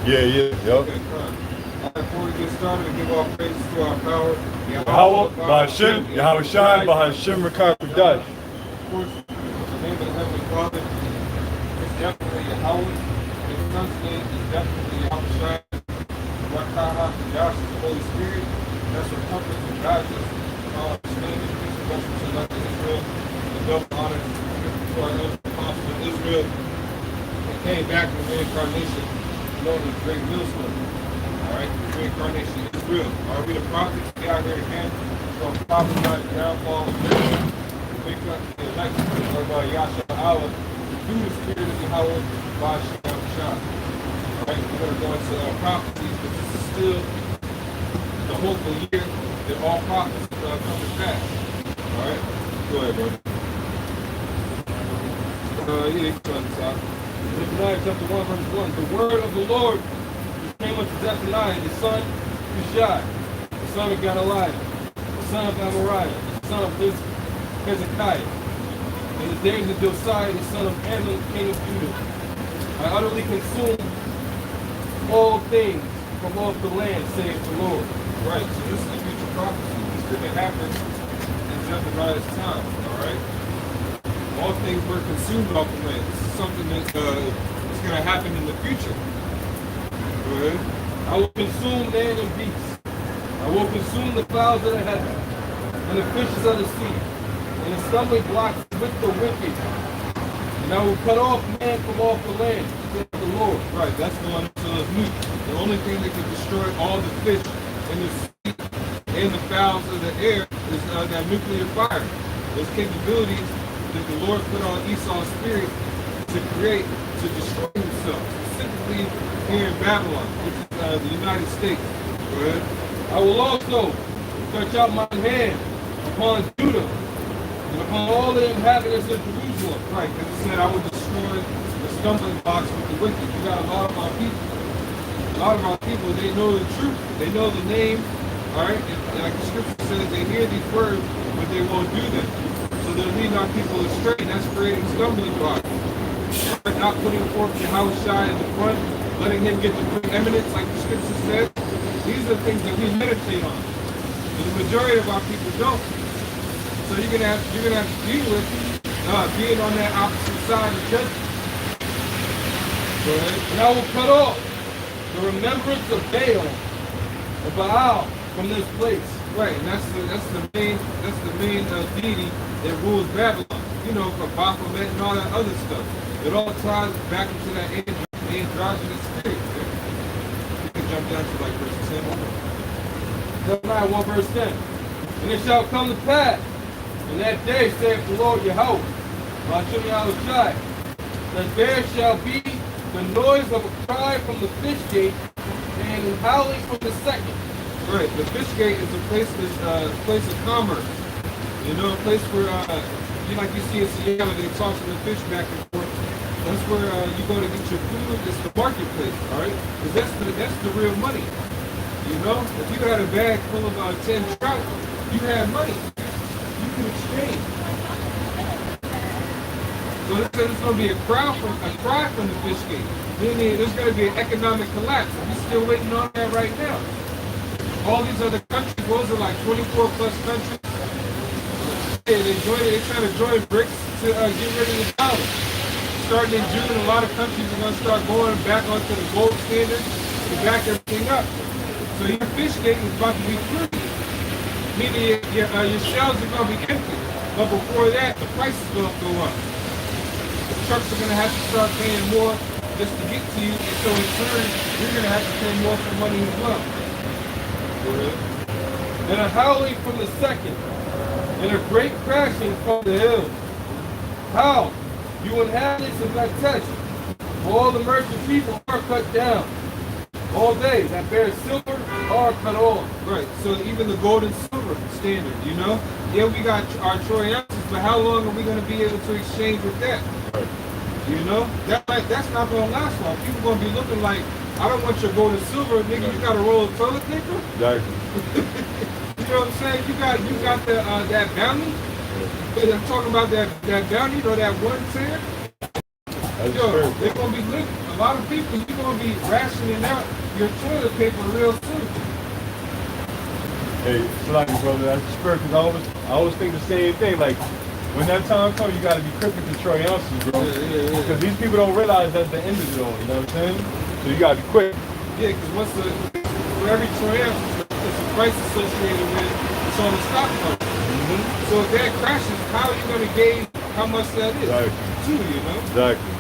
Yeah, yeah, yep. Okay, fine. Before we get started, we give all praises to our power. Yahweh, Bahashim, Yahweh Shai, Bahashim, Rakakadash. Of course, the name of the Heavenly Father is definitely Yahweh. His Son's name is definitely Yahweh Shai. Rakaha, Josh, the Holy Spirit. That's what comforts and guides us in all understanding. Peace and blessings to Lord Israel. The double honor to our elder apostle of Israel. They came back from reincarnation, known as Great Millstone. Alright, reincarnation is real. Are we the prophets? We out here again. We're going to prophesy the downfall of Israel. Wake up to the election of Yasha Allah through the spirit of Yahweh by Shem Shah. Alright, we're going to go into prophecies, but this is still the hopeful year that all prophecies come to pass. Alright, go ahead, brother. Zephaniah chapter 1, verse 1. The word of the Lord came unto Zephaniah, the son of Hushai, the son of Gedaliah, the son of Amariah, the son of Hezekiah, in the days of Josiah, the son of Amon, king of Judah. I utterly consumed all things from off the land, saith the Lord. Right, so this is a future prophecy. This didn't happen in Zephaniah's time, alright? All things were consumed off the land. This is something that is going to happen in the future. Go ahead. I will consume man and beast. I will consume the clouds of the heaven and the fishes of the sea and the stumbling blocks with the wicked. And I will cut off man from off the land, saith the Lord. Right, that's going into the nuke. The only thing that can destroy all the fish in the sea and the fowls of the air is that nuclear fire. Those capabilities that the Lord put on Esau's spirit to create, to destroy himself, specifically here in Babylon, which is the United States. Go ahead. I will also stretch out my hand upon Judah and upon all the inhabitants of Jerusalem. Right, because it said I will destroy the stumbling blocks with the wicked. You got a lot of our people, they know the truth. They know the name, all right? And like the scripture says, they hear these words, but they won't do them. So they're leading our people astray, and that's creating stumbling blocks. Not putting forth Yahweh Shai in the front, letting him get the preeminence, like the scripture says. These are things that we meditate on. But the majority of our people don't. So you're gonna have to deal with being on that opposite side of judgment. Go ahead. And I will cut off the remembrance of Baal and Baal from this place. Right, and that's the main deity that rules Babylon. You know, from Baphomet and all that other stuff. It all ties back into that androgynous spirit. You can jump down to like verse 10. Zephaniah 1 verse 10. And it shall come to pass in that day, saith the Lord Yahweh, Bahashim Yahweh Shai, that there shall be the noise of a cry from the fish gate and howling from the second. Right, the fish gate is a place of commerce. You know, a place where like you see in Seattle, they toss the fish back and forth. That's where you go to get your food. It's the marketplace, all right? Because that's the real money. You know, if you got a bag full of 10 trout, you have money. You can exchange. So this says it's going to be a cry from the fish gate. Meaning there's going to be an economic collapse. We're still waiting on that right now. All these other countries, those are like 24 plus countries. Yeah, they're trying to join BRICS to get rid of the dollar. Starting in June, a lot of countries are going to start going back onto the gold standard to back everything up. So your fish gate is about to be free. Meaning your shelves are going to be empty. But before that, the price is going to go up. The trucks are going to have to start paying more just to get to you. And so in turn, you're going to have to pay more for money as well. And a howling from the second, and a great crashing from the hills. How? You inhabitants of Latesh, all the merchant people are cut down. All they that bear silver are cut off. Right, so even the gold and silver standard, you know? Yeah, we got our troy ounces, but how long are we going to be able to exchange with that? You know? That's not going to last long. People going to be looking like, I don't want your gold and silver, nigga. You got a roll of toilet paper? Exactly. You know what I'm saying? You got the that bounty. I'm talking about that bounty, you know, that 1 cent. Yo, they're gonna be looking. A lot of people, you're going to be rationing out your toilet paper real soon. Hey, Salaki, brother, that's the spirit, because I always think the same thing. Like, when that time comes, you got to be quick with the Troy ounces, bro. Yeah. Because these people don't realize that's the end of it all, you know what I'm saying? So you got to be quick. Yeah, because for every troy ounce, there's a price associated with it. It's on the stock market. So if that crashes, how are you going to gauge how much that is? Right. Too, you know? Exactly.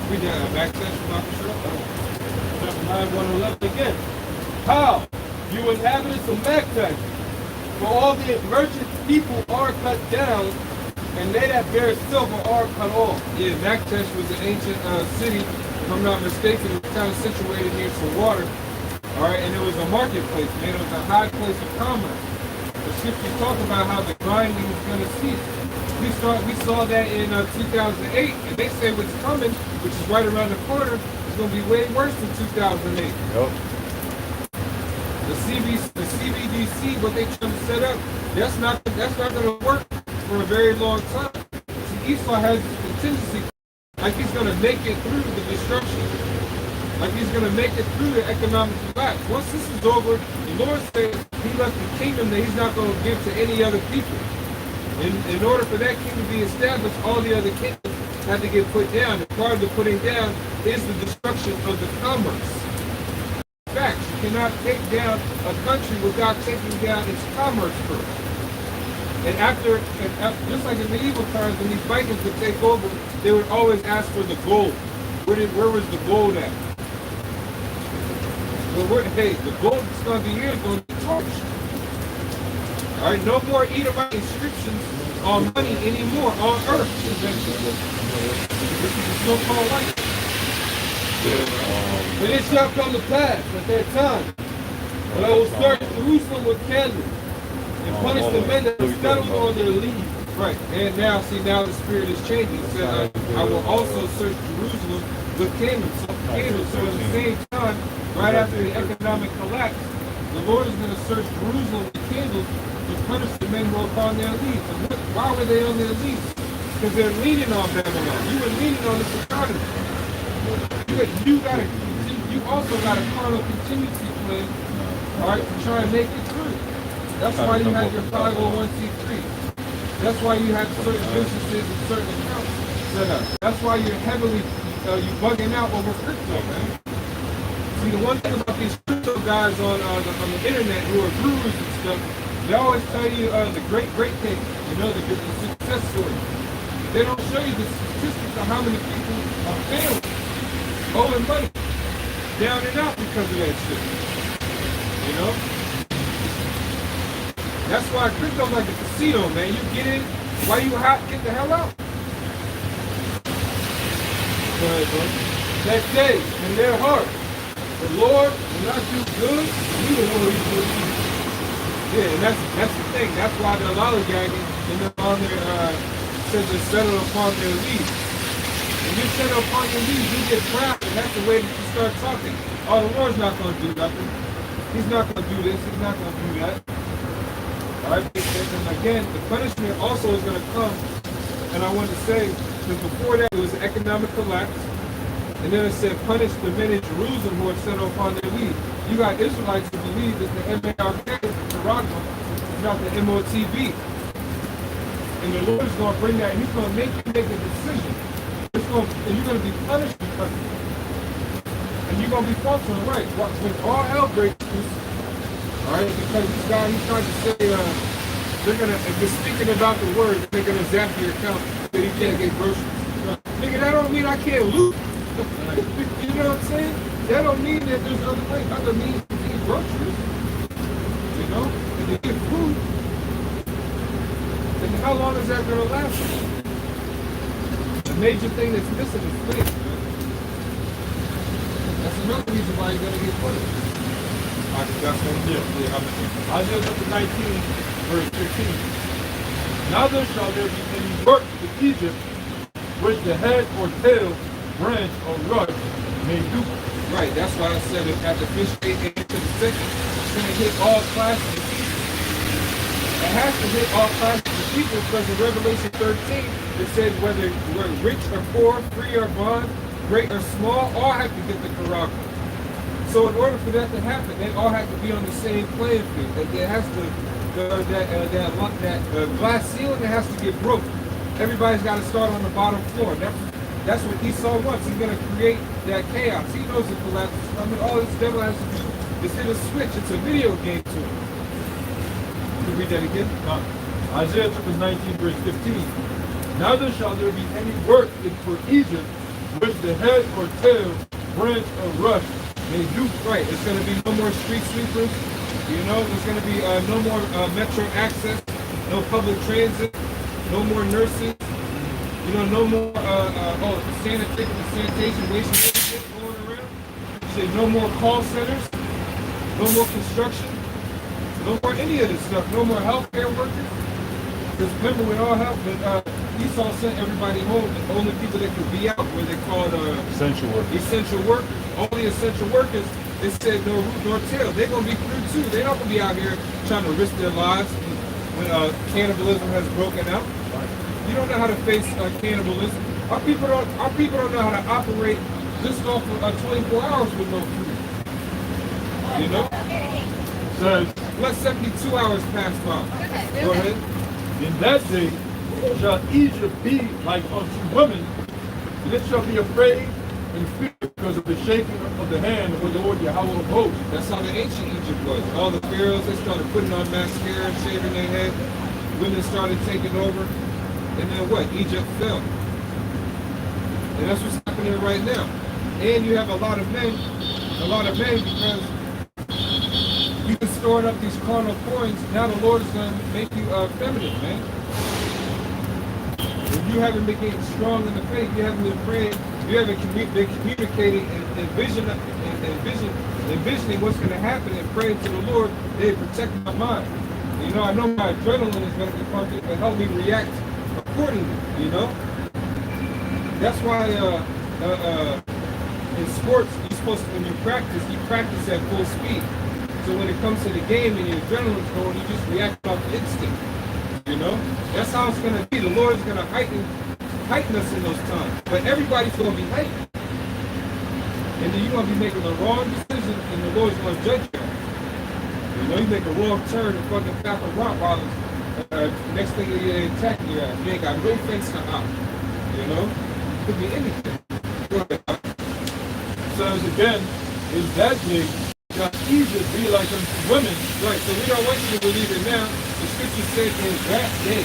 We got a back section about the show. Chapter 9, 111 again. How? You inhabitants of Magtech, for all the merchant people are cut down, and they that bear silver are cut off. Yeah, Magtech was an ancient city, if I'm not mistaken. It was kind of situated near some water. All right, and it was a marketplace, man. It was a high place of commerce. The scriptures talk about how the grinding is going to cease. We saw that in 2008, and they say what's coming, which is right around the corner, is going to be way worse than 2008. Yep. The CBDC, what they trying to set up, that's not going to work for a very long time. See, Esau has this contingency, like he's going to make it through the destruction, like he's going to make it through the economic collapse. Once this is over, the Lord said he left the kingdom that he's not going to give to any other people. In order for that kingdom to be established, all the other kingdoms had to get put down. And part of the putting down is the destruction of the commerce. Facts. You cannot take down a country without taking down its commerce first. And after, just like in medieval times, when these Vikings would take over, they would always ask for the gold. Where was the gold at? Well, hey, the gold that's going to be here is going to be torched. All right, no more Edomite inscriptions on money anymore on earth. This is the so-called light. And it shall come to pass at that time that I will start Jerusalem with candles and punish the men that have settled on their leaves. Right. And now the spirit is changing. It said, I will also search Jerusalem with candles. So at the same time, right after the economic collapse, the Lord is going to search Jerusalem with candles to punish the men who are upon their leaves. And why were they on their leaves? Because they're leaning on Babylon. You were leaning on this economy. You also got a carnal contingency plan, all right, to try and make it through. That's why you have your 501c3. That's why you have certain businesses and certain accounts set up. That's why you're heavily you bugging out over crypto, man. See, the one thing about these crypto guys on the internet who are gurus and stuff, they always tell you the great thing, you know, the success story. They don't show you the statistics of how many people are failing, owing money, down and out because of that shit. You know? That's why crypto's like a casino, man. You get in, while you hot, get the hell out. Go ahead, bro. That day, in their heart, the Lord will not do good, neither will he do evil. Yeah, and that's the thing. That's why they're lollygagging and they're on their says they settle upon their leaves. When you settle upon your leaves, you get proud, and that's the way that you start talking. Oh, the Lord's not going to do nothing. He's not going to do this. He's not going to do that. All right. And again, the punishment also is going to come. And I want to say, because before that, it was an economic collapse. And then it said, punish the men in Jerusalem who are settled upon their leaves. You got Israelites who believe that the M-A-R-K, the Ragma, is not the M-O-T-B. And the Lord is going to bring that, and he's going to make you make a decision. And you're going to be punished because of it. And you're going to be functioning right. When all hell breaks loose, all right, because this guy, he's trying to say, they're going to, if you're speaking about the word, they're going to zap your account that you can't get groceries. Nigga, that don't mean I can't loot. You know what I'm saying? That don't mean that there's other means to get groceries. You know? And to get food. And how long is that going to last? The major thing that's missing is faith. That's another reason why you're going to get punished. That's one deal. Isaiah chapter 19, verse 15. Neither shall there be any work to Egypt which the head or tail, branch or rush may do. Right, that's why I said if at the fish ate into the second, it's going to hit all classes of people. It has to hit all classes of people because in Revelation 13, it said whether we're rich or poor, free or bond, great or small, all have to get the Quran. So in order for that to happen, they all have to be on the same playing field. It has to, that glass ceiling, it has to get broken. Everybody's got to start on the bottom floor. That's what Esau wants. He's going to create that chaos. He knows the collapse is coming. All this devil has to do is hit a switch. It's a video game to him. Can you read that again? Isaiah chapter 19, verse 15. Neither shall there be any work for Egypt, which the head or tail, branch or rush may do. Right. It's going to be no more street sweepers. You know, there's going to be no more metro access, no public transit, no more nursing. You know, no more sanitation, waste going around. You say no more call centers, no more construction, no more any of this stuff, no more healthcare workers. Because remember, when Esau sent everybody home, the only people that could be out were they called Essential work. essential workers. All the essential workers, they said no root nor tail. They're going to be free too. They're not going to be out here trying to risk their lives when cannibalism has broken out. You don't know how to face cannibalism. Our people don't know how to operate just off of 24 hours with no food. You know? Says, Let 72 hours pass by. Go ahead. in that day shall Egypt be like unto women, and it shall be afraid and fear because of the shaking of the hand of the Lord Yahweh of hosts. That's how the ancient Egypt was. All the pharaohs, they started putting on mascara and shaving their head. Women started taking over. And then what? Egypt fell. And that's what's happening right now. And you have a lot of men because you've been storing up these carnal coins. Now the Lord is going to make you feminine, man. If you haven't been getting strong in the faith, you haven't been praying, you haven't been communicating and envisioning what's going to happen and praying to the Lord, they protect my mind. You know, I know my adrenaline is going to be pumping and help me react accordingly, you know? That's why in sports, you're supposed to, when you practice at full speed. So when it comes to the game and your adrenaline's going, you just react off instinct, you know? That's how it's going to be. The Lord's going to heighten us in those times. But everybody's going to be heightened. And then you're going to be making the wrong decision and the Lord's going to judge you. You know, you make a wrong turn and fucking tap a rock while next thing you're attacking your ass. You ain't got no face to out. You know? Could be anything. Go ahead. Says again, in that day shall Egypt be like unto women. Right, so we don't want you to believe it now. The scripture said in that day.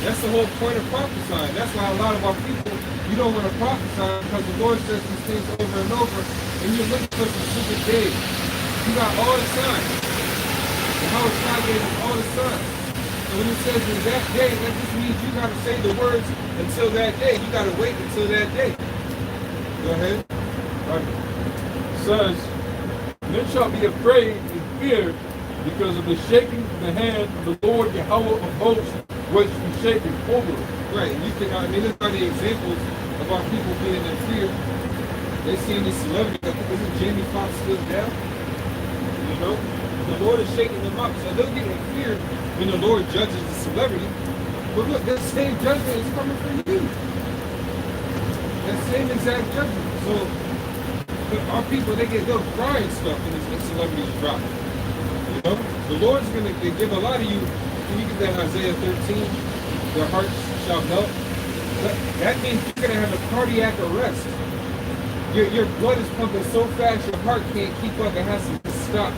That's the whole point of prophesying. That's why a lot of our people, you don't want to prophesy because the Lord says these things over and over, and you're looking for specific days. You got all the signs. The Holy God gave us all the signs. So when it says in that day, that just means you got to say the words until that day. You got to wait until that day. Go ahead. Right. Says, men shall be afraid and fear because of the shaking of the hand of the Lord Yahweh of hosts, which is shaken over. Right, and you can, I mean, these are the examples of our people being in fear. They see these celebrities, I think, isn't Jamie Foxx still down? You know? The Lord is shaking them up, so they'll get in fear when the Lord judges the celebrity. But look, that same judgment is coming for you. That same exact judgment. So, our people, they'll cry and stuff when celebrities drop. You know? The Lord's going to give a lot of you. Can you get that Isaiah 13? Their hearts shall melt. That means you're going to have a cardiac arrest. Your blood is pumping so fast your heart can't keep up. It has to stop.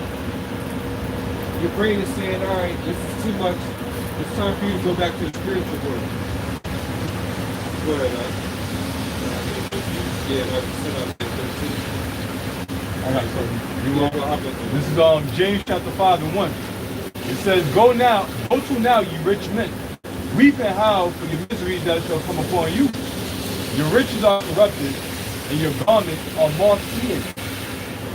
Your brain is saying, all right, this is too much. It's time for you to go back to the spiritual world. Go ahead, yeah, like you said, Isaiah 13. All right, so you want this is James chapter 5 and 1. It says, Go to now, ye rich men. Weep and howl for the miseries that shall come upon you. Your riches are corrupted, and your garments are moth-eaten.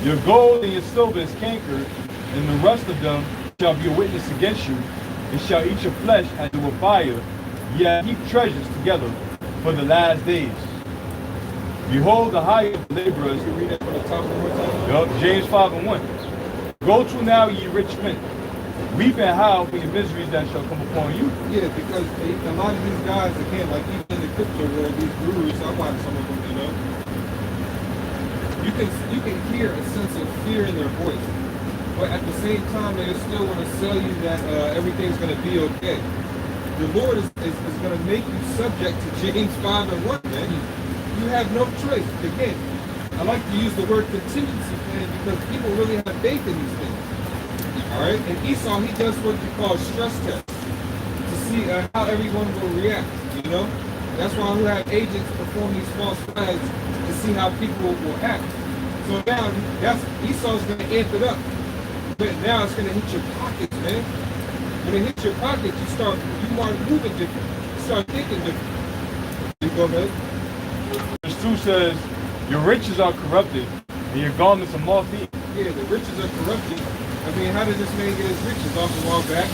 Your gold and your silver is cankered, and the rest of them shall be a witness against you, and shall eat your flesh as it were fire. Ye have heaped treasures together for the last days. Behold, the hired laborers. You read that from the top one more time? James 5 and 1. Go to now, ye rich men. Weep and howl for your miseries that shall come upon you. Yeah, because a lot of these guys, again, like even in the crypto world, these gurus, I watch some of them, you know, you can hear a sense of fear in their voice, but at the same time, they still want to sell you that everything's going to be okay. The Lord is going to make you subject to James 5:1, man. You have no choice. Again, I like to use the word contingency plan because people really have faith in these things. All right, and Esau, he does what you call stress tests to see how everyone will react. You know, that's why we have agents perform these false flags to see how people will act. So now, Esau's going to amp it up, but now it's going to hit your pockets, man. When it hits your pockets, you start moving different. You start thinking different. You go ahead. Verse 2 says, your riches are corrupted, and your garments are moth-eaten. Yeah, the riches are corrupted. I mean, how did this man get his riches? Off of our back?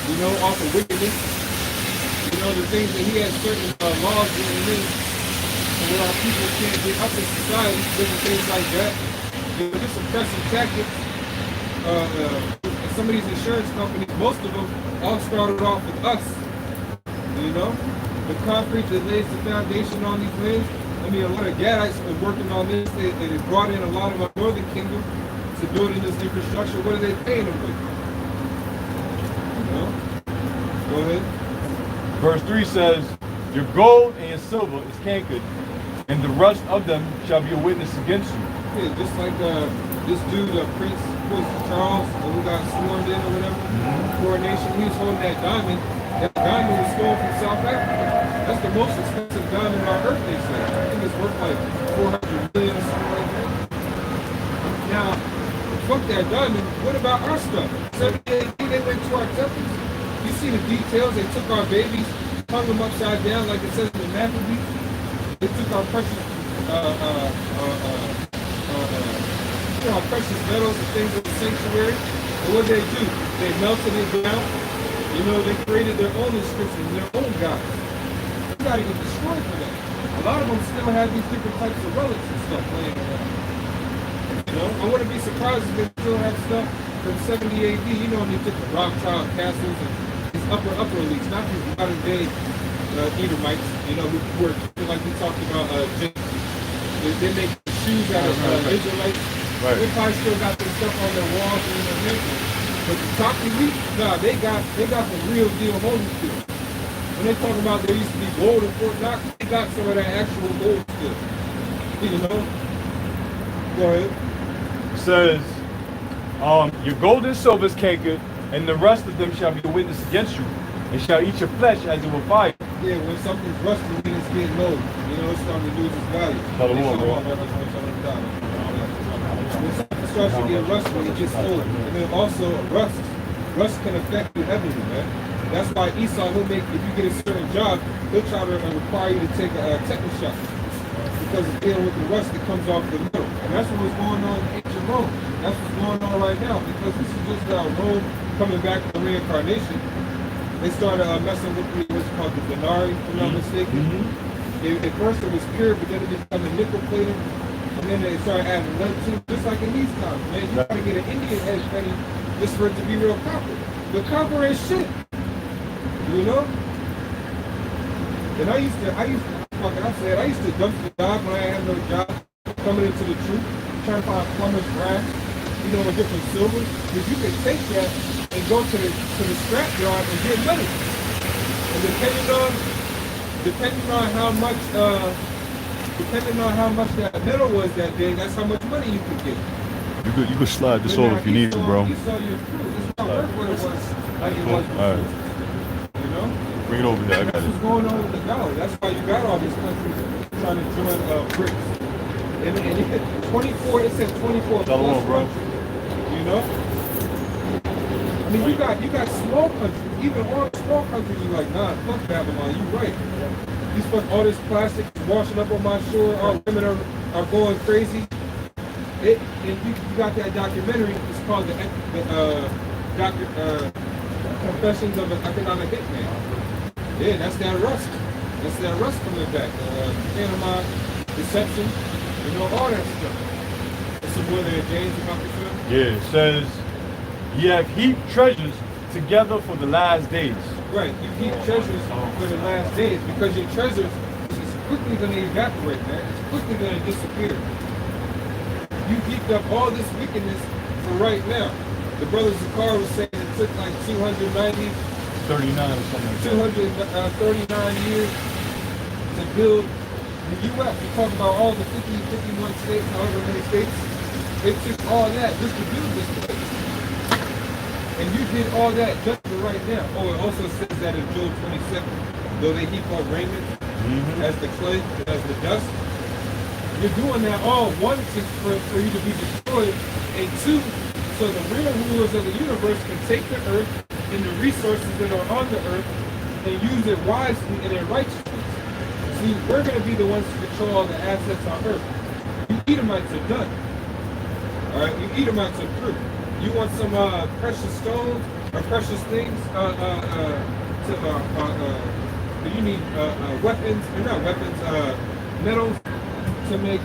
You know, off of wickedness? You know, the things that he had certain laws written in, and where our people can't get up in society, different things like that. You know, just oppressive tactics. Some of these insurance companies, most of them all started off with us. You know? The concrete that lays the foundation on these lands. I mean, a lot of Gadites have been working on this. They brought in a lot of our northern kingdom to build in this infrastructure. What are they paying them with? You know? Go ahead. Verse 3 says, your gold and your silver is cankered, and the rust of them shall be a witness against you. Yeah, just like this dude, Prince Charles, who got sworn in or whatever, coronation, he was holding that diamond. That diamond was stolen from South Africa. That's the most expensive diamond on earth, they say. I think it's worth like 400 million or something like that. Now, fuck that diamond. What about our stuff? 78, they went to our temples. You see the details. They took our babies, hung them upside down like it says in the Maccabees. They took our precious, our precious metals and things of the sanctuary. And what did they do? They melted it down. You know, they created their own inscriptions, their own gods. You gotta get destroyed for that. A lot of them still have these different types of relics and stuff laying around. You know, I wouldn't be surprised if they still have stuff from 70 AD. You know, they took the Rothschild castles and these upper elites, not these modern day Edomites, you know, who were like we talked about James. They make shoes out of Israelites. Right. They probably still got their stuff on their walls and in their temples. But the top elite, nah, they got the real deal holy still. When they talk about there used to be gold in Fort Knox, they got some of that actual gold still. You know? Go ahead. It says, your gold and silver is cankered, and the rest of them shall be a witness against you, and shall eat your flesh as it will fire. Yeah, when something's rusty, it means it's getting old. You know, it's starting to lose its value. When something starts to get rusty, it gets old. And then also rust can affect you heavily, man. That's why Esau, if you get a certain job, he'll try to require you to take a tetanus shot. Because it's dealing with the rust that comes off the middle. And that's what's going on in ancient Rome. That's what's going on right now. Because this is just Rome coming back from reincarnation. They started messing with what's called the denari, if I'm not mistaken. At first it was pure, but then it became a nickel plated. And then they started adding lead to it, just like in these times, man. You gotta get an Indian edge penny just for it to be real copper. But copper ain't shit. You know? And I used to dumpster dive when I had no job, coming into the truth, trying to find plumber's brass, you know, with different silvers. Because you can take that and go to the scrap yard and get money. And depending on how much that metal was that day, that's how much money you could get. You could slide this over if you need to, bro. You saw your fruit. It's not worth what it was like it was before. All right. You know? Bring it over there. I got That's what's going on with the dollar. That's why you got all these countries trying to join BRICS. And 24, it says 24 plus bro. You know? I mean, you got small countries, even all small countries, you like, nah, fuck Babylon, you right. You fuck all this plastic washing up on my shore, our women are going crazy. And you got that documentary, it's called the Confessions of an Economic Hitman. Yeah, that's that rust. That's that rust coming back. Panama, deception, you know, all that stuff. There's some more there, James, about the film. Yeah, it says, ye have heaped treasures together for the last days. Right, you keep treasures for the last days because your treasures is quickly going to evaporate, man. It's quickly going to disappear. you heaped up all this wickedness for right now. The brothers Zakar was saying it took like 290, 39 or something like that. 239 years to build the U.S. We talk about all the 50, 51 states, however many states. It took all that just to build this place. And you did all that just for right now. Oh, it also says that in Job 27, though they heap up raiment as the clay, as the dust. You're doing that all, one, for you to be destroyed, and two, so the real rulers of the universe can take the earth and the resources that are on the earth and use it wisely and in righteousness. See, we're going to be the ones to control all the assets on earth. You Edomites are done. All right, you Edomites are through. You want some precious stones or precious things? You need weapons, or not weapons, metals to make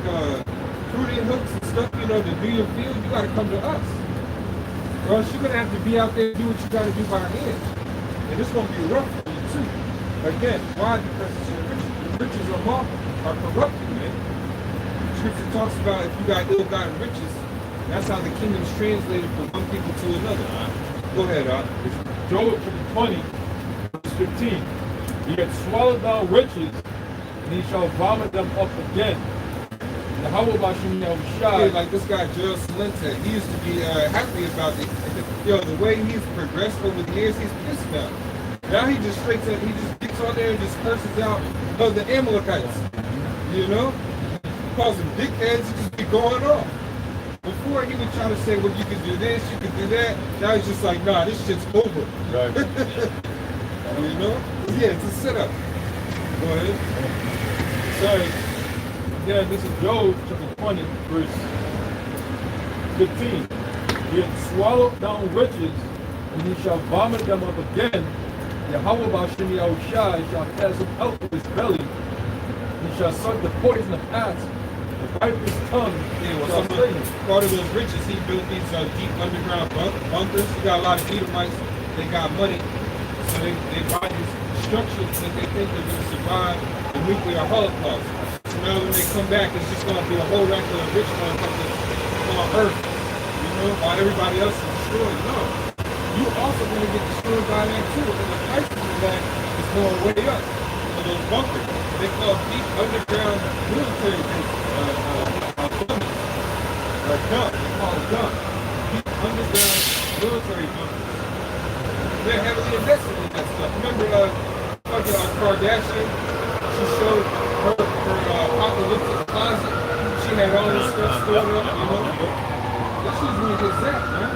fruiting hooks and stuff, you know, to do your field. You got to come to us. Or else you're going to have to be out there and do what you got to do by hand. And it's going to be rough for you, too. Again, why? Because the riches of all are corrupted, man. Scripture talks about if you got ill-gotten riches, that's how the kingdom's translated from one people to another. Go ahead, Job 20, verse 15. He had swallowed down riches, and he shall vomit them up again. And how about yeah, like this guy Joel Salenta, he used to be happy about it. Yo, the way he's progressed over the years, he's pissed now. Now he just straight up, he just gets on there and just curses out the Amalekites. You know? Calls them dickheads, he just be going off. Before he would try to say, well, you can do this, you can do that. Now he's just like, nah, this shit's over. Right. You know? Yeah, it's a setup. Go ahead. Sorry. Yeah, this is Job chapter 20, verse 15. He had swallowed down riches, and he shall vomit them up again. Yahweh Bashim Yahushai shall cast them out of his belly. He shall suck the poison of asps. The viper's tongue shall slay him. Part of those riches, he built these deep underground bunkers. You got a lot of Edomites, they got money, so they buy these structures that they think they're going to survive the nuclear holocaust. So now when they come back, it's just going to be a whole record of rich motherfuckers on Earth, you know, while everybody else is destroyed. No, you also going to get destroyed by that too, and the price of that is going way up. So those bunkers, they call deep underground military bases. Dump. They call it dump. Deep underground military bunkers. They're heavily invested in that stuff. Remember, Kardashian? She showed her apocalyptic closet. She had all this stuff stored up, you know. But she's gonna get zapped, man.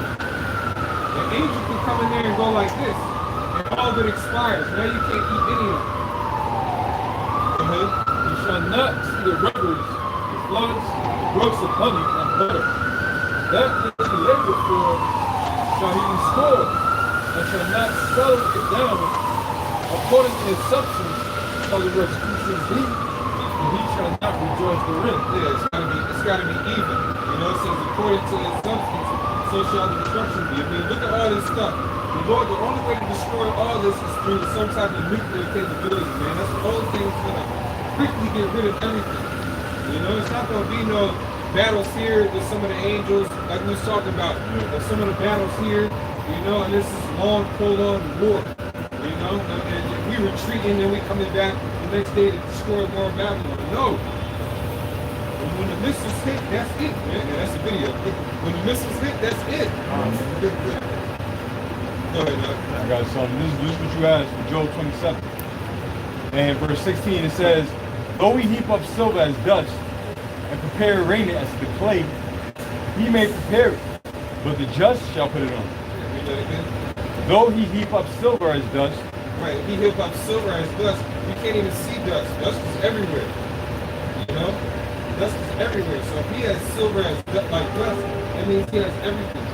The angel can come in there and go like this, and all of it expires. Now you can't eat any of it. Go ahead. You shall not see the rivers, the floods, the brooks of honey and butter. That which he labored for shall he restore, and shall not sell it down according to his substance shall the restitution be, and he shall not rejoice therein. Yeah, it's gotta be even. You know, it says according to his substance, so shall the destruction be. I mean, look at all this stuff. The Lord, the only way to destroy all this is through some type of nuclear capability, man. That's the only thing that's gonna quickly get rid of everything. You know, it's not gonna be no battles here with some of the angels, like we was talking about. Some of the battles here, you know, and this is long, prolonged war. You know, and we retreating and we coming back the next day to destroy more Babylon. No. When the missiles hit, that's it, man. Yeah, that's the video. When the missiles hit, that's it. Go ahead, I got something. This is what you asked for Job 27. And verse 16 it says, though he heap up silver as dust, and prepare raiment as the clay, he may prepare it, but the just shall put it on. Read that again. Though he heap up silver as dust. Right, he heap up silver as dust. You can't even see dust. Dust is everywhere. You know? Dust is everywhere. So if he has silver as like dust, that means he has everything.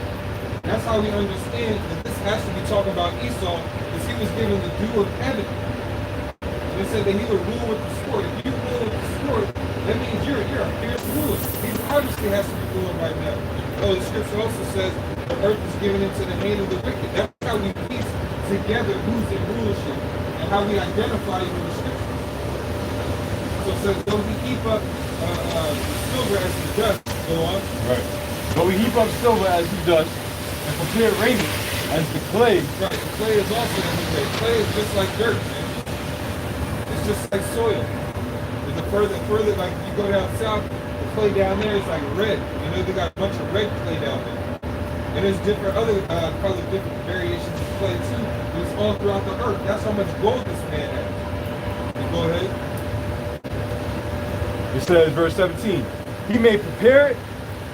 That's how we understand that this has to be talking about Esau, because he was given the dew of heaven. And it said that he would rule with the sword. If you rule with the sword, that means you're a fierce ruler. He obviously has to be ruling right now. Oh, the scripture also says the earth is given into the hand of the wicked. That's how we piece together who's in rulership and how we identify you in the scriptures. So it says, though he keep up silver as the dust, Go on. Right. So we heap up silver as he does, and prepare raiment as the clay. Right. The clay is also in the clay. Clay is just like dirt, man. It's just like soil. And the further, like you go down south, the clay down there is like red. You know, they got a bunch of red clay down there. And there's different other color, different variations of clay too. It's all throughout the earth. That's how much gold this man has. You go ahead. It says, verse 17, he may prepare it,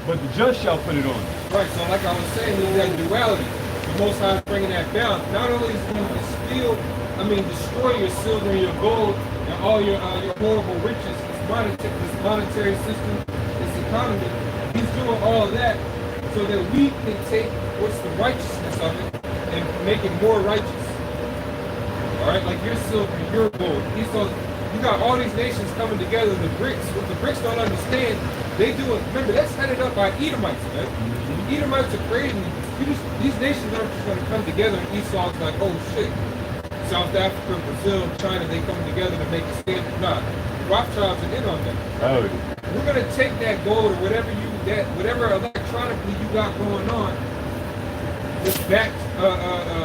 but the just shall put it on. Right, so like I was saying, there's that duality. The Most High is bringing that down. Not only is he going to destroy your silver and your gold and all your horrible riches, this monetary system, this economy, he's doing all of that so that we can take what's the righteousness of it and make it more righteous. All right, like your silver, your gold. You got all these nations coming together, the BRICS. What the BRICS don't understand, they do it. Remember, that's headed up by Edomites, man. The Edomites are crazy. These nations aren't just going to come together and Esau's like, oh shit. South Africa, Brazil, China, they come together to make a stand. Nah, Rothschilds are in on that. Oh, yeah. We're going to take that gold or whatever electronically you got going on, that's backed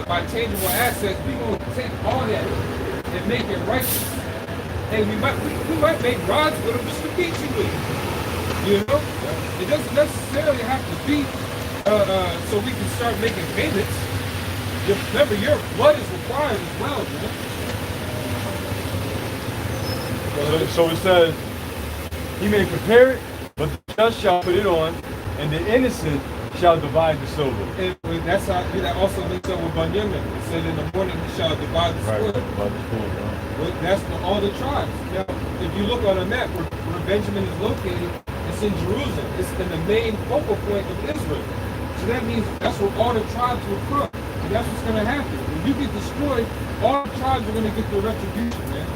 by tangible assets. We're going to take all that and make it righteous. And we might make rods with them just to beat you with. You know? It doesn't necessarily have to be so we can start making payments. Remember, your blood is required as well, man. So it says, he may prepare it, but the just shall put it on, and the innocent shall divide the silver. And that's how that also links up with Bunyamin. It said in the morning he shall divide the spoil. Well, that's all the tribes. Now, if you look on a map where Benjamin is located, it's in Jerusalem. It's in the main focal point of Israel. So that means that's where all the tribes will come. And that's what's going to happen. When you get destroyed, all the tribes are going to get the retribution, man.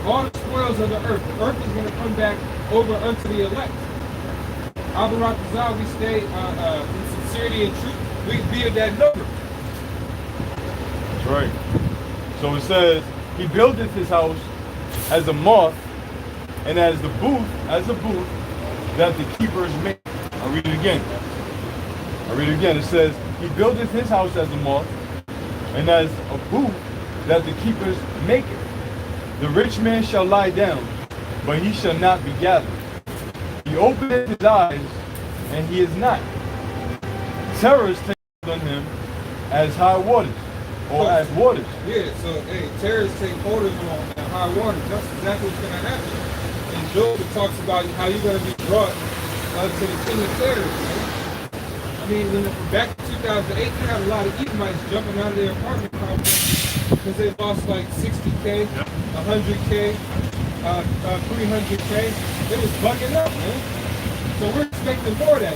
All the spoils of the earth. The earth is going to come back over unto the elect. Abarakazah, we stay in sincerity and truth. We be of that number. That's right. So it says, he buildeth his house as a moth, and as a booth that the keepers make. I'll read it again. It says, he buildeth his house as a moth, and as a booth that the keepers make it. The rich man shall lie down, but he shall not be gathered. He openeth his eyes, and he is not. Terrors take hold on him as high waters, or as waters. Yeah, so hey, terrorists take hold of him on high waters. That's exactly what's going to happen. And Job talks about how you're going to be brought to the king of terrors, man. I mean, back in 2008, you had a lot of Edomites jumping out of their apartment complexes because they lost like 60K, 100K, 300K. They was bugging up, man. So we're expecting more of that.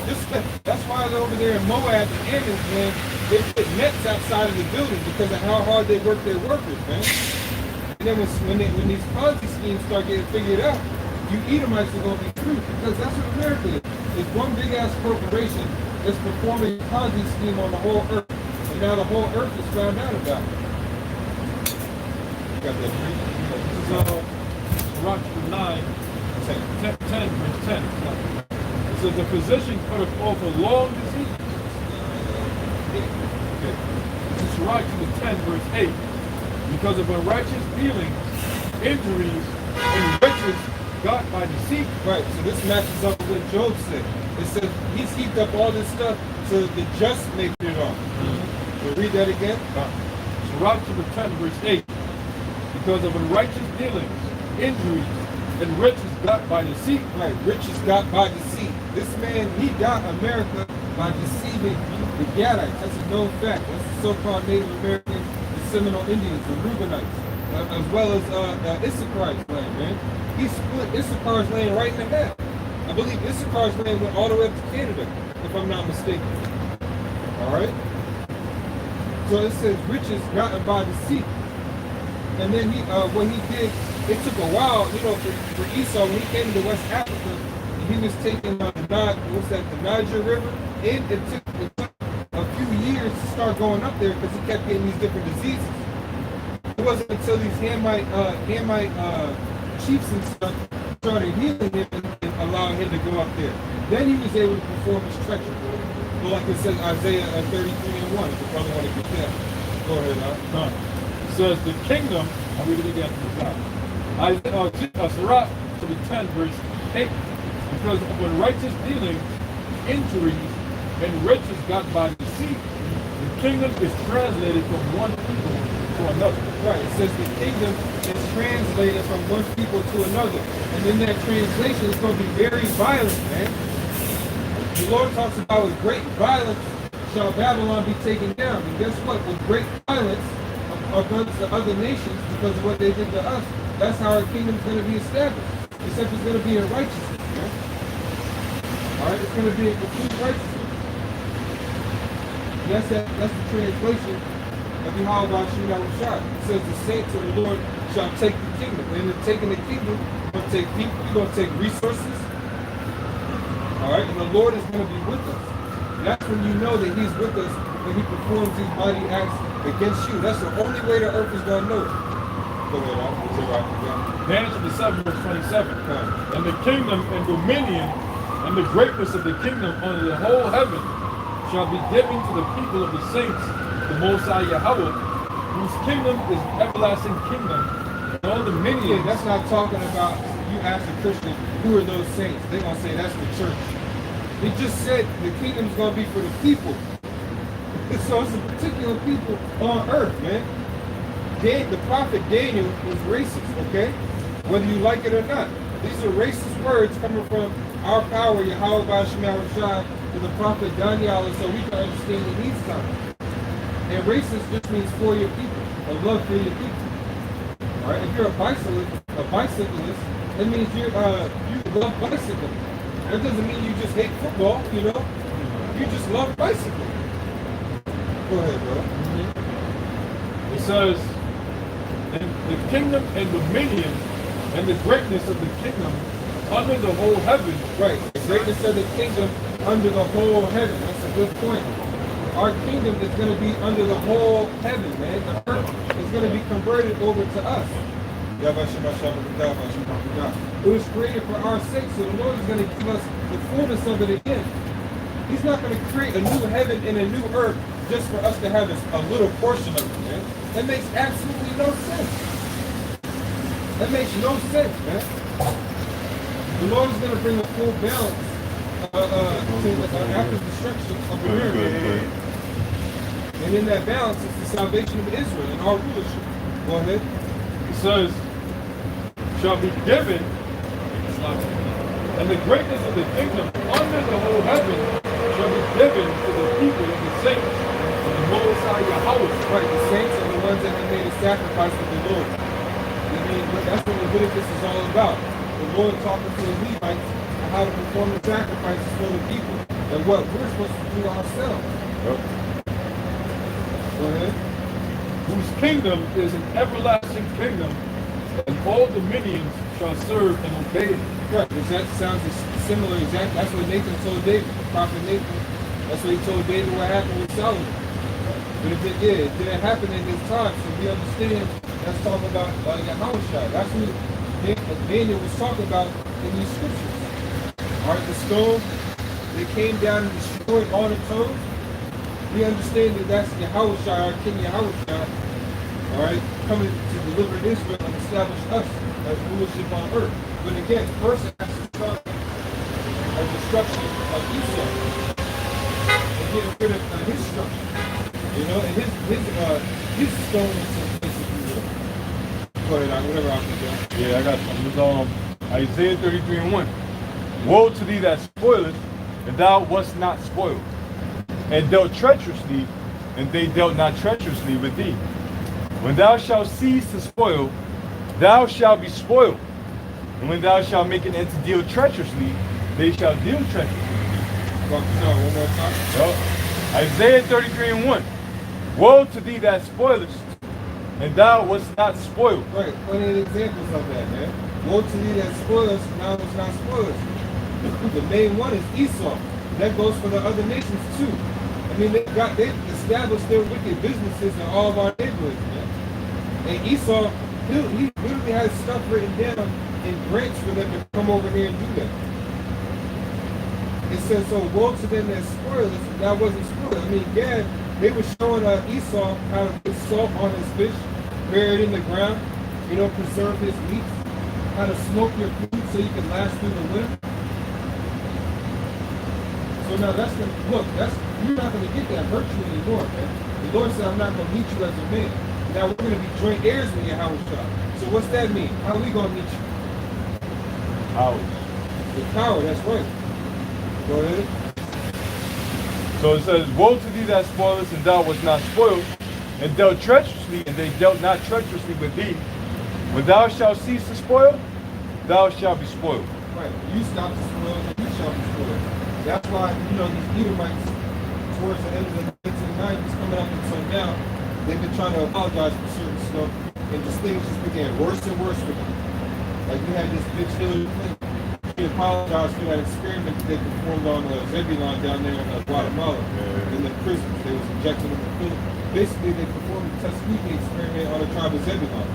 That's why over there in Moab and Ammon, man, they put nets outside of the building because of how hard they work their workers, man. And then when these Ponzi schemes start getting figured out, you Edomites are going to be through because that's what America is. It's one big ass corporation that's performing a Ponzi scheme on the whole earth. And now the whole earth has found out about it. You got that free? This is Rock 9, 10, verse 10. It says, the physician cutteth off a long disease. Okay. This is Rock 10, verse 8. Because of unrighteous dealings, injuries, and riches got by deceit. Right, so this matches up with what Job said. It says he's heaped up all this stuff so the just may put it on. So read that again. Sirach 10, verse 8. Because of unrighteous dealings, injuries, and riches got by deceit. Right, riches got by deceit. This man, he got America by deceiving the Gadites. That's a known fact. That's the so-called Native Americans, the Seminole Indians, the Reubenites, as well as Issachar's land, man. He split Issachar's land right in the half. I believe Issachar's land went all the way up to Canada, if I'm not mistaken. All right? So it says riches gotten by deceit. And then what he did, it took a while, for Esau, when he came to West Africa, he was taking the Niger River, and it took a few years to start going up there because he kept getting these different diseases. It wasn't until these Hamite chiefs and stuff started healing him and allowing him to go up there. Then he was able to perform his treachery. Well, like it says Isaiah 33:1, if you probably want to get that. Go ahead, It says the kingdom, I'm reading it again from the top. Sirach chapter 10, verse 8. Because of unrighteous dealings, injuries, and riches got by deceit, the kingdom is translated from one people to another. Right, it says the kingdom is translated from one people to another. And in that translation, it's going to be very violent, man. The Lord talks about with great violence shall Babylon be taken down. And guess what? With great violence against the other nations, because of what they did to us, that's how our kingdom is going to be established. Except it's going to be in righteousness, man. Alright, it's going to be in complete righteousness. And that's the translation of Yahweh Shemel Shai. It says the saints of the Lord shall take the kingdom. And in taking the kingdom, you're going to take people, you're going to take resources. Alright, and the Lord is going to be with us. And that's when you know that he's with us when he performs these mighty acts against you. That's the only way the earth is going to know it. Go ahead, Daniel chapter 7, verse 27. And the kingdom and dominion and the greatness of the kingdom under the whole heaven shall be given to the people of the saints, the Most High Yahweh, whose kingdom is everlasting kingdom, and all dominion. That's not talking about, you ask a Christian, who are those saints? They're going to say that's the church. He just said the kingdom's going to be for the people. So it's a particular people on earth, man. The prophet Daniel was racist, okay? Whether you like it or not. These are racist words coming from our power, Yahweh Shemel Shai, to the prophet Daniel, so we can understand in these times. And racist just means for your people, a love for your people. All right, if you're a bicyclist, that means you love bicycling. That doesn't mean you just hate football, you know. You just love bicycling. Go ahead, bro. It says, and the kingdom and dominion and the greatness of the kingdom under the whole heaven. Right, the greatness of the kingdom under the whole heaven. That's a good point. Our kingdom is going to be under the whole heaven, man. The earth is going to be converted over to us. It was created for our sake, so the Lord is going to give us the fullness of it again. He's not going to create a new heaven and a new earth just for us to have a little portion of it, man. That makes absolutely no sense. That makes no sense, man. The Lord is going to bring a full balance after destruction of the earth. And in that balance is the salvation of Israel and our rulership. Go ahead. It says, shall be given, and the greatness of the kingdom under the whole heaven shall be given to the people of the saints, of the Most High Yahweh. Right, the saints are the ones that have made a sacrifice of the Lord. I mean, that's what Leviticus is all about. The Lord talking to the Levites on how to perform the sacrifices for the people and what we're supposed to do ourselves. Yep. Go ahead. Whose kingdom is an everlasting kingdom, and all dominions shall serve and obey it. Right, because that sounds similar. Exactly. That's what Nathan told David, the prophet Nathan. That's what he told David what happened with Solomon. But if it didn't happen in his time, so we understand that's talking about Yahweh. That's who Daniel was talking about in these scriptures. All right, the stone that came down and destroyed all the toes. We understand that that's Yahweh, our King Yahweh, all right, coming to deliver Israel and establish us as rulership on earth. But again, first it has to start a destruction of Esau and getting rid of his structure, you know, and his stone is in place, if you will. Go ahead, whatever I can do. Yeah, I got some. It was Isaiah 33:1. Woe to thee that spoilest, and thou wast not spoiled, and dealt treacherously, and they dealt not treacherously with thee. When thou shalt cease to spoil, thou shalt be spoiled. And when thou shalt make an end to deal treacherously, they shall deal treacherously. One more time. Well, Isaiah 33:1. Woe to thee that spoilest, and thou wast not spoiled. Right, plenty of examples of that, man. Woe to thee that spoilest, and thou wast not spoiled. The main one is Esau. That goes for the other nations too. I mean, they've established their wicked businesses in all of our neighborhoods, man. And Esau, he literally has stuff written down in grants for them to come over here and do that. it says, so woe to them that spoil it. That wasn't spoiled. I mean, Gad, they were showing Esau how to put salt on his fish, bury it in the ground, preserve his meat, how to smoke your food so you can last through the winter. So now you're not going to get that virtue anymore, man. The Lord said, I'm not going to meet you as a man. Now we're going to be joint heirs with Yahushua. So what's that mean? How are we going to meet you? Ours. The power, that's right. Go ahead. So it says, woe to thee that spoilest, and thou wast not spoiled, and dealt treacherously, and they dealt not treacherously with thee. When thou shalt cease to spoil, thou shalt be spoiled. Right. You stop to spoil, and you shall be spoiled. That's why, these Edomites, towards the end of the 1990s, coming up until now, they've been trying to apologize for certain stuff, and just things just became worse and worse for them. Like you had this bitch Hillary Clinton. She apologized for that experiment that they performed on Zebulon down there in Guatemala, in the prisons. They was injecting them with food. Basically, they performed a Tuskegee experiment on the tribe of Zebulon.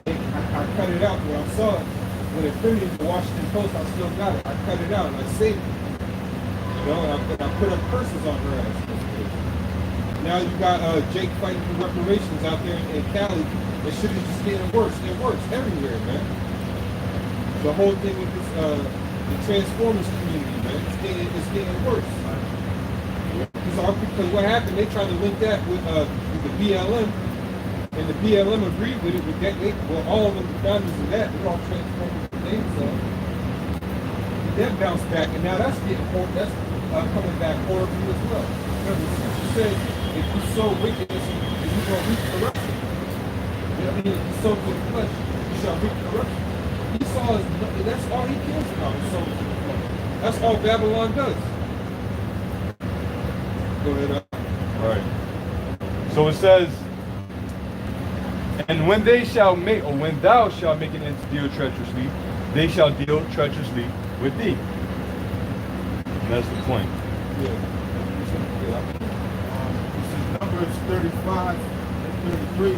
I cut it out when I saw it. When it printed in the Washington Post, I still got it. I cut it out and I saved it. And I put up curses on her ass. Now you got Jake fighting for reparations out there in Cali. It should be just getting worse and worse everywhere, man. The whole thing with this, the Transformers community, man, it's getting worse. Because what happened, they tried to link that with the BLM, and the BLM agreed with it. With that, all of them, the founders of that, they're all Transformers names. That bounced back, and now that's getting that's coming back horribly as well. Remember, the scripture says, if you sow wickedness, you're going to reap corruption. If you sow to the flesh, you shall reap corruption. Esau is, that's all he cares about. So that's all Babylon does. Go ahead. All right. So it says, and when they shall make, or when thou shalt make an end to deal treacherously, they shall deal treacherously with thee. And that's the point. Yeah. This is Numbers 35 and 33.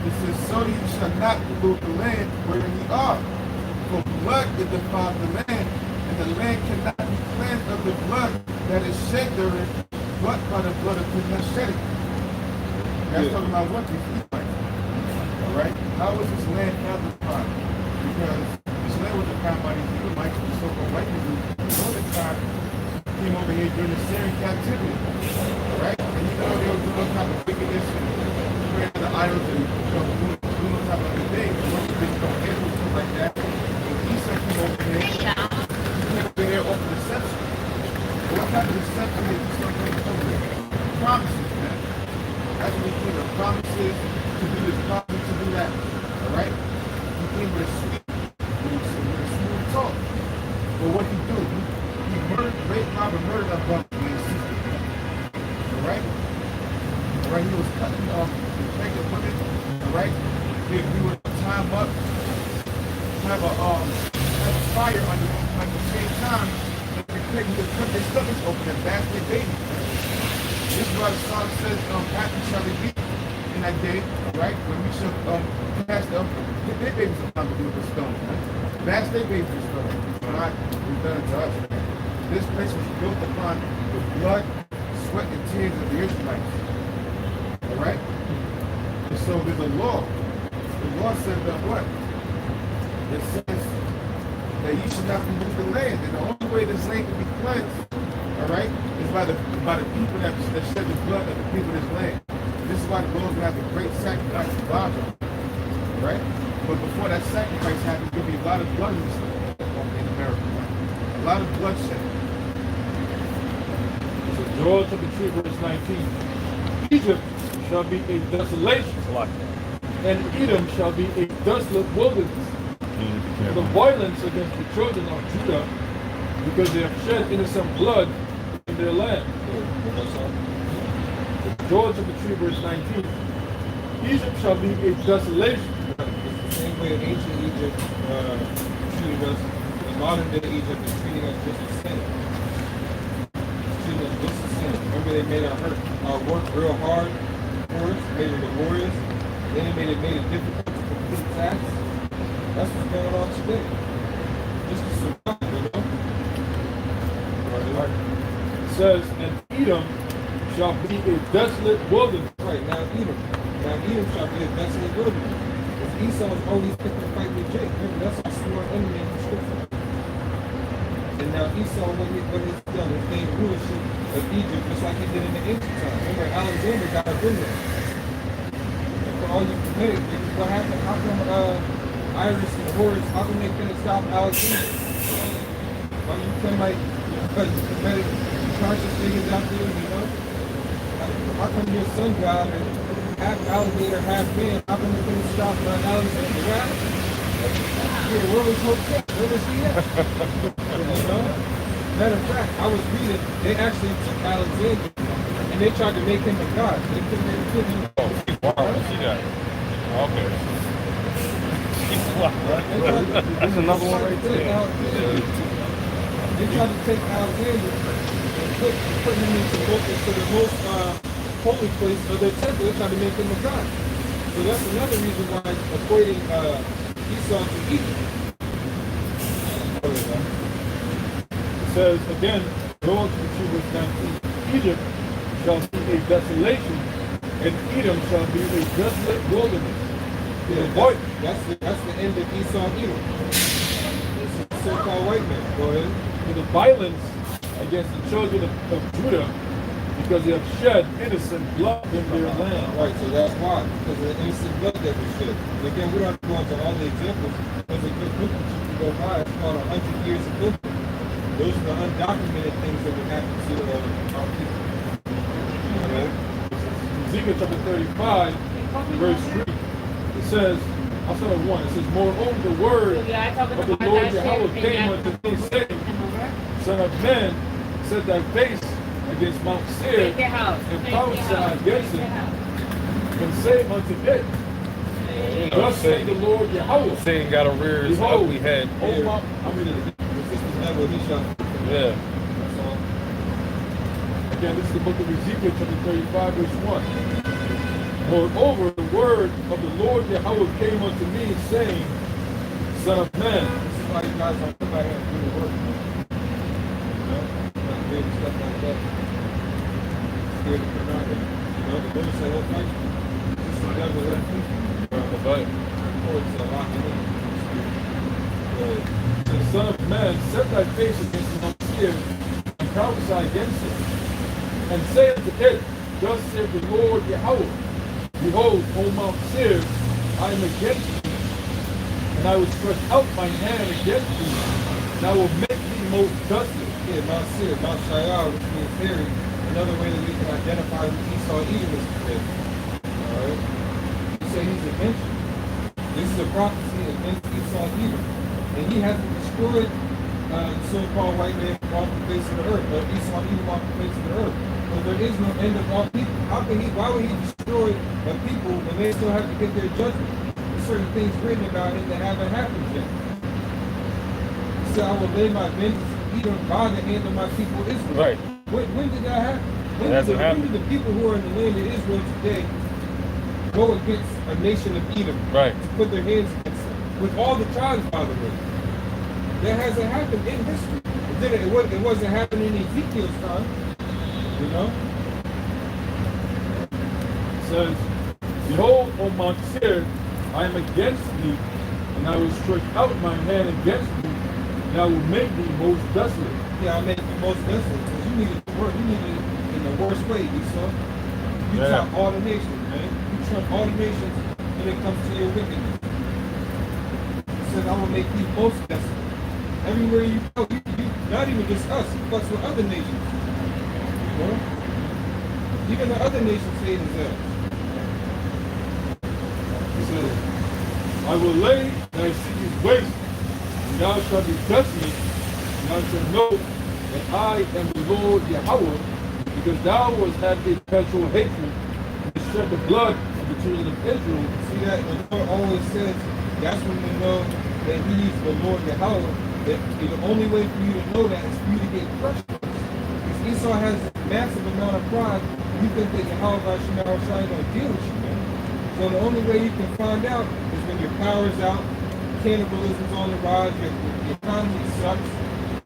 It says, so you shall not pollute the land wherein ye are. For blood is defiled the land, and the land cannot be cleansed of the blood that is shed therein, but by the blood of him that shed it. That's talking about what these Edomites. Alright? How was this land not defiled? Because this land was defiled by these Edomites, the so-called white people, who all the time came over here during the Syrian captivity. Alright? And they were doing all type of wickedness and the idols and doing all type of other things. Worshiping animals and like that. And Esau came over here. He came over here off the deception. What type of deception is Esau coming over here? Promises, man. That's when he came with promises to do this, promises to do that. Alright? He came with a smooth talk. But what he do? He murdered, raped, robbed, and murdered that brother in his sister. Alright? Alright, he was cutting off the pregnant women. Alright? He would time up, have a fire on the same time, and the pregnant would cut their stomachs open and bash their babies. This is why the song says, happy shall they be in that day, right? When we shall pass them, get their babies upon the with stone. Bash their babies with stone. God was done to us. This place was built upon the blood, sweat, and tears of the Israelites. Alright? And so there's a law. The law says that what? It says that you should not pollute the land. And the only way this land can be cleansed, alright, is by the people that shed the blood of the people of this land. This is why the Lord's gonna have a great sacrifice of God. Right? But before that sacrifice happens, there'll be a lot of blood in America. A lot of bloodshed. So Joel chapter 3 verse 19. Egypt shall be a desolation, and Edom shall be a desolate wilderness. The violence against the children of Judah, because they have shed innocent blood in their land. Joel chapter 3 verse 19. Egypt shall be a desolation. It's the same way ancient Egypt treated us. The modern day Egypt is treating us just the same. Treating us just the same. Remember, they made our work real hard for us, made it laborious. Then they made it difficult to complete tasks. That's what's going on today. Just to survive, says, and Edom shall be a desolate wilderness. Right, now Edom. Now Edom shall be a desolate wilderness. Because Esau is always picking a fight with Jacob. Remember, that's our sworn enemy in the scripture. And now Esau, what he's done, is made rulership of Egypt just like he did in the ancient times. Remember, Alexander got up in there. And for all you committed, what happened? How come Iris and Horus, how come they couldn't stop Alexander? Why you can like, because you committed conscious niggas out there, you know? How come your son God and half alligator, half man? How come they couldn't stop Alexander? Right? Yeah, where was Hotep? Where was he at? You know? Matter of fact, I was reading, they actually took Alexander and they tried to make him a god. They couldn't. Wow, I see that. Okay. There's another one right there. They tried to take Alexander and put him into the most holy place of their temple. They tried to make him a god. So that's another reason why equating Esau to Egypt. It says again, go on to verse 19. Egypt shall be a desolation, and Edom shall be a desolate wilderness. Yeah, that's the end of Esau and Edom. It's so-called white man. Go ahead. For the violence against the children of Judah, because they have shed innocent blood in their land. Right, so that's why. Because of the innocent blood that was shed. And again, we don't have to go into all the examples. There's a good book that you can go by. It's called 100 Years of Biblical. Those are the undocumented things that would happen to our people. Okay? Ezekiel chapter 35, verse 3, it says, I'll start with 1. It says, moreover, the word of the Lord Yahweh came unto me, saying, Son of man, set thy face against Mount Seir, and prophesy against it, and say unto it, thus saith the Lord Yahweh. Satan got to rear his Behold, ugly head. O Mount, This is never he shall. Yeah. That's all. again, this is the book of Ezekiel chapter 35, verse 1. Moreover, the word of the Lord Yahweh came unto me, saying, Son of man, This is why you guys don't come out here and do the work. You know? Like baby stuff like that. Scared to come out here. You know, the Lord said, "What fight? This is the devil that But reports a lot in it." the Son of man, set thy face against Mount Seir, and prophesy against it, and say unto it, Thus saith the Lord Yahweh, Behold, O Mount Seir, I am against thee, and I will stretch out my hand against thee, and I will make thee most desolate. Yeah, Mount Seir, Mount Shayar, which means hairy. Another way that we can identify who Esau and Edom is today. Alright? He said he's against you. This is a prophecy against Esau and Edom. And he has destroyed so-called white man off the face of the earth, or Esau and Edom off the face of the earth. So there is no end of all people. Why would he destroy a people when they still have to get their judgment? There's certain things written about it that haven't happened yet. He said, I will lay my vengeance Edom by the hand of my people Israel. right. When did that happen? When It hasn't when did the people who are in the land of Israel today go against a nation of Edom? Right. To put their hands against them? With all the tribes, by the way. That hasn't happened in history. It wasn't happening in Ezekiel's time. You know? It says, Behold, O Mount Seir, I am against thee, and I will stretch out my hand against thee, and I will make thee most desolate. Yeah, I make you most desolate. Because you needed to work. You needed it in the worst way, Esau. You Yeah. trump all the nations, man. You trump all the nations when it comes to your wickedness. He said, I will make you most desolate. Everywhere you go, you not even just us, but with other nations. You know? Even the other nations say it as well. He says, I will lay thy cities waste, and thou shalt be desolate, and thou shalt know that I am the Lord Yahweh, because thou hast had a perpetual hatred, and shed the blood of the children of Israel. See that? The Lord always says, that's when you know that He's the Lord Yahweh. That the only way for you to know that is for you to get crushed. Because Esau has this massive amount of pride, you think that Yahweh Shemar Shai is going to deal with you, man. So the only way you can find out is when your power's out, cannibalism's on the rise, your economy sucks,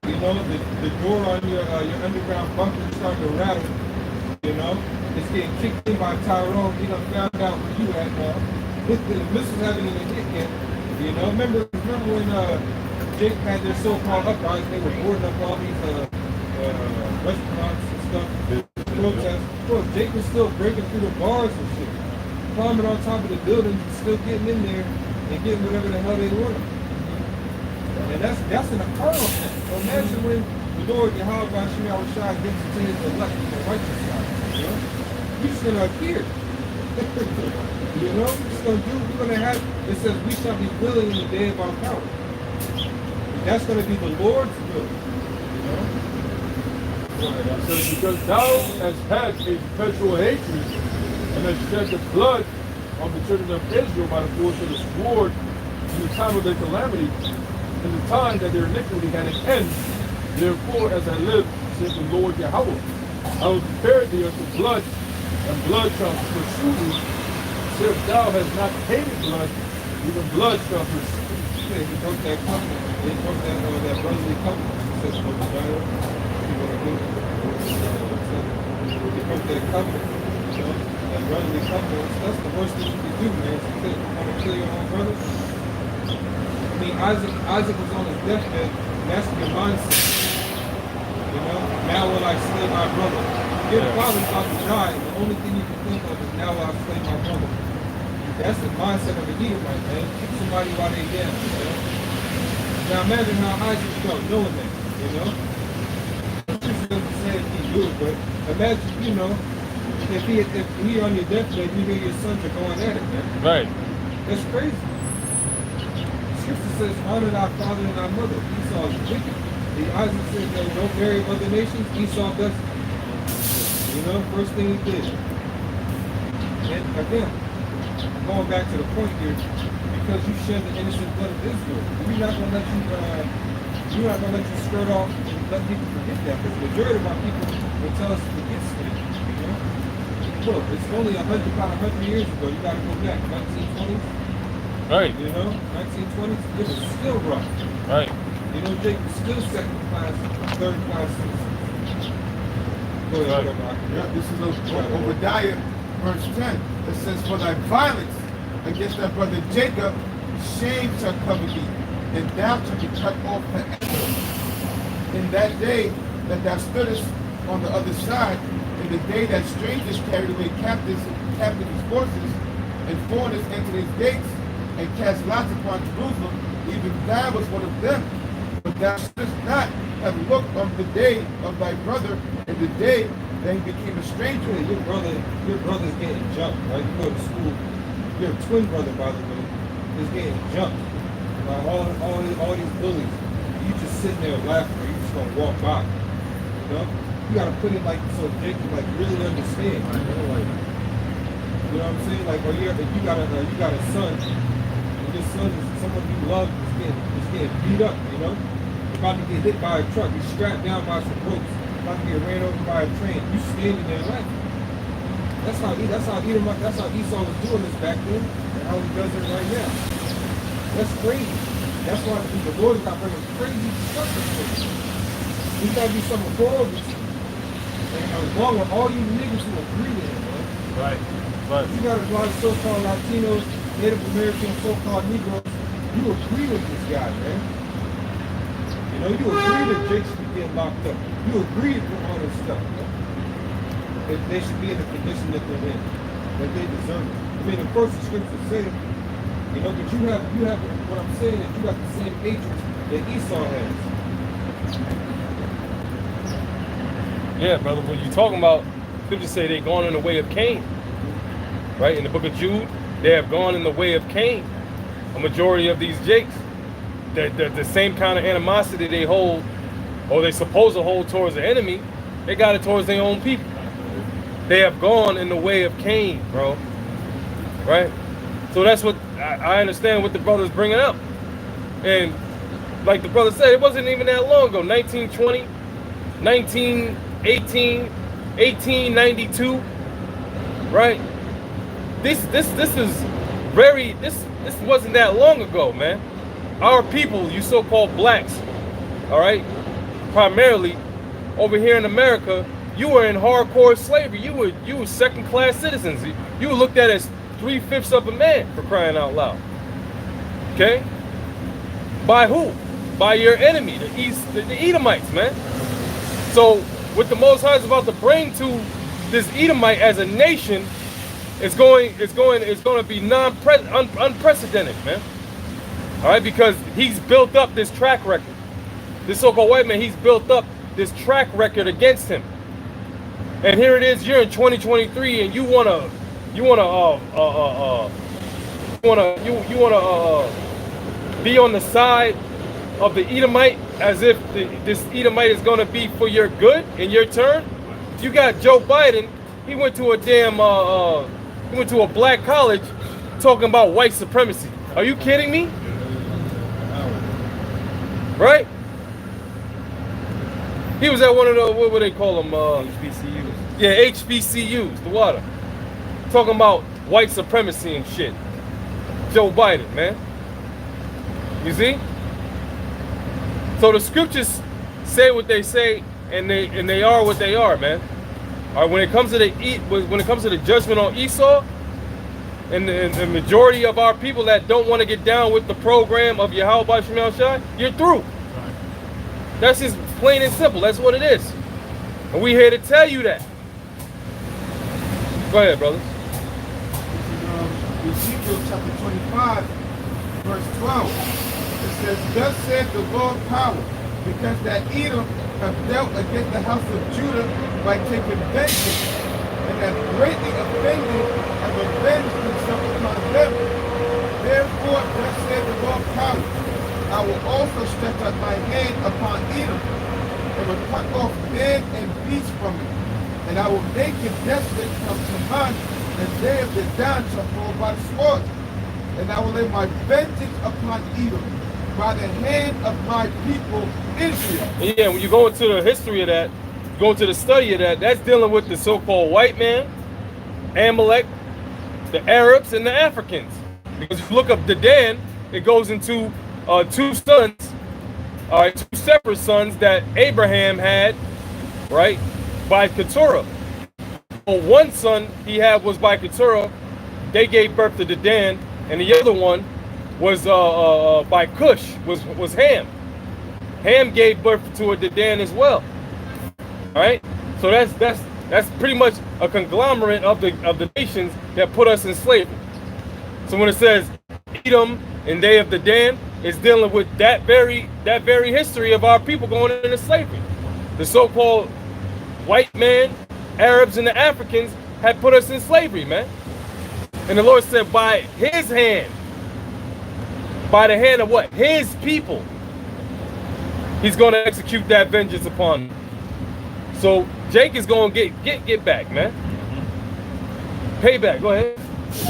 you know, the door on your underground bunker is starting to rattle. You know, it's getting kicked in by Tyrone. He done found out where you at now. The missiles haven't even hit yet. You know, remember when Jake had their so-called uprising? They were boarding up all these restaurants and stuff. Protests. Bro, Jake was still breaking through the bars and shit, climbing on top of the buildings, and still getting in there and getting whatever the hell they wanted. And that's an eternal thing. So imagine when the Lord Yahweh Shemel Shai gets to his elect on the righteous side. You know, he's just gonna appear. You know, we're gonna have. It says we shall be willing in the day of our power. That's gonna be the Lord's will. You know. It says, because thou hast had a perpetual hatred and hast shed the blood of the children of Israel by the force of the sword in the time of their calamity, in the time that their iniquity had an end. Therefore, as I live, says the Lord Yahweh, I will prepare thee unto blood, and blood shall pursue thee. So if thou hast not hated blood, even blood shall pursue thee. Yeah, he broke that covenant. He broke that brotherly covenant. He says, he broke that covenant. You know, that brotherly covenant. That's the worst thing you can do, man. You want to kill your own brother. I mean, Isaac was on his deathbed, and that's your mindset. You know, now will I slay my brother? Your father's about to die, and the only thing you can think of is now will I slay my brother. That's the mindset of a Edomite, man. Kick somebody while they down, you know? Now imagine how Isaac felt knowing that, you know? I'm sure he doesn't say if he knew it, but imagine, you know, if he on your deathbed, you hear your sons are going at it, man. Right. That's crazy. Scripture says, honor thy father and thy mother. Esau is wicked. Isaac said, don't marry other nations. Esau does it. You know, first thing he did. And again, going back to the point here, because you shed the innocent blood of Israel, we're not gonna let you skirt off and let people forget that. Because the majority of our people will tell us to forget stuff. You know? Look, it's only about 100 years ago. You gotta go back, 1920s. Right. You know, 1920s, it was still rough. Right. You know, Jake was still second class, third class citizen. Go ahead, Right. Yeah, this is Obadiah, verse 10. It says, for thy violence against thy brother Jacob, shame shall cover thee, and thou shalt be cut off forever. In that day that thou stoodest on the other side, in the day that strangers carried away captives horses, and foreigners entered his gates, and cast lots upon Jerusalem, even thou was one of them. But thou shouldst not have looked on the day of thy brother, and the day that he became a stranger. your brother's getting jumped, right? You go to school, your twin brother, by the way, is getting jumped by all these bullies. You just sitting there laughing, or you just gonna walk by. You know? You gotta put it like so Jake can like really understand. You know, like, you know what I'm saying? Like, or you got a son, and your son is someone you love is getting beat up, you know? About to get hit by a truck, he's strapped down by some ropes, about to get ran over by a train. You standing there laughing. That's how Esau was doing this back then, and how he does it right now. That's crazy. That's why the Lord got bringing crazy stuff to us. He gotta do something horrible to you. And along with all you niggas who agree with him, man. Right. Right. You got a lot of so-called Latinos, Native Americans, so-called Negroes. You agree with this guy, man. You know, you agree that Jake should be getting locked up. You agree with all this stuff, man. That they should be in the condition that they're in, that they deserve it. I mean, of course, the scripture says, you know, but you have what I'm saying is you got the same hatred that Esau has. Yeah, brother. When you're talking about, scripture say they're going in the way of Cain. Right? In the book of Jude, they have gone in the way of Cain. A majority of these Jakes, the same kind of animosity they hold, or they supposed to hold towards the enemy, they got it towards their own people. They have gone in the way of Cain, bro. Right? So that's what I understand what the brother's bringing up. And like the brother said, it wasn't even that long ago. 1920, 1918, 1892. Right? This wasn't that long ago, man. Our people, you so-called blacks, all right, primarily over here in America, you were in hardcore slavery. You were second-class citizens. You were looked at as 3/5 of a man, for crying out loud. Okay? By who? By your enemy, the Edomites, man. So what the Most High is about to bring to this Edomite as a nation is going to be unprecedented, man. All right, because he's built up this track record. This so-called white man, he's built up this track record against him. And here it is, you're in 2023, and you wanna be on the side of the Edomite as if this Edomite is gonna be for your good in your turn. You got Joe Biden. He went to a black college talking about white supremacy. Are you kidding me? Right? He was at one of the, what would they call them? HBCUs. Yeah, HBCUs, the water. Talking about white supremacy and shit. Joe Biden, man. You see? So the scriptures say what they say, and they are what they are, man. All right, when it comes to the judgment on Esau, and the majority of our people that don't want to get down with the program of Yahweh Shem Shai, you're through. That's just plain and simple. That's what it is. And we here to tell you that. Go ahead, brother. Ezekiel chapter 25, verse 12. It says, thus saith the Lord power, because that Edom have dealt against the house of Judah by taking vengeance, and have greatly offended and avenged themselves upon them. Therefore, thus saith the Lord power, I will also stretch out my hand upon Edom, and will cut off man and beast from it, and I will make it desolate from Teman, and they of the Dan shall fall by the sword, and I will lay my vengeance upon Edom by the hand of my people Israel. Yeah, when you go into the history of that, go into the study of that, that's dealing with the so-called white man, Amalek, the Arabs, and the Africans. Because if you look up the Dan, it goes into two sons, all right, two separate sons that Abraham had, right, by Keturah. Well, one son he had was by Keturah. They gave birth to the Dan, and the other one was by Cush, was Ham. Ham gave birth to a Dedan as well. All right, so that's pretty much a conglomerate of the nations that put us in slavery. So when it says Edom and they of the Dan, it's dealing with that very history of our people going into slavery. The so-called white man, Arabs, and the Africans had put us in slavery, man. And the Lord said, by his hand, by the hand of what? His people, he's going to execute that vengeance upon them. So Jake is going to get back, man. Payback. Go ahead. It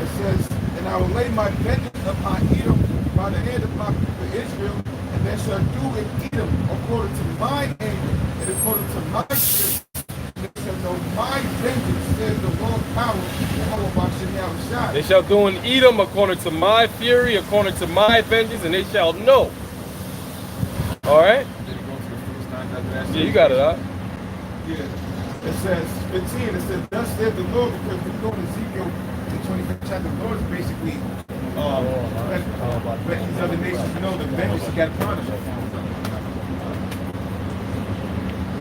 says, and I will lay my vengeance upon Edom by the hand of my people Israel, and they shall do in Edom according to my anger and according to my spirit. And they shall know my vengeance, says the Lord power, they shall do in Edom according to my fury, according to my vengeance, and they shall know. All right? Yeah, you got it, huh? Yeah. It says 15, it says, thus saith the Lord, because we go in Ezekiel, the 25th chapter, the Lord is basically let these other nations know the vengeance he got punished.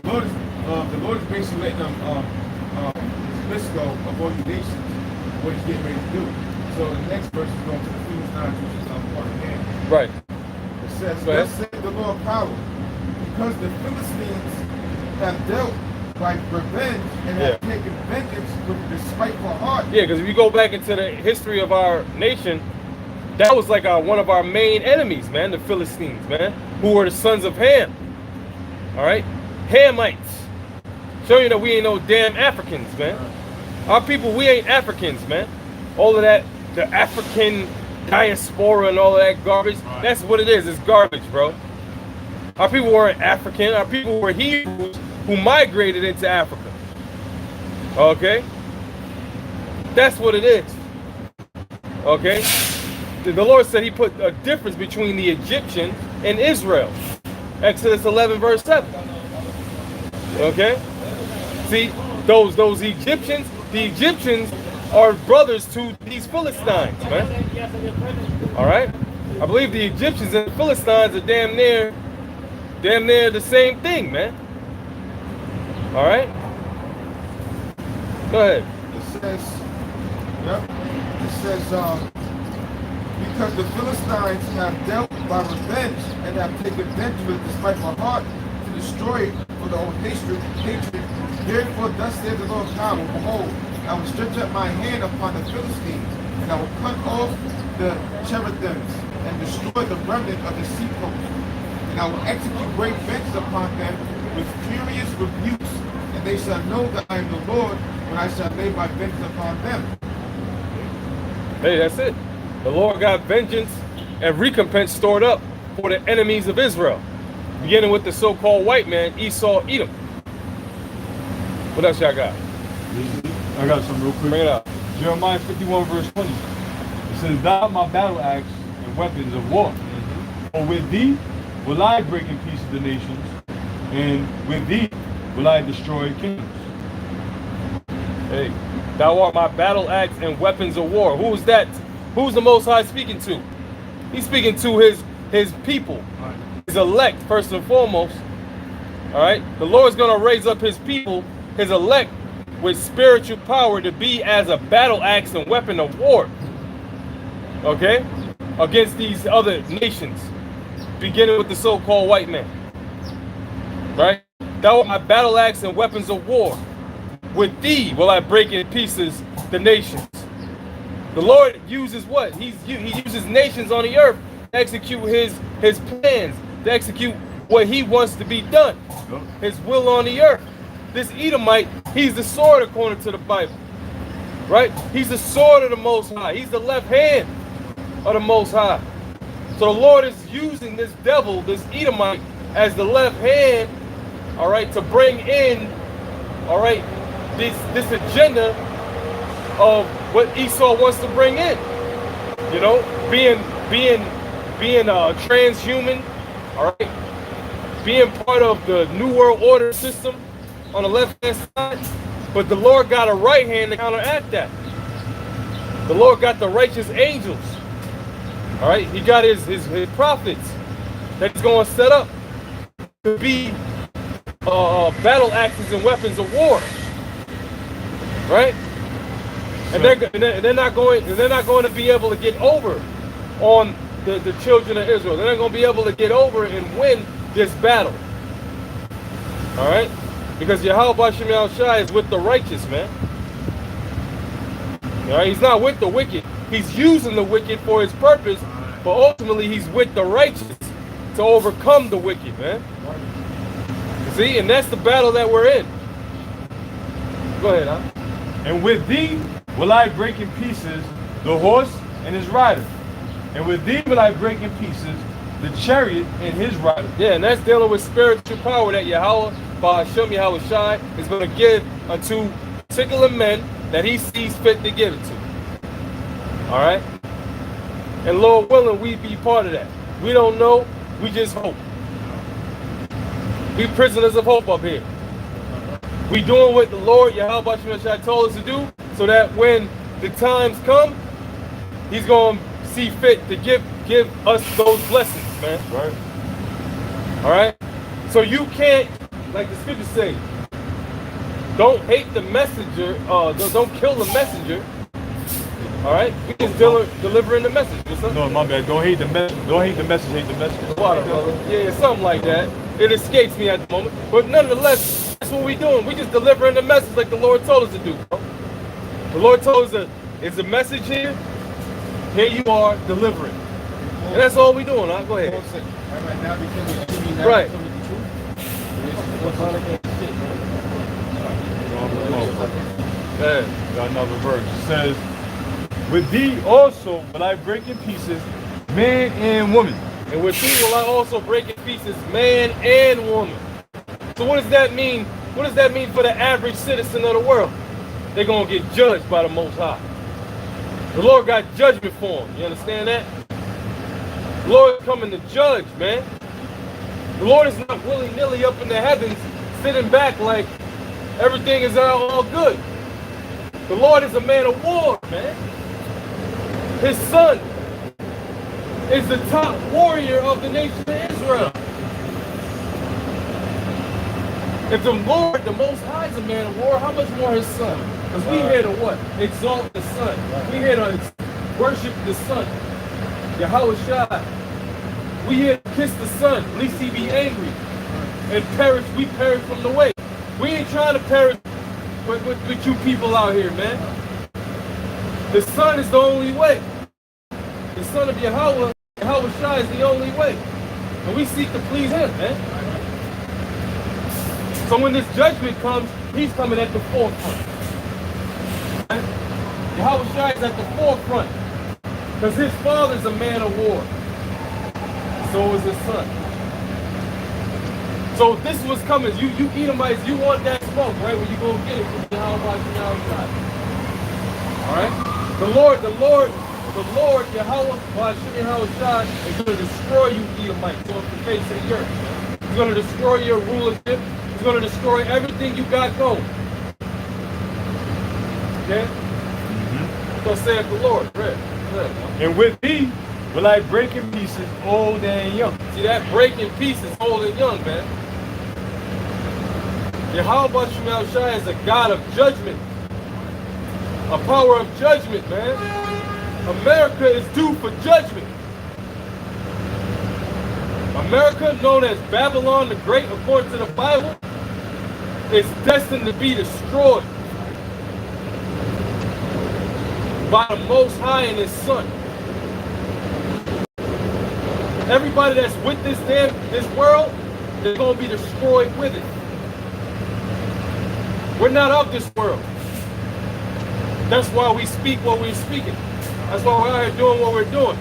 The Lord is basically letting them list go of all the nations, what he's getting ready to do. So the next verse is going to the Philistines, which is part of the game. Right. It says, thus saith the Lord power, because the Philistines have dealt by revenge and have taken vengeance with despiteful heart. Yeah, because if you go back into the history of our nation, that was like one of our main enemies, man, the Philistines, man, who were the sons of Ham. All right? Hamites. Showing you that we ain't no damn Africans, man. Our people, we ain't Africans, man. All of that, the African diaspora and all of that garbage, that's what it is. It's garbage, bro. Our people weren't African. Our people were Hebrews who migrated into Africa. Okay? That's what it is. Okay? The Lord said he put a difference between the Egyptians and Israel. Exodus 11 verse 7. Okay? See, those Egyptians, the Egyptians are brothers to these Philistines, man. All right? I believe the Egyptians and the Philistines are damn near the same thing, man. All right? Go ahead. It says, yep. It says, because the Philistines have dealt by revenge and have taken vengeance despite my heart to destroy it for their own hatred. Therefore, thus says the Lord God, behold, I will stretch out my hand upon the Philistines, and I will cut off the cherubims and destroy the remnant of the seacoast. And I will execute great vengeance upon them with furious rebukes, and they shall know that I am the Lord when I shall lay my vengeance upon them. Hey, that's it. The Lord got vengeance and recompense stored up for the enemies of Israel, beginning with the so-called white man, Esau, Edom. What else y'all got? I got some real quick. Bring it up. Jeremiah 51 verse 20. It says, thou art my battle axe and weapons of war. For with thee will I break in pieces the nations, and with thee will I destroy kingdoms. Hey, thou art my battle axe and weapons of war. Who is that? Who's the Most High speaking to? He's speaking to his people, his elect, first and foremost. All right? The Lord's going to raise up his people, his elect, with spiritual power to be as a battle axe and weapon of war. Okay? Against these other nations, beginning with the so-called white man. Right? Thou art my battle axe and weapons of war. With thee will I break in pieces the nations. The Lord uses what? He uses nations on the earth to execute his plans, to execute what he wants to be done. His will on the earth. This Edomite, he's the sword according to the Bible. Right? He's the sword of the Most High. He's the left hand of the Most High. So the Lord is using this devil, this Edomite, as the left hand, all right, to bring in, all right, this agenda of what Esau wants to bring in. You know, being transhuman, all right, being part of the New World Order system on the left-hand side, but the Lord got a right hand to counteract that. The Lord got the righteous angels, all right? He got his prophets that he's going to set up to be battle axes and weapons of war, right? And they're not going to be able to get over on the children of Israel. They're not going to be able to get over and win this battle. All right? Because Yahweh Shem Shai is with the righteous, man. All right? He's not with the wicked. He's using the wicked for his purpose, but ultimately he's with the righteous to overcome the wicked, man. See? And that's the battle that we're in. Go ahead, huh? And with thee will I break in pieces the horse and his rider. And with thee will I break in pieces the chariot and his rider. Yeah, and that's dealing with spiritual power that Yahweh, Ba'ashem Yahweh Shai, is going to give unto particular men that he sees fit to give it to. All right? And Lord willing, we be part of that. We don't know, we just hope. We prisoners of hope up here. We doing what the Lord Yahweh Shai told us to do, so that when the times come, he's going to see fit to give us those blessings, man. Right. All right? So you can't, like the scriptures say, don't hate the messenger, don't kill the messenger. All right? We just delivering the message. What's up? No, my bad. Don't hate the message. Hate the message. Water, brother. Yeah, something like that. It escapes me at the moment. But nonetheless, that's what we're doing. We just delivering the message like the Lord told us to do, bro. The Lord told us that it's a message here. Here you are delivering. And that's all we're doing, huh? Go ahead. Right now, because of Right. Got another verse. It says, with thee also will I break in pieces man and woman. And with thee will I also break in pieces man and woman. So what does that mean? What does that mean for the average citizen of the world? They're going to get judged by the Most High. The Lord got judgment for them. You understand that? The Lord is coming to judge, man. The Lord is not willy-nilly up in the heavens, sitting back like everything is all good. The Lord is a man of war, man. His son is the top warrior of the nation of Israel. If the Lord, the Most High, is a man of war, how much more his son? Because we here to what? Exalt the son. We here to worship the son. Yahweh Shai. We here to kiss the son, lest he be angry and perish. We perish from the way. We ain't trying to perish with you people out here, man. The son is the only way. The son of Yahweh, Yahweh Shai, is the only way. And we seek to please him, man. So when this judgment comes, he's coming at the forefront. Yahweh Shai is at the forefront. Because his father's a man of war. So is his son. So this was coming. You Edomites, you want that smoke, right? When you go get it from Yahweh Shai. Alright? The Lord, Yahweh Shai, is going to destroy you Edomites off the face of the earth. He's going to destroy your rulership. He's going to destroy everything you got going. Okay? So saith the Lord. Read. And with thee will I break in pieces old and young. See that break in pieces old and young, man. Yahweh Shai is a God of judgment. A power of judgment, man. America is due for judgment. America, known as Babylon the Great, according to the Bible, is destined to be destroyed by the Most High and his son. Everybody that's with this world is going to be destroyed with it. We're not of this world. That's why we speak what we're speaking. That's why we're out here doing what we're doing.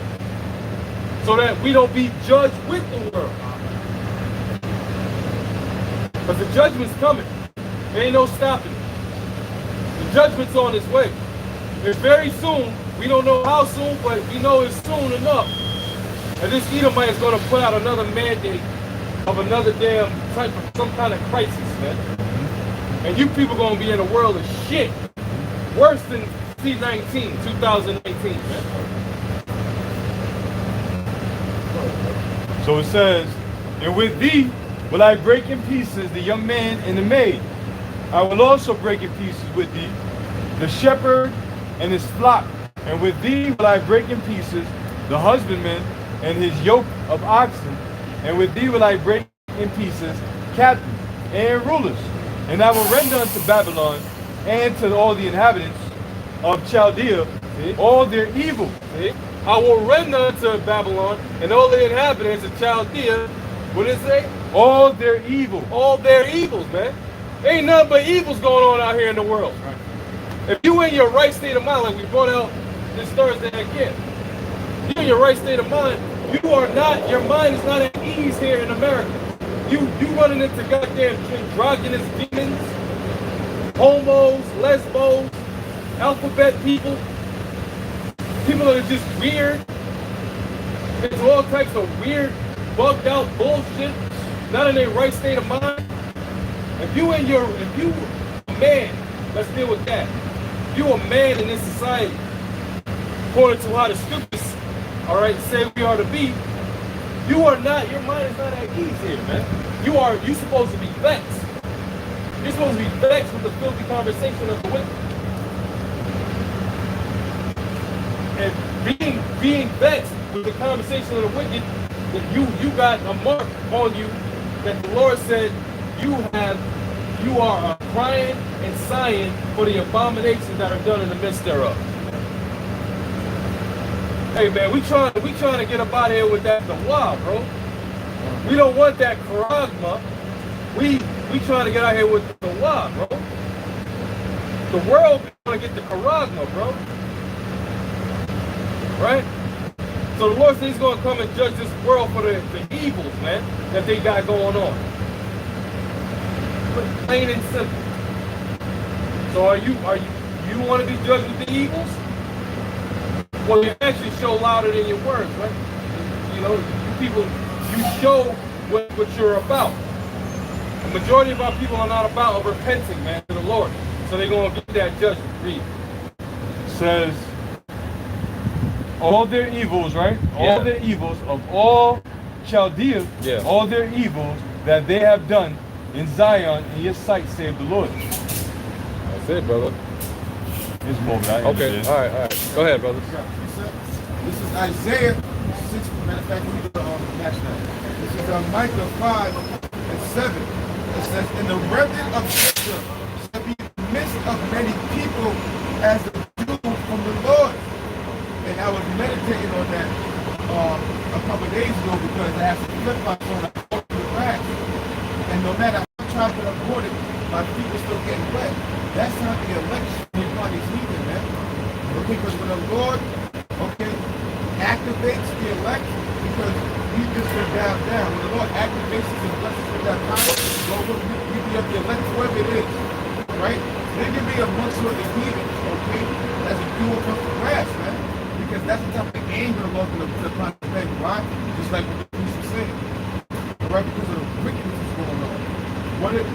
So that we don't be judged with the world. But the judgment's coming. There ain't no stopping it. The judgment's on its way. It's very soon. We don't know how soon, but we know it's soon enough. And this Edomite is going to put out another mandate of another damn type of some kind of crisis, man. And you people going to be in a world of shit. Worse than C-19, 2019, man. So it says, and with thee will I break in pieces the young man and the maid. I will also break in pieces with thee the shepherd and his flock. And with thee will I break in pieces the husbandman and his yoke of oxen. And with thee will I break in pieces captains and rulers. And I will render unto Babylon and to all the inhabitants of Chaldea all their evil. I will render unto Babylon and all the inhabitants of Chaldea, what did it say? All their evil. All their evils, man. Ain't nothing but evils going on out here in the world. Right. If you in your right state of mind, like we brought out this Thursday again, you in your right state of mind, you are not, your mind is not at ease here in America. You running into goddamn androgynous demons, homos, lesbos, alphabet people that are just weird. It's all types of weird, bugged out bullshit, not in their right state of mind. If you a man, let's deal with that. If you a man in this society, according to how the scriptures, all right, say we are to be, you are not, your mind is not at ease here, man. You supposed to be vexed. You're supposed to be vexed with the filthy conversation of the wicked. And being vexed with the conversation of the wicked, that you got a mark on you that the Lord said you are crying and sighing for the abominations that are done in the midst thereof. Hey man, we trying to get up out of here with that the wow, bro. We don't want that charagma. We trying to get out here with the wow, bro. The world trying to get the charagma, bro. Right? So the Lord says he's going to come and judge this world for the evils, man, that they got going on. Plain and simple. So you want to be judged with the evils? Well, you actually show louder than your words, right? You know, you people, you show what you're about. The majority of our people are not about repenting, man, to the Lord. So they're going to get that judgment. Read. Says all their evils, right? Yeah. All their evils of all Chaldea, Yeah. all their evils that they have done in Zion in your sight, save the Lord. That's it, brother. There's more, but I Okay, understand. all right. Go ahead, brother. This is Isaiah 6. Matter of fact, we need to match that. This is Micah 5:7. It says, "In the remnant of Jacob shall be in the midst of many people as the dew from the Lord." And I was meditating on that a couple of days ago because I have some flip-flops on. I walk through the grass. And no matter how I try to avoid it, my feet are still getting wet. That's how the election upon these heathen, man. Okay, because when the Lord, activates the elect, because we just went down. When the Lord activates his blessings with that power, Lord will give you up the elect wherever it is, right? They can be amongst the heathen, okay, as a dew across the grass, man. Because that's the type of anger the Lord's going to put upon the man. Why? Just like what the priest was saying. Right? Because of the wickedness that's going on. What did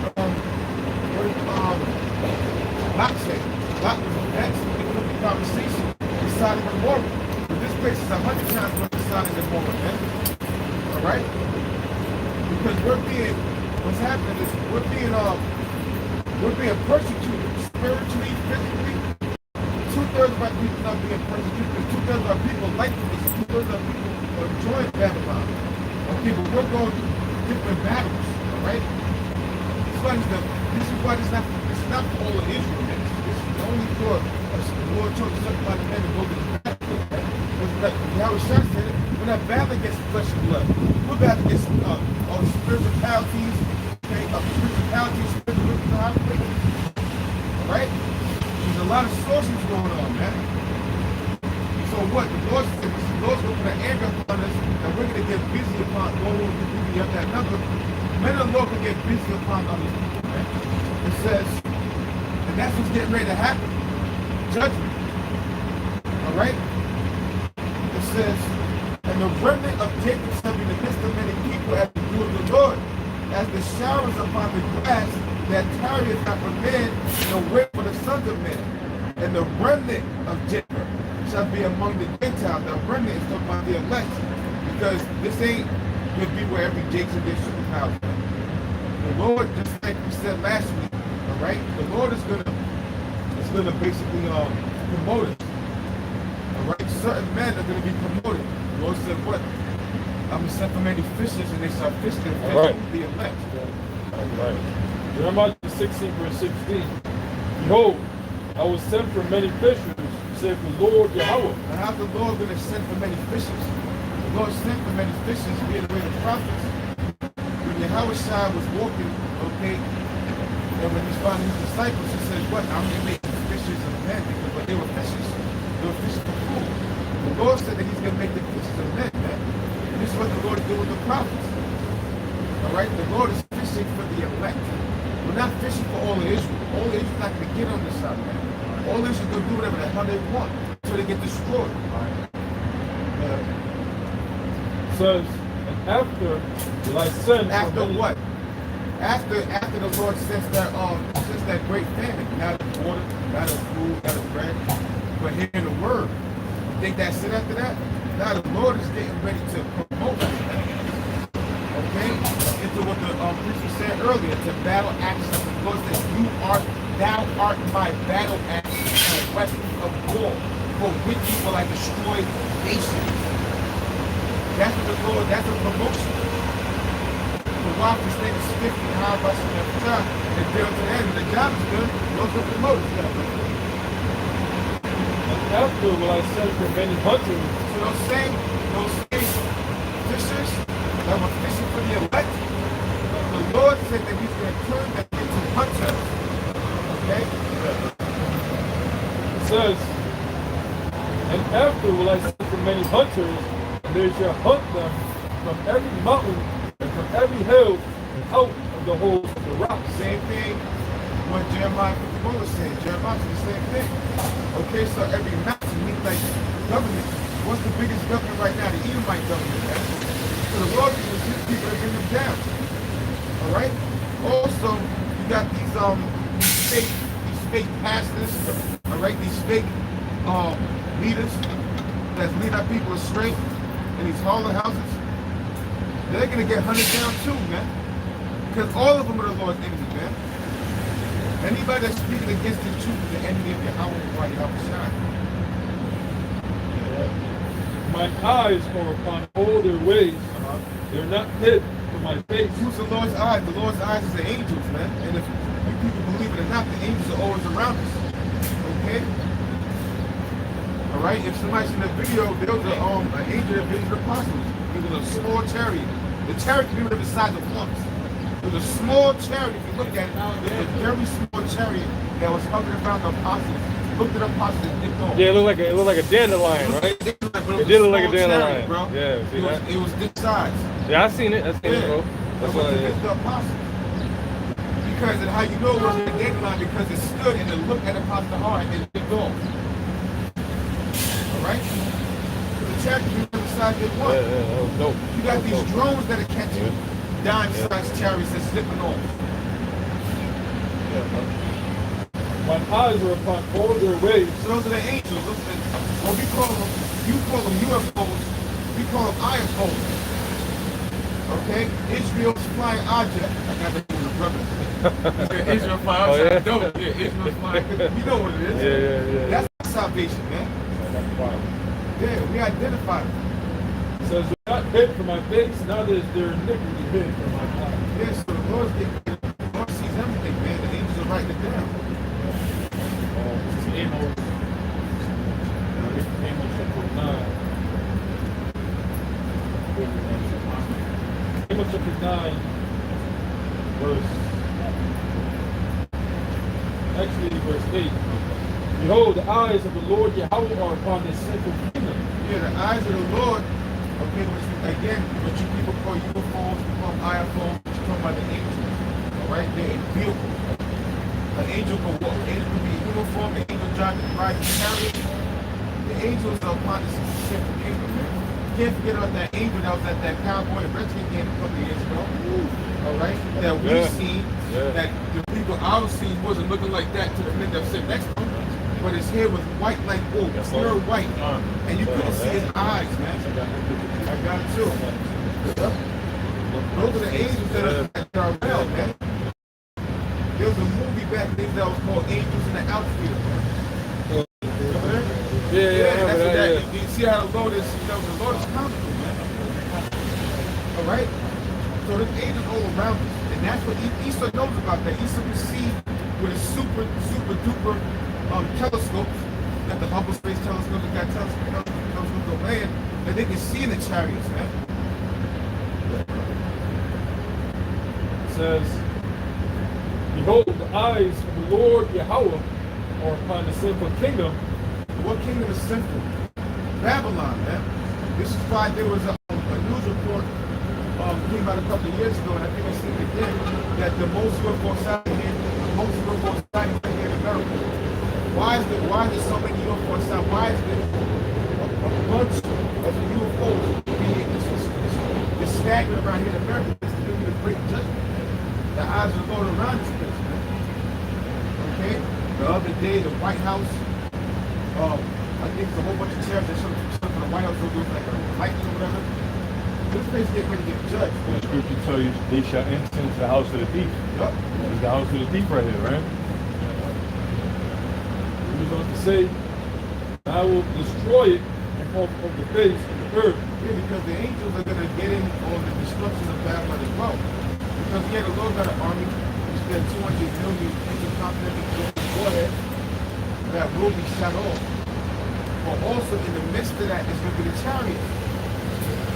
Lot say? Lot was next in the conversation with Sodom and Gomorrah. But this place is 100 times worse than Sodom and Gomorrah, man. Alright? Because what's happening is we're being persecuted spiritually, physically. 2/3 of our people are being persecuted because 2/3 of our people like this. 2/3 of our people are enjoying Babylon. Okay, but we're going through different battles, alright? This is why it's not for all of Israel. This is only for the Lord told us something about the men to go to this battle. But Yahweh Shah said it, we're not battling against flesh and blood. We're battling against all spiritualities, spiritual wickedness, high places. Alright? There's a lot of sorceries going on, man. So what? The Lord's going to put an anger upon us, and we're going to get busy upon one will get busy up that number. Men of the Lord will get busy upon others, man. It says, and that's what's getting ready to happen. Judgment. Alright? It says, and the remnant of Jacob shall be in the midst of many people as the dew of the Lord, as the showers upon the grass that tarrieth not for men, nor wait for the sons of men. And the remnant of Jacob shall be among the Gentiles. The remnant is talking about the elect, because this ain't going to be where every Jacob gets superpowers. The Lord, just like we said last week, all right, the Lord is going to basically promote us. All right, certain men are going to be promoted. The Lord said, what? I'm going to send for many fishers, and they shall fish their fish Right. with the elect. All right. Jeremiah 16, verse 16. Behold, I will send for many fishers, saith the Lord Yahweh. Now, how's the Lord going to send for many fishers? The Lord sent for many fishers via the way of prophets. When Yahweh Shai was walking, okay, and when he found his disciples, he said, what? I'm going to make them fishers of men, because when they were fishers for food. The Lord said that he's going to make them fishers of men, man. And this is what the Lord is doing with the prophets. All right? The Lord is fishing for the elect. We're not fishing for all of Israel. All of Israel's not going to get on this side, man. All Israel's going to do whatever the hell they want until they get destroyed. Says, and after will I send After for many, what? After the Lord sends that great famine, not of water, not of food, not of bread, but hearing the word. You think that's it after that? Now the Lord is getting ready to promote us. Okay? Into what the preacher said earlier, to battle action. The Lord says, thou art my battle axe and weapons of war, for which you will I destroy nations. That's what the Lord, that's a promotion. The wife is staying stiff and hard by some every time. And build to the end. The job is good. Those are promoted. and after will I send for many hunters, So those same fishers that were fishing for the elect, the Lord said that he's going to turn them into hunters. Okay? it says, and after will I send for many hunters, and they shall hunt them from every mountain and from every hill and out of the holes of the rocks. Same thing what Jeremiah 51 was saying. Jeremiah said the same thing. Okay, so every mountain means like government. What's the biggest government right now? The Edomite government, man. So the Lord is his people to bring them down. All right. Also, you got these fake pastors. All right, these fake leaders that's leading our people astray in these hauler houses. They're gonna get hunted down too, man. Because all of them are the Lord's enemies, man. Anybody that's speaking against the truth is the enemy of Yahweh, Yahweh. My eyes are upon all their ways. They're not hid from my face. Who's the Lord's eyes? The Lord's eyes is the angels, man. And if you people believe it or not, the angels are always around us. Okay? Alright? If somebody's in the video, there was an angel that visited the apostles. It was a small chariot. The chariot could be the size of plums. It was a small chariot. If you look at it, it was a very small chariot that was hovering around the apostles. Looked at the apostles and dipped off. Yeah, it looked like a dandelion, right? It did look like a dandelion, chariot, bro. Yeah, see that? It was this size. Yeah, I seen it, bro. That's what it is. The apostles. Because and how you know it wasn't a dandelion because it stood and it looked at the apostle hard and it dipped off. Alright? So the chariot can be the size they want. Yeah, that was dope. You got these drones that are catching dime-sized chariots that's slipping off. My eyes are upon all their ways. So those are the angels. Listen, when we call them, you call them UFOs, we call them IFOs. Okay? Israel's flying object. I got that from the brother. Israel flying object. Oh, No, yeah, Israel's flying. You know what it is. Yeah. That's salvation, man. Yeah, we identify them. It says, they're not hid from my face, neither is their iniquity hid from my eyes. Yeah, so the Lord sees everything, man. The angels are writing it down. This is Amos. Amos chapter 9. Amos chapter 9, verse 8. Behold, the eyes of the Lord Yahweh are upon this sinful kingdom. Yeah, the eyes of the Lord, okay, what you people call UFOs, we call them IFOs, you talk about the angels, all right? They're in vehicles. An angel can walk, an angel can be in uniform, an angel driving, riding chariot. The angels are upon this simple kingdom, man. You can't forget about that angel that was at that cowboy and Redskin game a couple of years ago, all right? That we've seen, that the people I've seen wasn't looking like that to the men that sit next to him. But his hair was white like wool, pure white. And you couldn't see his eyes, man. I got it too. Those are the angels that are around, man. There was a movie back then that was called Angels in the Outfield. Yeah. You see how the Lord is, the Lord is comical, man. All right? So there's angels all around us. And that's what Esau knows about that. Esau can see with a super duper telescopes, got the Hubble Space Telescope, they got telescopes on land, that they can see in the chariots, man. It says, behold, the eyes of the Lord Yahweh are upon the sinful kingdom. What kingdom is sinful? Babylon, man. This is why there was a news report came out a couple of years ago, and I think I seen it again, that the most UFO sightings here in America. Why is there so many UFOs? Why is there a bunch of UFOs being stagnant around here in America? This is going to be a great judgment. The eyes are going around this place, man. Okay? The other day, the White House, I think it's a whole bunch of chairs that showed from the White House, so there was like a lightning or whatever. This place is getting ready to get judged. The scripture tell you they shall enter into the house of the thief. Yup. It's the house of the thief right here, right? He was on to say, I will destroy it off of the face of the earth. Yeah, because the angels are going to get in on the destruction of Babylon as well. Because yeah, the Lord got an army, which got 200 million intercontinental warheads that will be shut off. But also in the midst of that is going to be the chariot.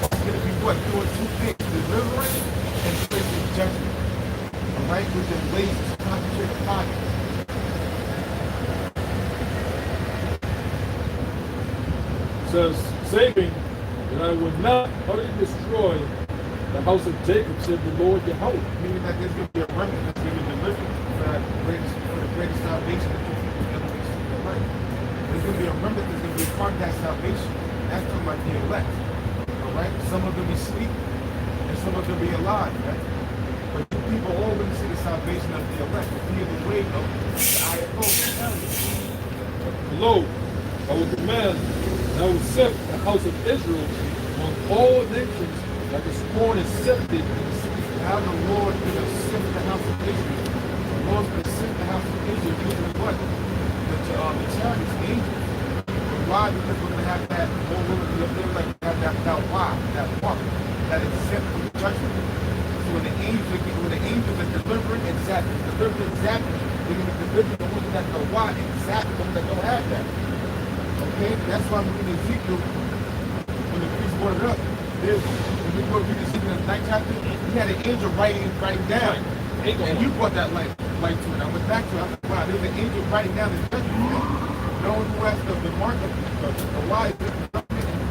It's going to be what? Doing two things, delivering and placing judgment. Alright, with the blazes, concentrated fire. Says, saving that I would not utterly destroy the house of Jacob, said the Lord Yahweh. Meaning that there's going to be a remnant that's going to be delivered for the greatest salvation that you can ever receive in your life. There's going to be a remnant that's going to be a part of that salvation. That's talking about the elect. Alright? Some are going to be asleep, and and some of them be alive, right? But the people always see the salvation of the elect. Hear the way of the eye of hope. Lo, I will command, and I will sift the house of Israel among all nations, like a corn is sifted in the sea. How the Lord is going to sift the house of Israel. The Lord's going to sift the house of Israel using what? The chariots, angels. But why? Because we're going to have that whole woman be up there, like that why, that mark, that exempt from judgment. So when the angels are delivering exactly, they're going to be delivering the ones that know why, exactly the ones that don't have that. Okay? That's why when in Ezekiel, when the priest brought it up, when we go read Ezekiel in the 9th chapter, he had an angel writing down. And you brought that light to it. I went back to it. I was like, wow, there's an angel writing down his judgment. No one who has the mark of the wise and the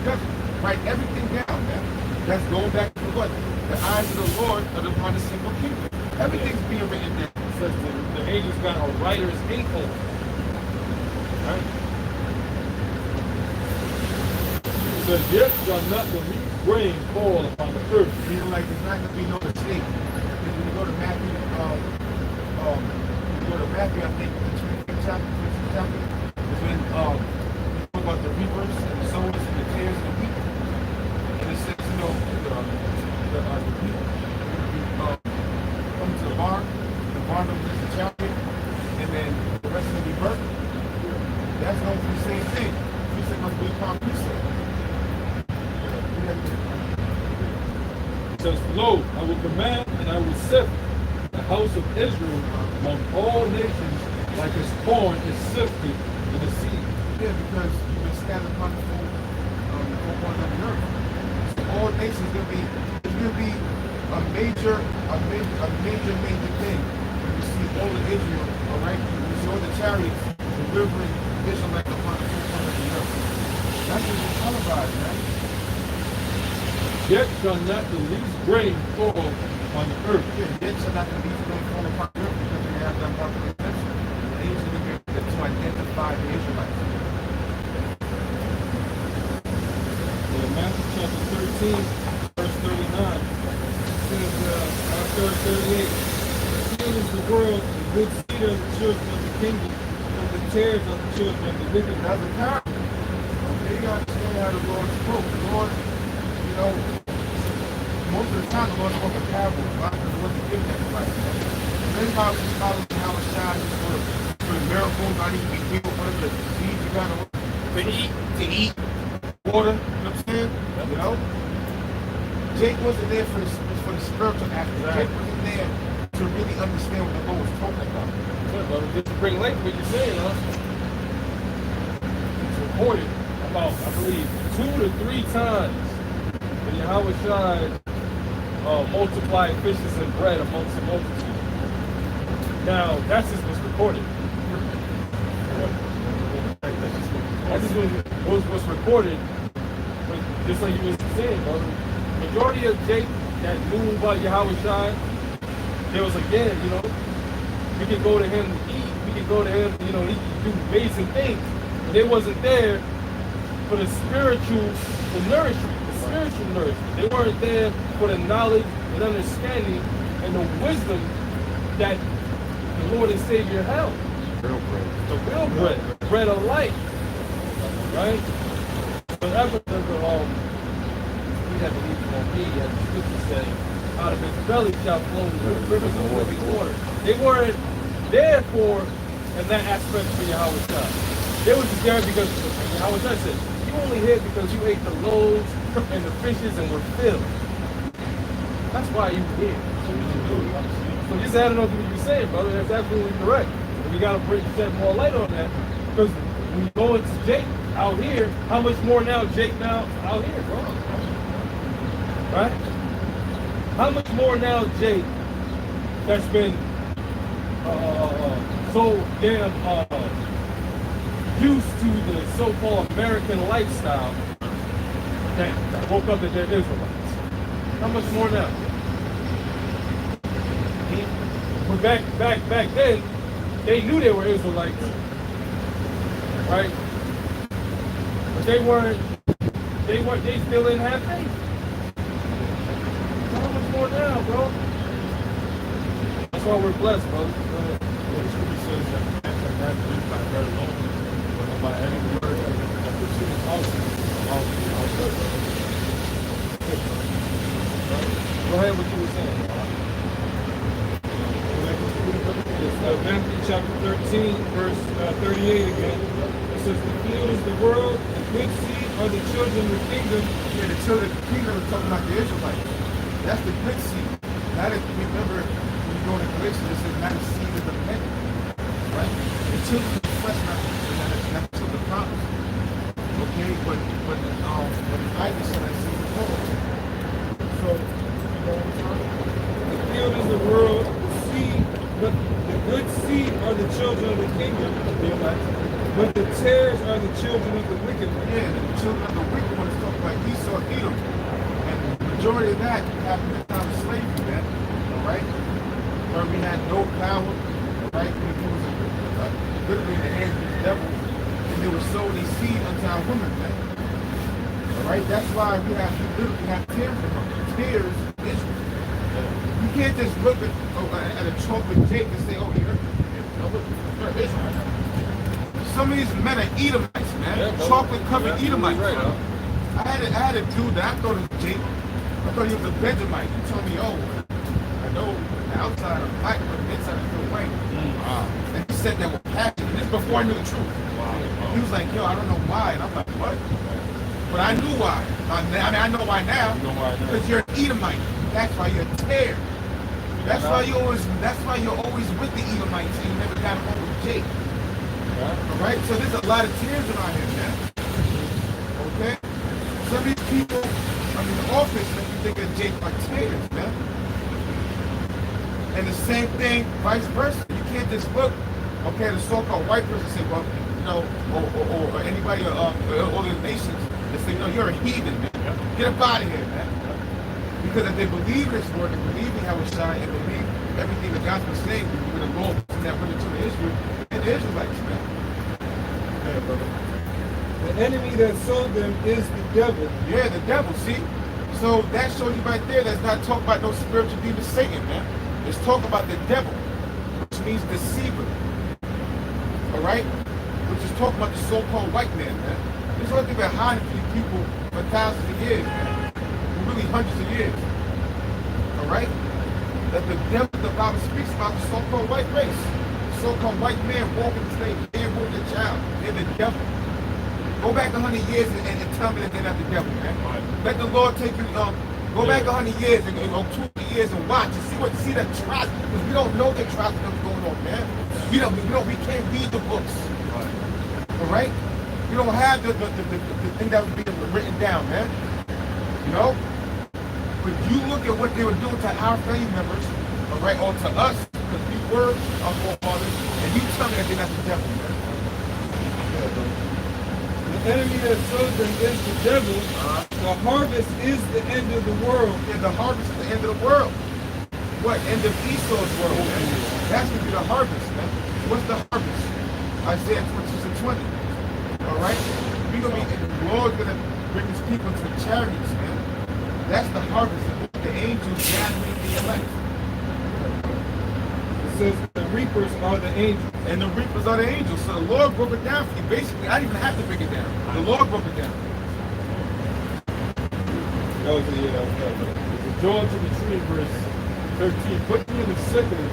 judgment. Write everything down, man. That's going back to what? The eyes of the Lord are upon the single kingdom. Everything's being written down. It says the angels got a writer's ink on it. Right? It says, yet shall not the least grain fall upon the earth. Meaning like there's not going to be no mistake. Because when you go to Matthew, I think, the 25th chapter, is when you talk about the reapers and the sowers and the tares and the wheat. And it says, you know, the wheat come to the barn will is the chariot, and then the rest of them be burnt. That's going to be the same thing. Precept must be upon precept. It says, lo, I will command and I will sift the house of Israel among all nations, like as corn is sifted in the sea. Yeah, because you've been scattered upon the four corners of the earth. So all nations it's gonna be a major thing when you see all of Israel, all right? When you see all the chariots delivering Israelite upon the four corners of the earth. That's what you're televised, man. Yet shall not the least grain fall on the earth. Yeah, yet shall not the least grain fall upon the earth because they have that mark of redemption. The angels are going to identify the Israelites. Matthew chapter 13, verse 39. Says, verse 38. Seed is the world, the good seed of the children of the kingdom, and the tares of the children of the wicked. That's a parable. Okay, you understand how the Lord spoke. The Lord, you know, most of the time the Lord spoke in parables. A lot of the Lord giving everybody. Many Bible scholars and how it shines for miracles, not even be people, what is it? Seeds you gotta to eat, water, you know what I'm saying? You know? Jake wasn't there for the spiritual aspect. Right. Jake wasn't there to really understand what the Lord was talking about. Good, brother. Just to bring light to what you're saying, huh? It's reported about, I believe, 2 to 3 times when Yahweh Shai multiplied fishes and bread amongst the multitude. Now, that's just what's recorded. That's just what's recorded. But just like you was saying, brother, majority of Jake that knew about Yahweh Shai, they was like, yeah, you know, we can go to him to eat, we can go to him, you know, he can do amazing things. But they wasn't there for the spiritual nourishment. They weren't there for the knowledge and understanding and the wisdom that the Lord and Savior held. Real bread. The real bread, the bread of life. Right? But ever we have believed on me, as the scripture says, out of his belly shall flow rivers of living water. They weren't there for in that aspect for Yahweh Shai. They were just there because Yahweh Shai said, you only here because you ate the loaves and the fishes and were filled. That's why you were here. So just adding on to what you're saying, brother, that's absolutely correct. And we got to shed more light on that. Because when you go into Jake out here, how much more now Jake now out here, bro? Right? How much more now Jake that's been so damn used to the so-called American lifestyle that woke up that they're Israelites. How much more now? But back then, they knew they were Israelites, right? But they still didn't have faith. So how on now, bro. That's why we're blessed, brother. The scripture says that man shall not live by bread alone, but by every word that proceeds out of Go ahead with what you were saying. It's Matthew chapter 13, verse 38 again. It says, the field is the world, the good seed are the children of the kingdom. Yeah, the children of the kingdom is talking about the Israelites. That's the good seed. Not if you remember when you go to Galatians, it says not the seed of the men. Right? The children of the flesh, not the children of the promise. Okay, but Isaac said I see the Lord. So, you know what I'm saying? The field is the world, the seed, but the good seed are the children of the kingdom. But the tares are the children of the wicked one. Yeah, the children of the wicked one is talking about Esau, Edom. And the majority of that happened in the time of slavery, man. Right? Where we had no power, right? It was literally in the hands of the devil. And they were sowing these seed unto our women, man. Alright? That's why we literally have tears in them. Tears is you can't just look at a chocolate cake and say, oh, you're Israel. Some of these men are Edomites, man. Yeah, Chocolate covered Edomites. Right, huh? I had a dude that I thought was Jake. I thought he was a Benjamite. He told me, oh, I know the outside I'm black, but the inside I feel white. Wow. And he said that with passion. And this before I knew the truth. Wow. He was like, yo, I don't know why. And I'm like, what? But I knew why. I mean, I know why now. Because you're an Edomite. That's why you're a tear. That's why you're always with the Edomites and you never got along with Jake. Alright? So there's a lot of tears around here, man. Okay? Some of these people, the office make you think of Jake like tears, man. And the same thing, vice versa. You can't just look, okay, the so-called white person say, well, you know, or anybody, all the nations, they say, no, you're a heathen, man. Get up out of here, man. Because if they believe this word, they believe in Yahushua, and believe everything the gospel is saying, we're going to go from that went into Israel, and the Israelites, man. Yeah, brother. The enemy that sold them is the devil. Yeah, the devil, see? So that shows you right there, that's not talking about no spiritual demon Satan, man. It's talking about the devil, which means deceiver. Alright? Which is talking about the so-called white man, man. This is what they've been hiding from these people for thousands of years, man. For really hundreds of years. Alright? That the devil, the Bible speaks about the so-called white race. The so-called white man walking the stage, man walking the child. They're the devil. Go back 100 years and tell me that they're not the devil, man. Let the Lord take you, go back 100 years and 200 years and watch and see the trials, because we don't know the trials that's going on, man. We we can't read the books. All right? We don't have the thing that was being written down, man. You know? But you look at what they were doing to our family members, all right, or to us, because we were our forefathers, and you tell me that they're not the devil, man. The enemy that sows them is the devil. The harvest is the end of the world. Yeah, the harvest is the end of the world. What? End of Esau's world, man. That's going to be the harvest, man. What's the harvest? Isaiah 26:20. All right? We're going to be, the Lord's going to bring his people to chariots, man. That's the harvest. The angels gathering the elect. It says the reapers are the angels. And the reapers are the angels. So the Lord broke it down for you. Basically, I didn't even have to break it down. The Lord broke it down. That was the Joel 23, verse 13. Put you in the sickle,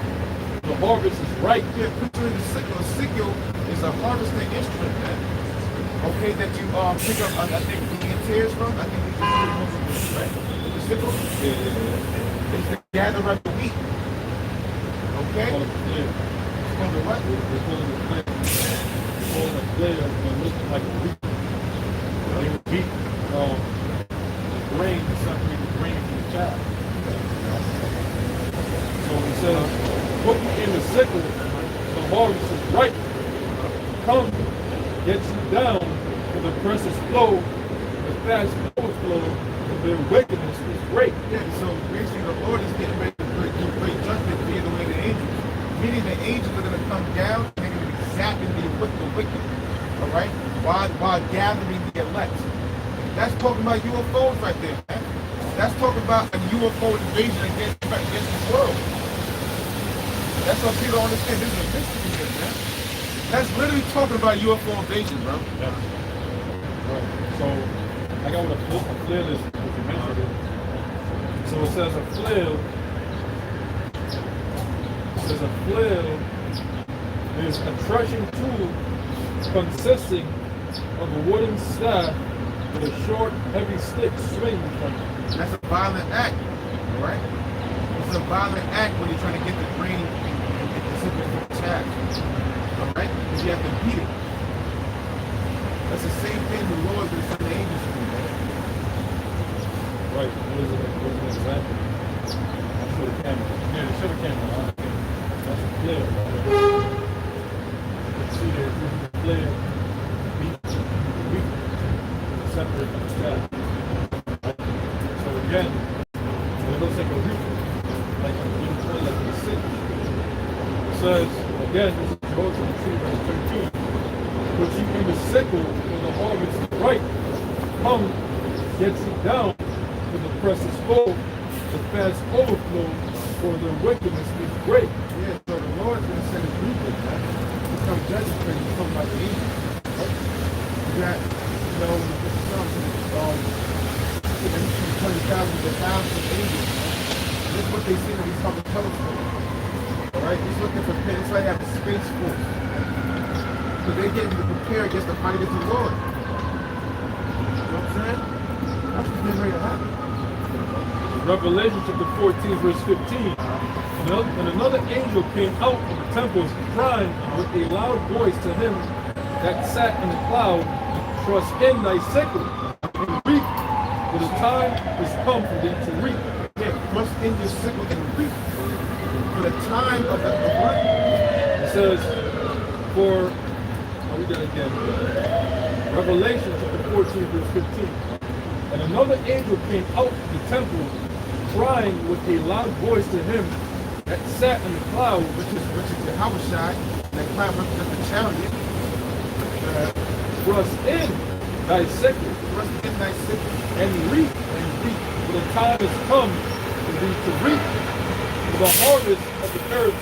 the harvest is ripe. Yeah, put you in the sickle. A sickle is a harvesting instrument, man. Okay, that you pick up, I think, you get tears from. I think you just right? With the sickle. Yeah. It's to gather up the wheat. Okay? Yeah. On the what? We're pulling the plant. Pulling a blade and looking like a wheat. They would beat the grain to separate the grain from the chaff. So he says, put you in the sickle, the harvest is ripe. Come, get you down, for the precious flow, the fast overflow of their wickedness is great. Yeah, so basically the Lord is getting ready to do great judgment via the way of the angels. Meaning the angels are going to come down and they're going to be zapping the wicked. All right? While gathering the elect. That's talking about UFOs right there, man. That's talking about a UFO invasion against the world. That's what people don't understand. This is a mystery here, man. That's literally talking about UFO invasion, bro. Yeah. Right. So, I got what a flail is, what you mentioned it. So it says a flail. It says a flail is a threshing tool consisting of a wooden staff with a short, heavy stick swinging from it. That's a violent act, all right? It's a violent act when you're trying to get the grain and get the simple from the chaff, all right? Because you have to beat it. That's the same thing the Lord is sending the angels to do, man. Right. What is an example? I'll show the camera. Yeah, show the camera. That's a flail. You can see there, this is a flail. Separate from the staff. So again, it looks like a reaper, like a sick. It says, again, this is Joel 23, verse 13. But you can be sickle when the harvest is ripe. Come, gets it down, when the press is full, the fast overflow, for the wickedness is great. Yeah, so the Lord's going to send his reapers, man. He's come judging for you, talking about the angels. Right? You got, you know, the sons of 20,000 to thousands of angels. This is what they see when he's talking telescope. Alright? He's looking for pen. It's like having a space force. So they're getting to prepare against the fight against the Lord. You know what I'm saying? That's what's getting ready to happen. Revelation chapter 14, verse 15. And another angel came out of the temples, crying with a loud voice to him that sat in the cloud, thrust in thy sickle and reap, for the time is come for thee to reap. Yeah, thrust in your sickle and reap. For the time of what? It says, we got it again. Revelation chapter 14, verse 15. And another angel came out of the temple, crying with a loud voice to him that sat in the cloud, Which is the Habashai, that cloud represents the chariot. thrust in thy sickle Thrust in thy sickle. and reap, for the time is come for thee to reap, for the harvest of the earth is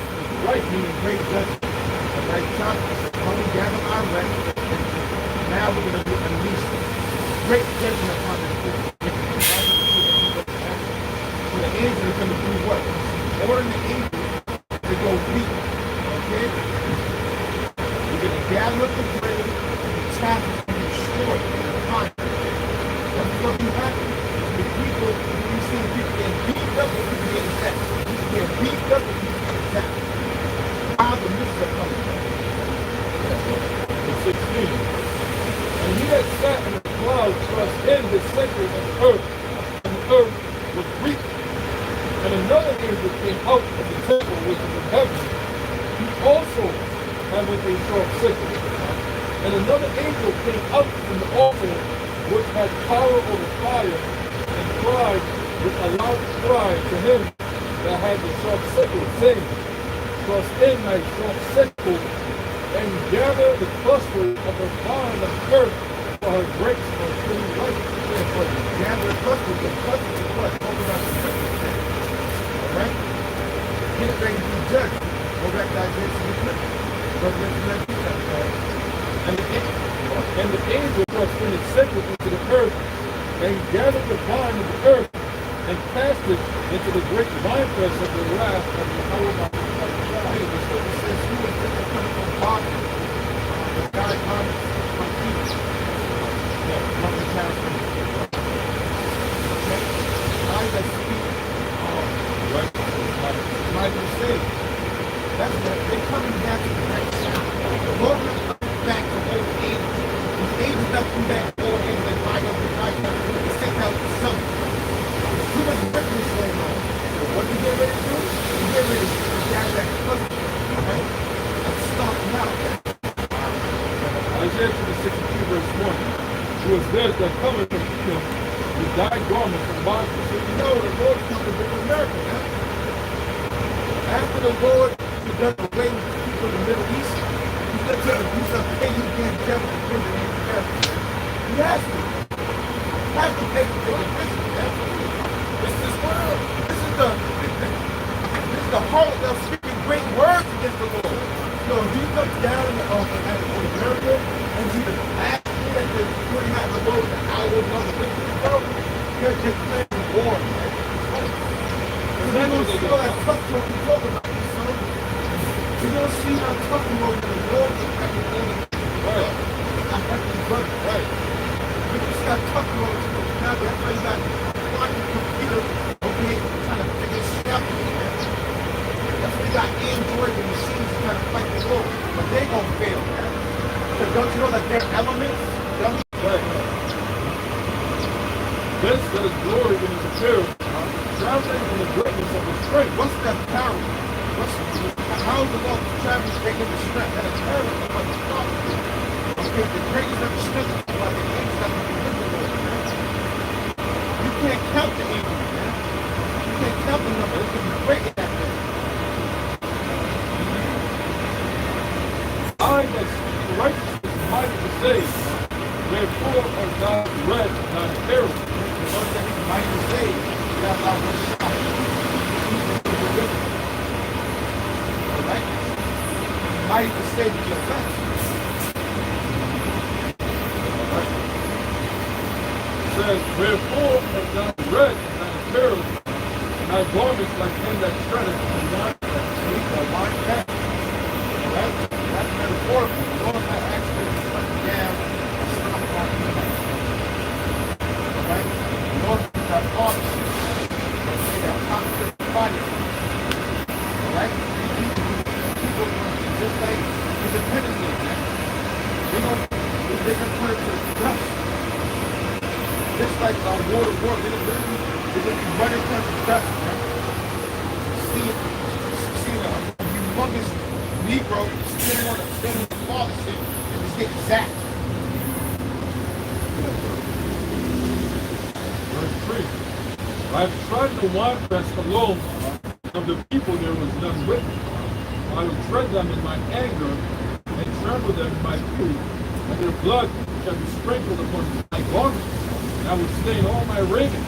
ripe. Meaning great judgment. The right time. Come and gather our rest. Now we're going to unleash great judgment upon this people. So the angels are going to do what? Ordering the angels to go reap. Okay? We're going to gather up the grain, the chaff, and destroy it in the fire. That's what will happen. The people, you see people getting beat up and people getting attacked. People getting beat up and people getting attacked. How the mists are coming. Verse 16. And he that sat in the cloud thrust in the sickle of the earth, and the earth was reaped. And another angel came out of the temple which is in heaven, he also having a sharp sickle. And another angel came out from the altar which had power over fire, and cried with a loud cry to him that had the sharp sickle, saying, thrust in thy sharp sickle, and gather the clusters of the vine of the earth, for her grapes are truly ripe. Gather the clusters of what? Talk about the judgment. Alright? Get ready to be judged. Go back to Isaiah 6. And the angel thrust in his sickle into the earth, and gathered the vine of the earth, and cast it into the great winepress of the wrath of the Lord. The scripture says, who is this that cometh from God? The God comes from peace. From the challenge from the people. Okay? I that speak, like you say, that's what they're coming back to the right side. The Lord is coming back to old angels. These angels that come back to old angels, they light up the night, they send out the sun. There's too much wickedness going on. So what do you get ready to do? You get ready to gather that cluster, right? And start now. Isaiah 62 verse 1. Who is this that cometh from Edom with thy garment from bondage? So you know the Lord comes to bring a miracle, man. After the Lord has done away with the people of the Middle East, he's going to tell them, do something, hey, you can't devil to bring the angel down. He has to. He has to take the big business, man. the harlot that was speaking great words against the Lord. So if you look down at America and see the act that they're putting out the Lord, the hour of the world, they're declaring war, man. You're going to see all that tough talk we talk about, son. You're going to see how tough you are in the Lord to practice all the right. I practice brother, right. But you see how tough you are now, that's why you got watching the computer, okay, trying to figure shit out. That's why you got Android and machines trying to fight the Lord. But they gonna fail, man. Because don't you know that they're elements? Right. This that is glory in his appearance, translated from the greatness of his strength. What's that power? How is the Lord traveling taking the strength? That is power. Okay, the greatness of the strength is like the angels that can be the Lord, man. You can't count the angels, man. You can't count the number. It can be great at that thing. I that speak righteousness mighty to save. Therefore are not red, not herald. The Lord that he's mighty to save. That's our one shot. Alright? Mighty to save is your best. Says, wherefore are thou red, not herald, and thy garments like him that treadeth on wine Sleep or wine back. Alright? That's metaphorical. The Lord has actually shut down and stopped our enemies. Alright? The Lord has got arms. Okay, that toxic fire. Alright? People just like Independence Day, man. They can turn to dust. Just like our water, they're going to be running from the dust, man. See a humongous Negro sitting on the father seat and just get zapped. Verse 3. I have tried the winepress alone, and of the people there was none with me. I will tread them in my anger, and trample them in my fury, and their blood shall be sprinkled upon my garments, and I will stain all my raiment.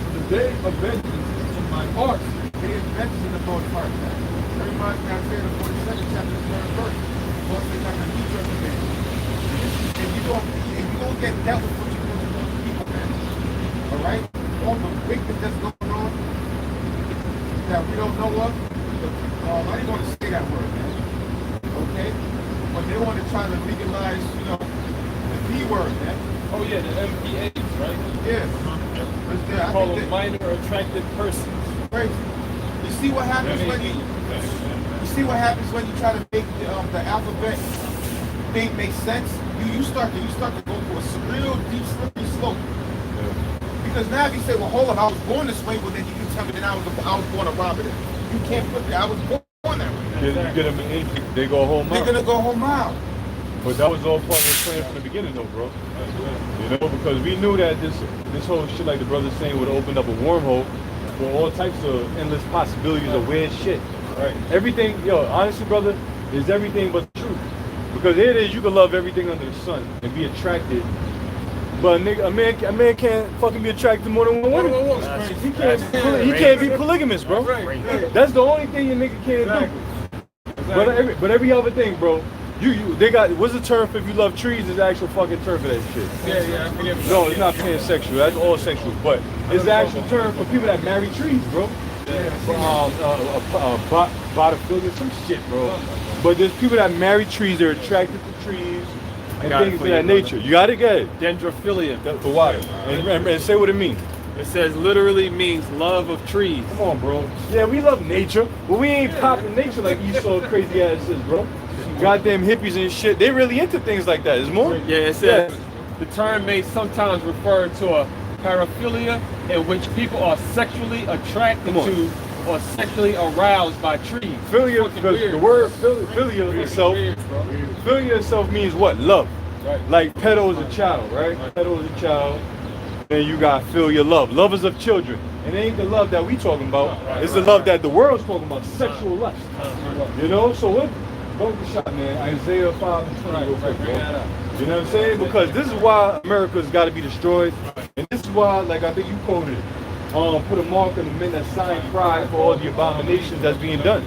For the day of vengeance is in my heart. They invented in the Lord's heart, man. That reminds me of Isaiah the 42nd chapter, 3rd verse. Lord says, I'm going to meet your command. And you don't get dealt with what you're going to do to people, man. Alright? All the wickedness that's going on that we don't know of. I didn't want to say that word, man. Okay? But they want to try to legalize, the B word, man. Oh yeah, the MPAs, right? Yeah. They call them minor attracted persons. Crazy. You see what happens when you try to make the alphabet thing make sense? You start to go to a real deep slippery slope. Because now if you say, well, hold on, I was born this way, well then you can tell me that I was born a robber. You can't put that. I was born that way. You get them in, they go home They're out. gonna go home out. But that was all part of the plan from the beginning, though, bro. You know, because we knew that this whole shit, like the brother's saying, would open up a wormhole for all types of endless possibilities of weird shit. Right? Everything, honestly, brother, is everything but the truth. Because here it is, you can love everything under the sun and be attracted. But a man can't fucking be attracted to more than one woman. He can't be polygamous, bro. That's the only thing your nigga can't do. But every other thing, bro. They got, what's the term for if you love trees? Is the actual fucking term for that shit. Yeah, I forget. No, it's not pansexual. That's all sexual. But it's the actual term for people that marry trees, bro. Botophilia, some shit, bro. But there's people that marry trees. They're attracted to trees and things of that nature. You got it, good. Dendrophilia. For water. And say what it means. It says literally means love of trees. Come on, bro. Yeah, we love nature, but we ain't popping nature like Esau crazy ass is, bro. Goddamn hippies and shit. They really into things like that. Is more? Yeah, it says the term may sometimes refer to a paraphilia in which people are sexually attracted to or sexually aroused by trees. Philia, because the word philia itself means what? Love. Right. Like pedo is a child, right? Pedo is a child. Then you got philia, love. Lovers of children. And it ain't the love that we talking about. It's the love that the world's talking about. Sexual lust. You know? So what? Both the shot, man. Isaiah 5 and 20. You know what I'm saying? Because this is why America's got to be destroyed. And this is why, like I think you quoted it, put a mark on the men that sign cry for all the abominations that's being done.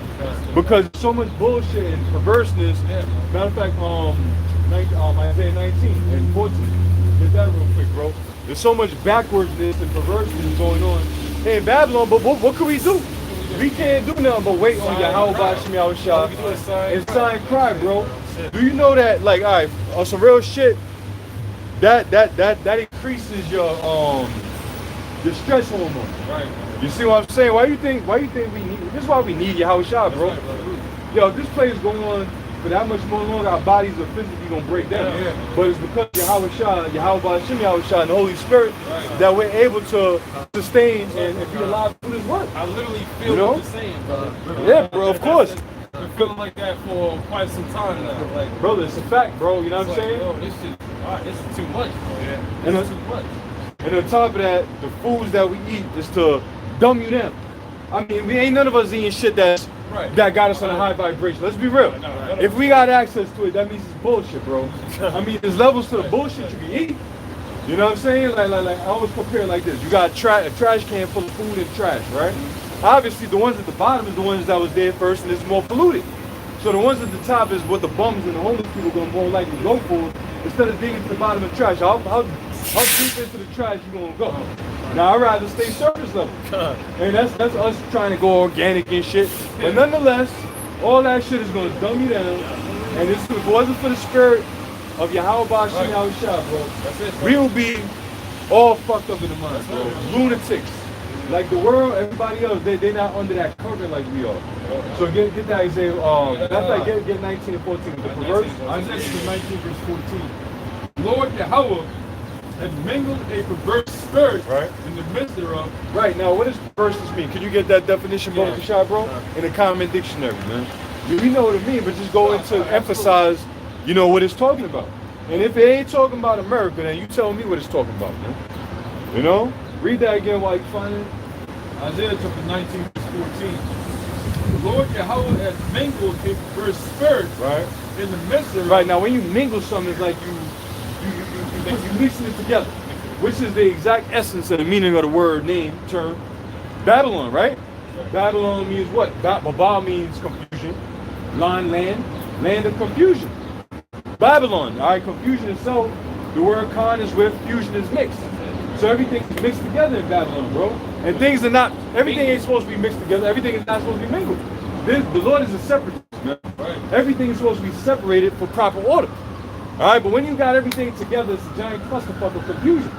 Because so much bullshit and perverseness. Matter of fact, Isaiah 19 and 14. Get that real quick, bro. There's so much backwardsness and perverseness going on in Babylon, but what can we do? We can't do nothing but wait on Yahweh Shem Yahushua and sign cry, bro. Do you know that, like, all right, on some real shit, that increases your stress hormone. Right. You see what I'm saying? Why you think we need? This is why we need Yahushua, bro. Yo, if this play is going on for that much more longer, our bodies are physically gonna break down. But it's because Yahweh Shem Yahushua, and the Holy Spirit that we're able to sustain and be alive through this work. I literally feel what you're saying, brother. Yeah, bro, of course. Been feeling like that for quite some time now. Like, brother, it's a fact, bro. You know what I'm saying? Yo, this is too much, bro. Yeah. This is too much. And on top of that, the foods that we eat is to dumb you down. I mean, we ain't none of us eating shit that got us on a high vibration. Let's be real. If we got access to it, that means it's bullshit, bro. I mean, there's levels to the bullshit you can eat. You know what I'm saying? Like I always compare it like this. You got a trash can full of food and trash, right? Obviously, the ones at the bottom is the ones that was there first, and it's more polluted. So the ones at the top is what the bums and the homeless people are gonna more likely go for, instead of digging to the bottom of the trash. How deep into the trash you gonna go? Now I'd rather stay surface level, and that's us trying to go organic and shit. But nonetheless, all that shit is gonna dumb you down. And if it wasn't for the spirit of Yahweh Shem Yahushua, bro, we will be all fucked up in the mind, bro. Lunatics. Like the world, everybody else, they're not under that covenant like we are. So get that Isaiah, get 19 and 14. The perverse. Isaiah 19 verse 14. Lord Yahweh had mingled a perverse spirit in the midst thereof. Right, now what does perverseness mean? Can you get that definition, Brother Kashai, bro? In the common dictionary, man. We know what it means, but just go into emphasize, you know, what it's talking about. And if it ain't talking about America, then you tell me what it's talking about, man. You know? Read that again while you find it. Isaiah chapter 19, verse 14. The Lord Yahweh has mingled a perverse spirit in the midst of. Right, now when you mingle something, it's like you mixing it together, which is the exact essence of the meaning of the word, name, term, Babylon, right? Babylon means what? Babel means confusion. Land of confusion. Babylon, all right, confusion itself, the word con is with, fusion is mixed. So everything's mixed together in Babylon, bro. And things are not, everything ain't supposed to be mixed together. Everything is not supposed to be mingled. The Lord is a separatist, man. Everything is supposed to be separated for proper order. All right, but when you got everything together, it's a giant clusterfuck of confusion.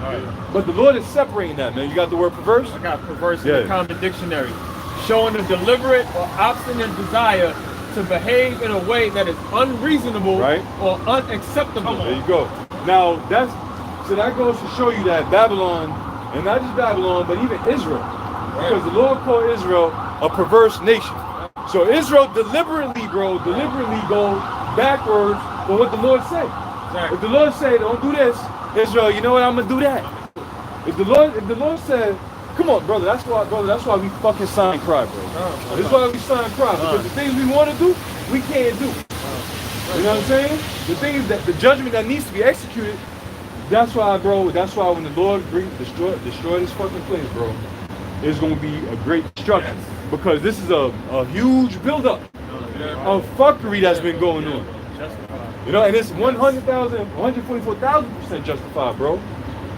But the Lord is separating that, man. You got the word perverse? I got perverse in the common dictionary. Showing a deliberate or obstinate desire to behave in a way that is unreasonable or unacceptable. There you go. Now, so that goes to show you that Babylon, and not just Babylon, but even Israel, because the Lord called Israel a perverse nation. So Israel deliberately go backwards from what the Lord said. If the Lord said, don't do this, Israel, you know what, I'm gonna do that. If the Lord said, come on, brother, that's why we fucking sign cry, bro. This is why we sign cry, because the things we want to do, we can't do. You know what I'm saying? The things that the judgment that needs to be executed. That's why, bro. That's why when the Lord destroy this fucking place, bro, it's gonna be a great destruction, because this is a huge buildup of fuckery that's been going on. You know, and it's 144,000% justified, bro.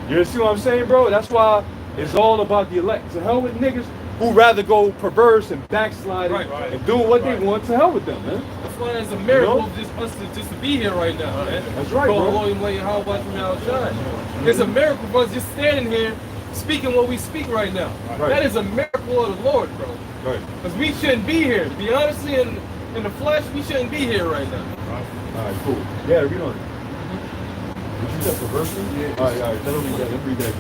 You see what I'm saying, bro? That's why it's all about the elect. To hell with niggas who rather go perverse and backslide and do what they want. To hell with them, man. That's why it's a miracle just to be here right now, man. That's right, bro. It's a miracle for us just standing here speaking what we speak right now. That is a miracle of the Lord, bro. Because we shouldn't be here. To be honestly, in the flesh, we shouldn't be here right now. All right, cool. Yeah, read on it. Did you get perversion? Yeah. All right. Let's read that.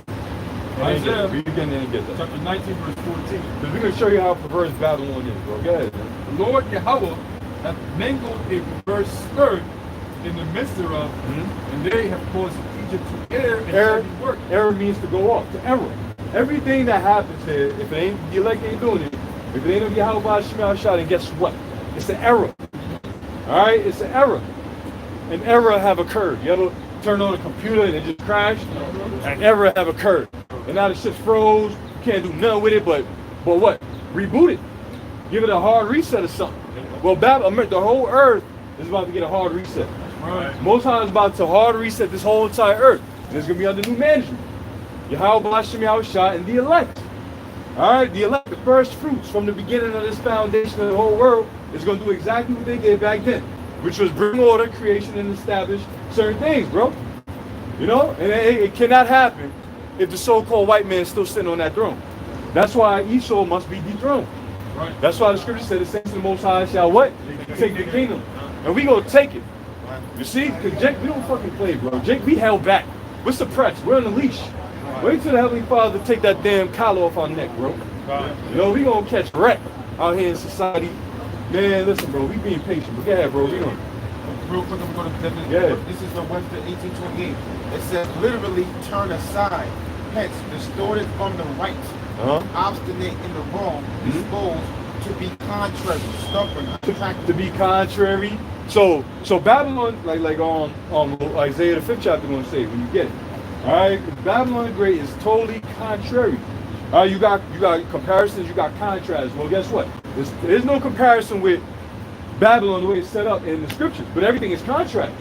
Isaiah, read again and get that. Chapter 19, verse 14. Because we're going to show you how perverse Babylon is, bro. Go ahead, man. The Lord Yahweh hath mingled a perverse spirit in the midst thereof, and they have caused Egypt to err in every work. Error means to go off, to error. Everything that happens here, if it ain't, the elect ain't doing it, if it ain't of Yahweh Shem Yahushua, then guess what? It's an error. All right? It's an error. An error have occurred. You ever turn on a computer and it just crashed? An error have occurred. And now the shit froze. can't do nothing with it but what? Reboot it. Give it a hard reset or something. Well, Babylon, the whole earth is about to get a hard reset. Right. Most High is about to hard reset this whole entire earth. And it's going to be under new management. Yahweh Blashem Yahushua and the elect. Alright, the elect, the first fruits from the beginning of this foundation of the whole world is going to do exactly what they did back then, which was bring order, creation, and establish certain things, bro. You know, and it cannot happen if the so-called white man is still sitting on that throne. That's why Esau must be dethroned. Right. That's why the scripture said the saints of the Most High shall what? Take the kingdom. And we gonna take it. You see? Because Jake, we don't fucking play, bro. Jake, we held back. We're suppressed. We're on the leash. Wait till the Heavenly Father take that damn collar off our neck, bro. You know, we gonna catch wreck out here in society. Man, listen, bro, we being patient. But go ahead, bro. We gonna... Real quick, I'm going to Yeah. This is on Webster 1828. It says, literally turn aside, hence distorted from the right, obstinate in the wrong, disposed to be contrary, stubborn, attractive. To be contrary. So Babylon, like Isaiah the 5th chapter gonna say when you get it. Alright, Babylon the Great is totally contrary. Alright, you got comparisons, you got contrasts. Well, guess what? There's no comparison with Babylon the way it's set up in the scriptures, but everything is contrast.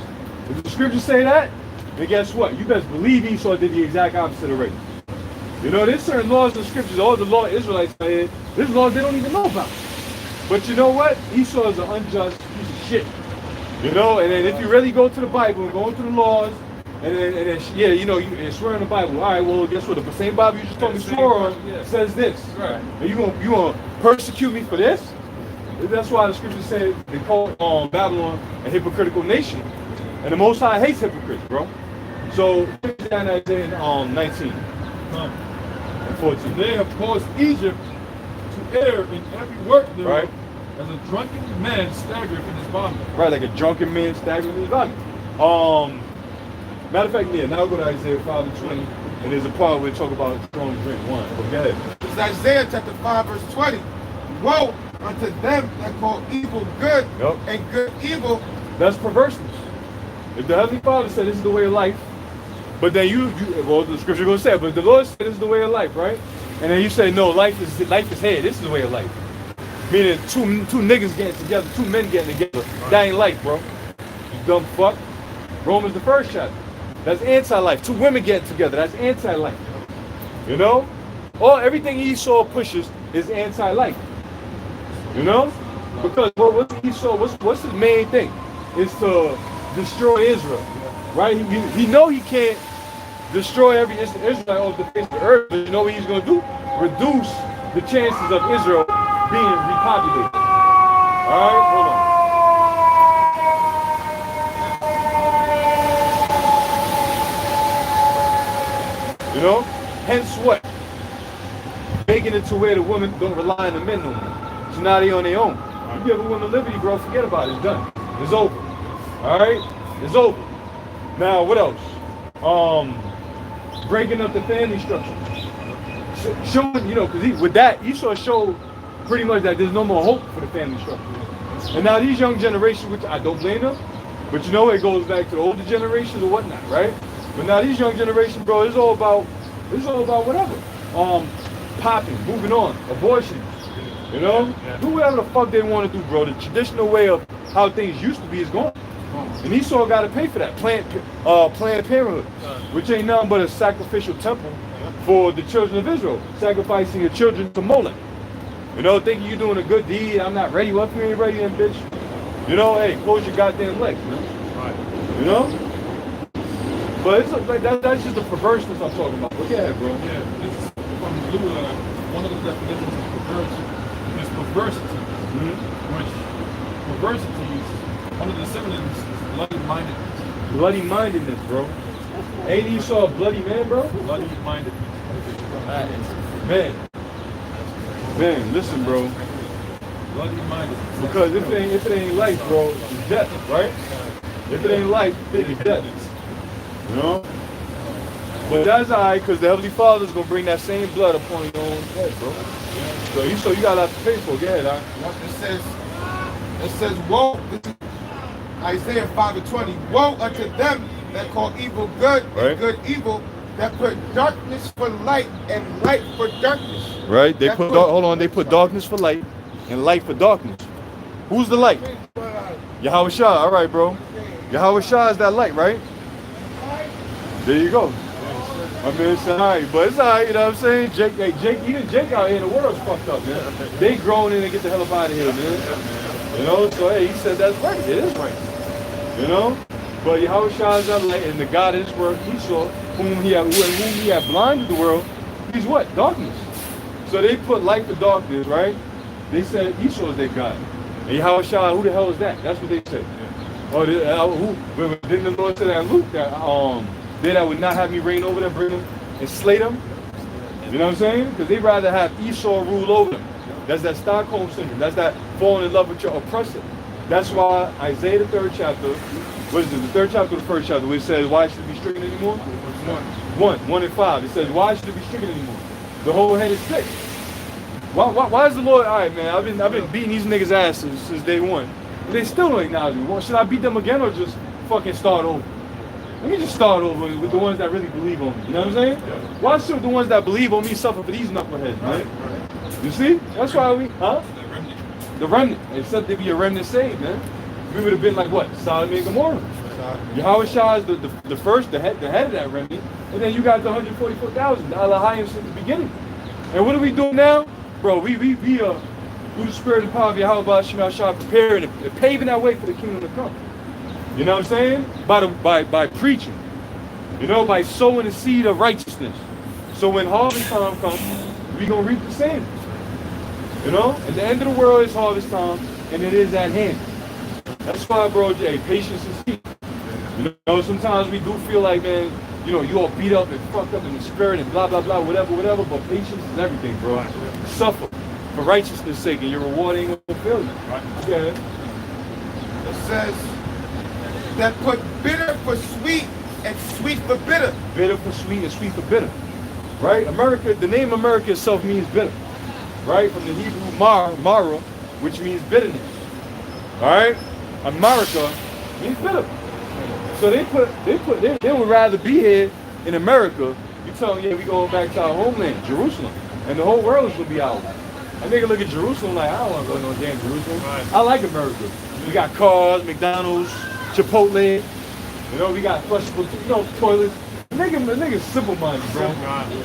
If the scriptures say that, then guess what? You best believe Esau did the exact opposite already. You know, there's certain laws in the scriptures, all the law Israelites say, there's laws they don't even know about. But you know what? Esau is an unjust piece of shit. You know, and then if you really go to the Bible and go into the laws, and then yeah, you know, you swear in the Bible. All right, well, guess what? The same Bible you just told me to swear on says this. Right. And you gonna persecute me for this? That's why the scripture said they call Babylon a hypocritical nation, and the Most High hates hypocrites, bro. So down Isaiah 19 and 14. They have caused Egypt to err in every work thereof, Right. as a drunken man staggereth in his body. Right, like a drunken man staggering in his body. Matter of fact, yeah, now go to Isaiah 5 and 20, and there's a part where they talk about strong drink wine. But go ahead. It's Isaiah chapter 5 verse 20. Woe unto them that call evil good and good evil. That's perverseness. If the Heavenly Father said this is the way of life, but then well, the scripture gonna say it, but the Lord said this is the way of life, right? And then you say, no, life is here. This is the way of life. Meaning two niggas getting together, two men getting together. That ain't life, bro. You dumb fuck. Romans the 1st chapter. That's anti-life. Two women getting together. That's anti-life. You know? Everything Esau pushes is anti-life. You know? Because what's Esau? What's his main thing? Is to destroy Israel. Right? He know he can't destroy every Israelite off the face of the earth, but you know what he's gonna do? Reduce the chances of Israel being repopulated. Alright, hold on. You know? Hence what? Making it to where the women don't rely on the men no more. So now they on their own. You give a woman liberty, bro, forget about it. It's done. It's over. Alright? It's over. Now, what else? Breaking up the family structure. Showing, you know, because with that, Esau showed pretty much that there's no more hope for the family structure. And now these young generations, which I don't blame them, but you know, it goes back to the older generations or whatnot, right? But now these young generations, bro, it's all about whatever. Popping, moving on, abortion, you know? Do whatever the fuck they want to do, bro. The traditional way of how things used to be is gone. And Esau got to pay for that. Planned Parenthood, which ain't nothing but a sacrificial temple for the children of Israel, sacrificing your children to Molech. You know, thinking you're doing a good deed. I'm not ready. What if you ain't ready, then, bitch? You know, hey, close your goddamn legs, man. Right. You know? But it's like that's just the perverseness I'm talking about. Look at it, bro. Yeah, this is from Blue Line. One of the definitions of perversion is perversity, which perversity is one of the synonyms is bloody-mindedness. Bloody-mindedness, bro. Ain't Esau a bloody man, bro? Bloody-mindedness. Man, listen, bro. Bloody-mindedness. Because if it ain't life, bro, it's death, right? If it ain't life, it's death. You know? But that's alright, because the Heavenly Father's gonna bring that same blood upon your own head, bro. So you got a lot to pay for. Go ahead, It says, woe, Isaiah 5:20, woe unto them that call evil good and good evil, that put darkness for light and light for darkness. Right? They That put hold on, they put darkness for light and light for darkness. Who's the light? Yahweh Shah. All right, bro. Yahweh Shah is that light, right? There you go. I mean, it's all right, but it's all right, you know what I'm saying? Jake, hey, even Jake out here in the world's fucked up, man. They grown in and get the hell up out of here, man. You know, so hey, he said that's right. It is right. You know? But Yahweh Shah is that light, and the God of this world, Esau, whom he had blinded the world, he's what? Darkness. So they put light for darkness, right? They said Esau is their God. And Yahweh Shah, who the hell is that? That's what they said. Oh, didn't the Lord say that in Luke that they that would not have me reign over them, bring them and slay them? You know what I'm saying? Because they'd rather have Esau rule over them. That's that Stockholm syndrome. That's that falling in love with your oppressor. That's why Isaiah the 3rd chapter, what is it, the 3rd chapter or the 1st chapter, where it says, why should it be stricken anymore? 1 and 5. It says, why should it be stricken anymore? The whole head is sick. Why is the Lord, all right, man, I've been beating these niggas' asses since day one. And they still don't acknowledge me. Well, should I beat them again or just fucking start over? Let me just start over with the ones that really believe on me. You know what I'm saying? Why should the ones that believe on me suffer for these knuckleheads, man? You see? That's why we, the remnant. Except there be a remnant saved, man. We would have been like what? Sodom and Gomorrah. Yahweh Shah is the first, the head of that remnant. And then you got the 144,000, the Elohim since the beginning. And what are we doing now? Bro, we through the spirit and power of Yahweh Shema Shah, preparing and paving that way for the kingdom to come. You know what I'm saying? By preaching. You know, by sowing the seed of righteousness. So when harvest time comes, we gonna reap the same. You know? At the end of the world is harvest time, and it is at hand. That's why, bro, hey, patience is key. You know, sometimes we do feel like, man, you know, you all beat up and fucked up in the spirit and blah, blah, blah, whatever, but patience is everything, bro. Suffer for righteousness' sake, and your reward ain't gonna fail you. Right? Yeah. It says that put bitter for sweet and sweet for bitter. Bitter for sweet and sweet for bitter. Right? America, the name America itself means bitter. Right? From the Hebrew Mara, which means bitterness. Alright? America means bitter. So they would rather be here in America. You tell them, yeah, we going back to our homeland, Jerusalem. And the whole world is gonna be ours. A nigga look at Jerusalem like, I don't want to go no damn Jerusalem. Right. I like America. We got cars, McDonald's, Chipotle. You know, we got flushable, you know, toilets. The nigga's simple-minded, bro.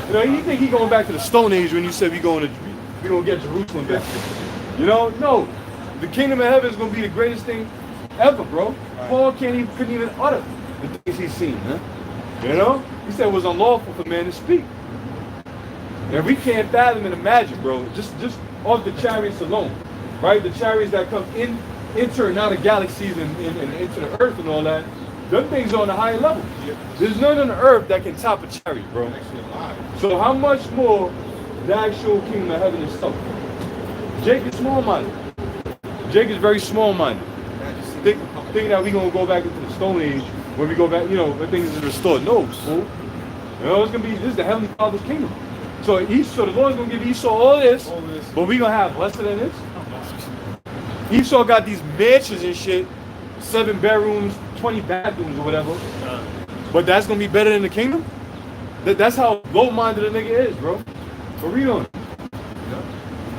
You know, you think he going back to the Stone Age when you said we gonna get Jerusalem back. You know, no. The kingdom of heaven is gonna be the greatest thing ever, bro. Right. Paul couldn't even utter the things he's seen, huh? You know? He said it was unlawful for man to speak. And we can't fathom and imagine, bro, just off the chariots alone, right? The chariots that come enter and out of galaxies and into the earth and all that, them things are on a higher level. There's none on the earth that can top a chariot, bro. So how much more the actual kingdom of heaven itself? Jake is small-minded. Jake is very small-minded. Thinking that we're going to go back into the Stone Age when we go back, you know, when things are restored. No, fool. You know, this is the Heavenly Father's kingdom. So the Lord's going to give Esau all this, but we're going to have less than this. Esau got these mansions and shit, 7 bedrooms, 20 bathrooms or whatever. But that's going to be better than the kingdom? That's how low-minded a nigga is, bro. But read on.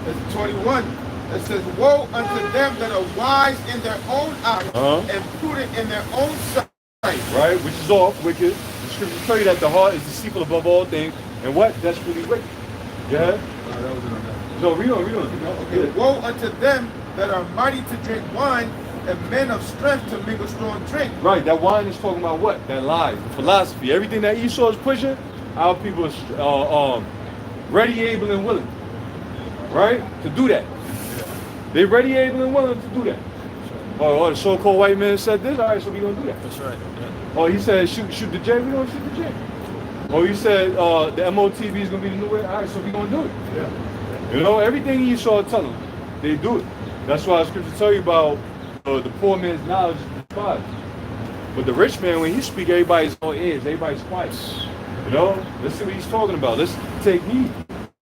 It's 21. It says, woe unto them that are wise in their own eyes and prudent in their own sight. Right, which is all wicked. The scriptures tell you that the heart is deceitful above all things. And what? That's really wicked. Yeah? No, read on. Okay. Yeah. Woe unto them that are mighty to drink wine and men of strength to mingle strong drink. Right, that wine is talking about what? That lies, the philosophy. Everything that Esau is pushing, our people are ready, able, and willing. Right? To do that. They ready, able, and willing to do that. Oh, the so-called white man said this? All right, so we're going to do that. That's right. Yeah. Oh, he said shoot the J, we're going to shoot the J. Oh, he said the MOTV is going to be the new way. All right, so we're going to do it. Yeah. You know, everything Esau tell them, they do it. That's why the scripture tell you about the poor man's knowledge is despised. But the rich man, when he speak, everybody's on edge. Everybody's quiet. You know, let's see what he's talking about. Let's take heed.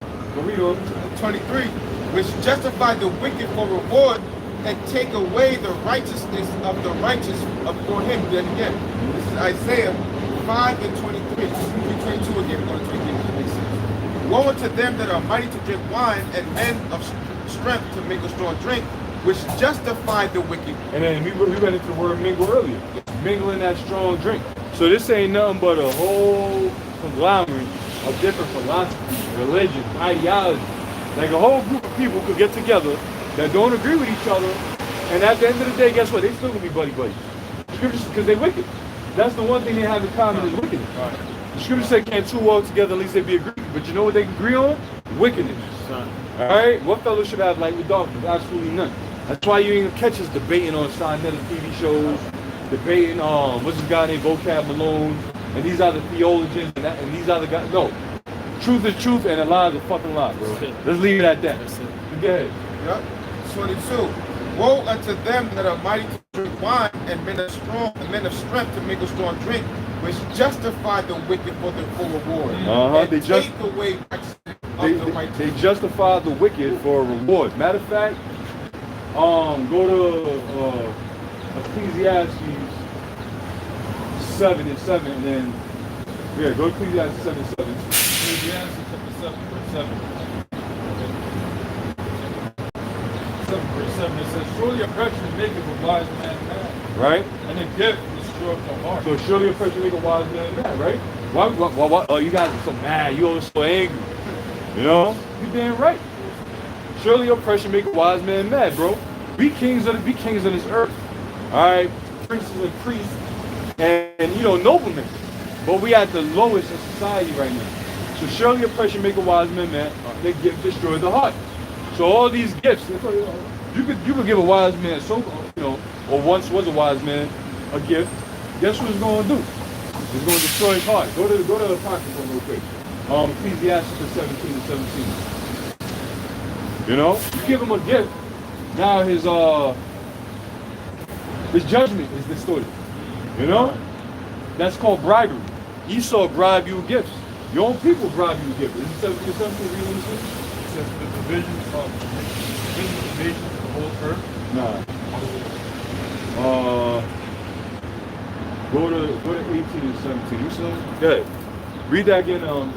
Go read on. 23, which justify the wicked for reward and take away the righteousness of the righteous upon him. Then again, this is Isaiah 5 and 23. Read 22 again. Go to 23. It makes sense. Woe unto them that are mighty to drink wine, and men of strength to make a strong drink, which justify the wicked. And then we went into the word mingle earlier. Mingling that strong drink. So this ain't nothing but a whole conglomerate of different philosophies, religions, ideologies. Like a whole group of people could get together that don't agree with each other, and at the end of the day, guess what? They still gonna be buddy-buddy. Scriptures, because they wicked. That's the one thing they have in common is wickedness. Right. The scripture say can't two walk together unless they be agreed. But you know what they agree on? Wickedness. Alright? What fellowship have light with darkness? Absolutely none. That's why you ain't gonna catch us debating on Sinetta TV shows, debating what's this guy named Vocab Malone, and these are the theologians, and these are the guys. No. Truth is truth, and a lie is a fucking lie, bro. Let's leave it at that. Go ahead. Yep. 22. Woe unto them that are mighty to drink wine, and men of strength to make a strong drink, which justify the wicked for reward. And They take away righteousness of the righteous. They justify the wicked for a reward. Matter of fact, go to Ecclesiastes 7:7, and then go to Ecclesiastes 7:7. Ecclesiastes chapter 7, verse 7. 7 verse 7, it says, surely oppression maketh a wise man mad, Right? and a gift destroyeth the heart. So surely oppression make a wise man mad, right? Why? Oh, you guys are so mad. You always so angry. You know? You damn right. Surely oppression make a wise man mad, bro. Be kings of this earth. All right, princes and priests, and you know noblemen. But we at the lowest in society right now. So surely oppression make a wise man mad. They gift destroy the heart. So all these gifts, you could give a wise man, or once was a wise man, a gift. Guess what it's going to do? It's going to destroy his heart. Go to the Apocrypha real quick. Ecclesiastes 17:17. You know, you give him a gift. Now his judgment is distorted. You know, that's called bribery. Esau bribed you with gifts. Your own people bribe you with gifts. Is it 17:17? Read what it says. It says the division of the nations of the whole earth. Nah. Go to 18 and 17. You saw? Yeah. Read that again. Okay,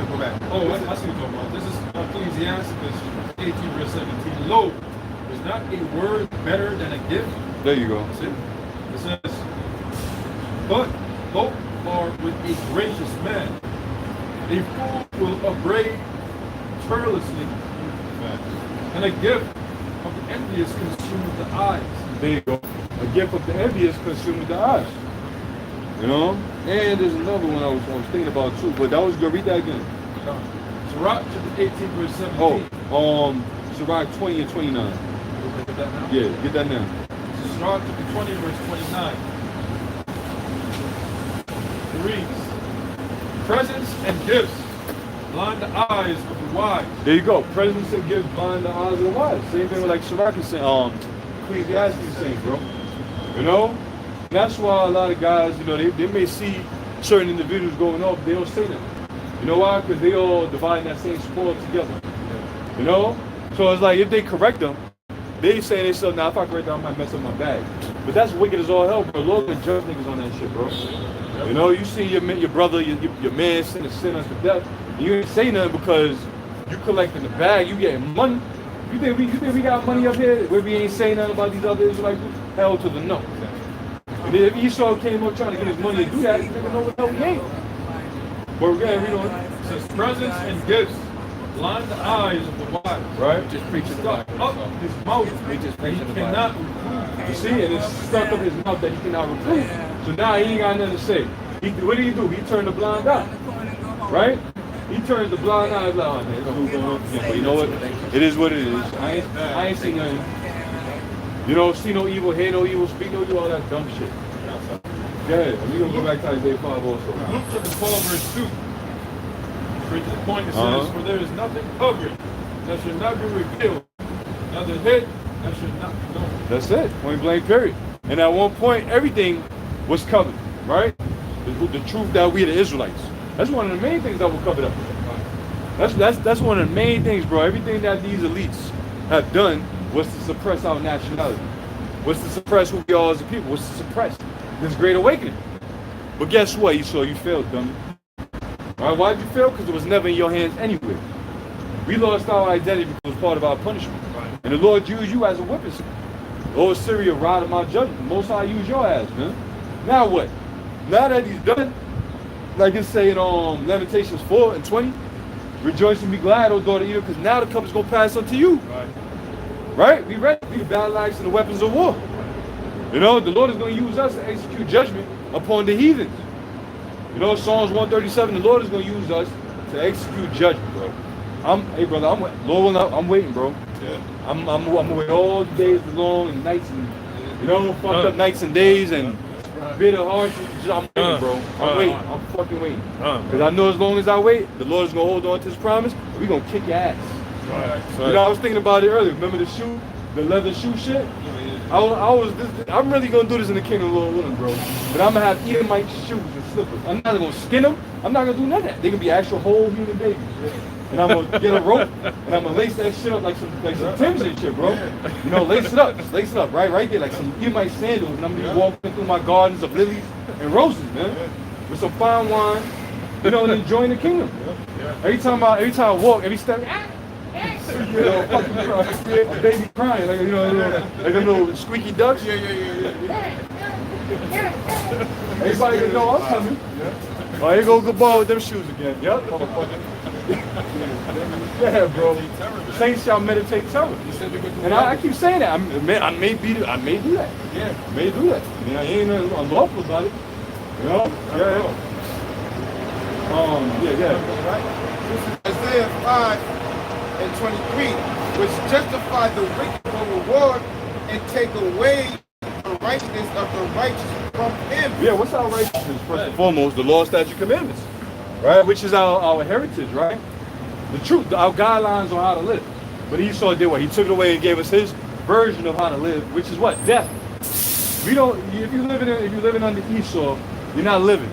go back. Oh, I see what you're talking about. This is Ecclesiastes 18 verse 17. Lo, is not a word better than a gift? There you go. That's it. It says, but both are with a gracious man. A fool will upbraid churlishly, and a gift of the envious consumes the eyes. There you go. A gift of the envious consumed the eyes. You know? And there's another one I was thinking about too, but that was good. Read that again. Sirach chapter 18 verse 17. Sirach 20 and 29. We'll get that now. Yeah, get that now. Sirach chapter 20 verse 29. It reads, presents and gifts blind the eyes of the wise. There you go. Presents and gifts blind the eyes of the wise. Same thing with like Sirach is saying, Ecclesiastes is saying, bro. You know? And that's why a lot of guys, you know, they may see certain individuals going off, they don't say that. You know why? Because they all divide that same spoil together. You know? So it's like if they correct them, they say themselves, now if I correct them, I might mess up my bag. But that's wicked as all hell, bro. Lord can judge niggas on that shit, bro. You know, you see your brother, your man sin unto death, and you ain't say nothing because you collecting the bag, you getting money. You think we got money up here where we ain't saying nothing about these other Israelites? Hell to the no. And if Esau came up trying to get his money to do that, you never know what the hell he ain't. But again, we don't. It says presents and gifts blind the eyes of the wise. Right? Just preaching the Stuck Bible. up his mouth. We just He preaching the cannot Bible. reprove. You see, and it's stuck up his mouth that he cannot reprove. So now he ain't got nothing to say. What do? He turned the blind eye. Right? He turns the blind eye like, oh man, what's going on? Yeah, but you know what? It is what it is. I ain't seen nothing. You know, see no evil, hear no evil, speak no evil, all that dumb shit. Go ahead. We're going to go back to Isaiah 5 also. Luke chapter 12 verse 2. Straight to the point, it says, for there is nothing covered that should not be revealed, neither hid that should not be known. That's it. Point blank period. And at one point, everything was covered, right? The truth that we the Israelites. That's one of the main things that were covered up. That's one of the main things, bro. Everything that these elites have done was to suppress our nationality. Was to suppress who we are as a people. Was to suppress this great awakening. But guess what, Esau? You failed, dummy. All right, why'd you fail? Because it was never in your hands anyway. We lost our identity because it was part of our punishment. Right. And the Lord used you as a whipping. Oh, Syria, rod of my judgment. Most High use your ass, man. Now what? Now that he's done, like it say in Lamentations 4:20, rejoice and be glad, O daughter Edom, because now the cup is going to pass unto you. Right? We ready. We the battle axe and the weapons of war. You know, the Lord is going to use us to execute judgment upon the heathens. You know, Psalms 137, the Lord is going to use us to execute judgment, bro. Hey, brother, I'm waiting, bro. Yeah. I'm waiting all the days long and nights and, you know, fucked up nights and days and bitter hearts. I'm waiting, bro. I'm waiting. I'm fucking waiting. Because I know as long as I wait, the Lord is going to hold on to his promise. We're going to kick your ass. Right. You know, I was thinking about it earlier. Remember the leather shoe shit? I'm really going to do this in the kingdom of Lord willing, bro. But I'm going to have Edomite shoes and slippers. I'm not going to skin them. I'm not going to do none of that. They're going to be actual whole human babies. And I'm going to get a rope and I'm going to lace that shit up like some Timbs and shit, bro. You know, lace it up. Just lace it up right there like some Edomite sandals. And I'm going to be walking through my gardens of lilies and roses, man. With some fine wine, you know, and enjoying the kingdom. Every time I walk, every step, you know, fucking crying, a baby crying, like, you know, like them little squeaky ducks. Everybody gonna know I'm coming. Oh, here go Gabal with them shoes again. Yep. Yeah, bro. The saints shall meditate terror. And I keep saying that. I may do that. Yeah, I may do that. I mean, I ain't unlawful about it. You know? Yeah. This is Isaiah 5:23, which justify the wicked for reward and take away the righteousness of the righteous from him. Yeah, what's our righteousness? First and foremost, the law, statute, commandments, right? Which is our heritage, right? The truth, our guidelines on how to live. But Esau did what? He took it away and gave us his version of how to live, which is what? Death. We don't. If you're living under Esau, you're not living.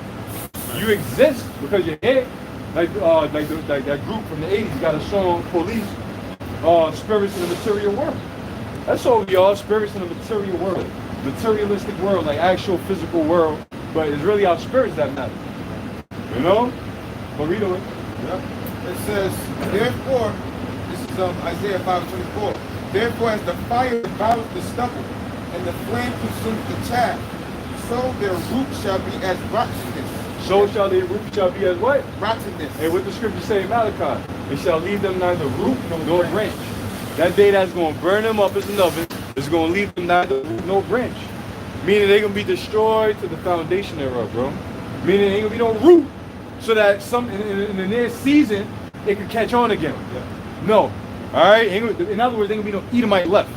You exist because you're here. Like that group from the 80s got a song, Police, Spirits in the Material World. That's all we are, spirits in the material world. Materialistic world, like actual physical world, but it's really our spirits that matter. You know? But read it. Yep. It says, therefore, this is Isaiah 5:24. Therefore, as the fire devours the stubble, and the flame consumes the chaff, so their root shall be as rottenness. So shall their root shall be as what? Rottenness. And what the scripture say in Malachi, it shall leave them neither root nor branch. That day that's going to burn them up as an oven is going to leave them neither root nor branch. Meaning they're going to be destroyed to the foundation thereof, bro. Meaning there ain't going to be no root so that in the near season it could catch on again. Yeah. No. All right? In other words, there ain't going to be no Edomite left.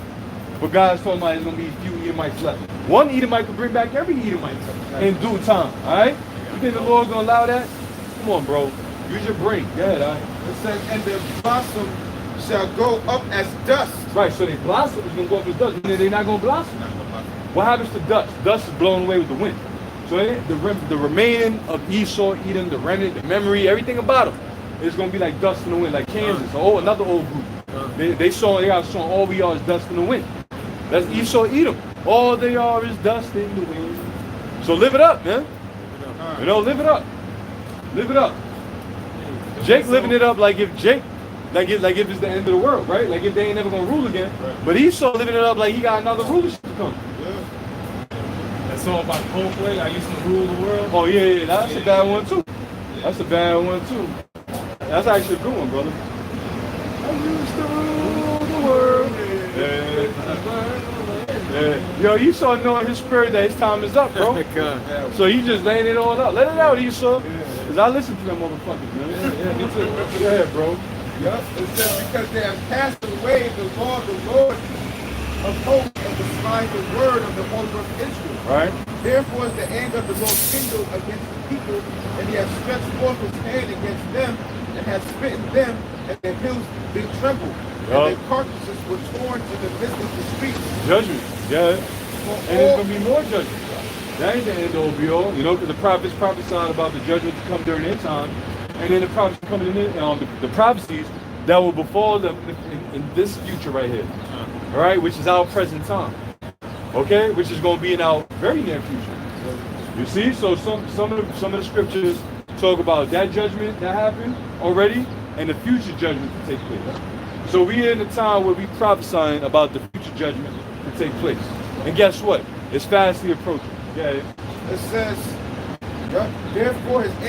But God's talking about there's going to be a few Edomites left. One Edomite could bring back every Edomite in due time. All right? You think the Lord's going to allow that? Come on, bro. Use your brain. Go ahead, all right? It says, and their blossom shall go up as dust. Right, so their blossom is going to go up as dust. And they're not going to blossom. What happens to dust? Dust is blown away with the wind. So the remaining of Esau, Edom, the remnant, the memory, everything about them is going to be like dust in the wind, like Kansas. Another old group. They got a song, all we are is dust in the wind. That's Esau, Edom. All they are is dust in the wind. So live it up, man. You know, live it up. Live it up. Jake living it up like if it's the end of the world, right? Like if they ain't never gonna rule again. Right. But Esau living it up like he got another rulership to come. Yeah. That song about Coldplay, I used to rule the world. Oh yeah, that's a bad one too. That's a bad one too. That's actually a good one, brother. I used to rule the world. Yeah. Yo, Esau knowing his spirit that his time is up, bro. So he just laying it all out. Let it out, Esau. Because I listen to them motherfuckers, man. Go ahead, bro. Yep. It says, because they have passed away the law of the Lord of hosts and despised the word of the Holy One of Israel. Right. Therefore is the anger of the Lord kindled against the people, and he has stretched forth his hand against them, and has smitten them, and their hills did tremble. And their carcasses were torn in the midst of the streets. Judgment, yeah. And there's going to be more judgment. That ain't the end all be all. You know, because the prophets prophesied about the judgment to come during their time. And then the prophets coming in, the prophecies that will befall them in this future right here. All right, which is our present time. Okay, which is going to be in our very near future. You see, so some of the scriptures talk about that judgment that happened already and the future judgment to take place. So we're in a time where we prophesying about the future judgment to take place. And guess what? It's fastly approaching. Yeah. It says, therefore is the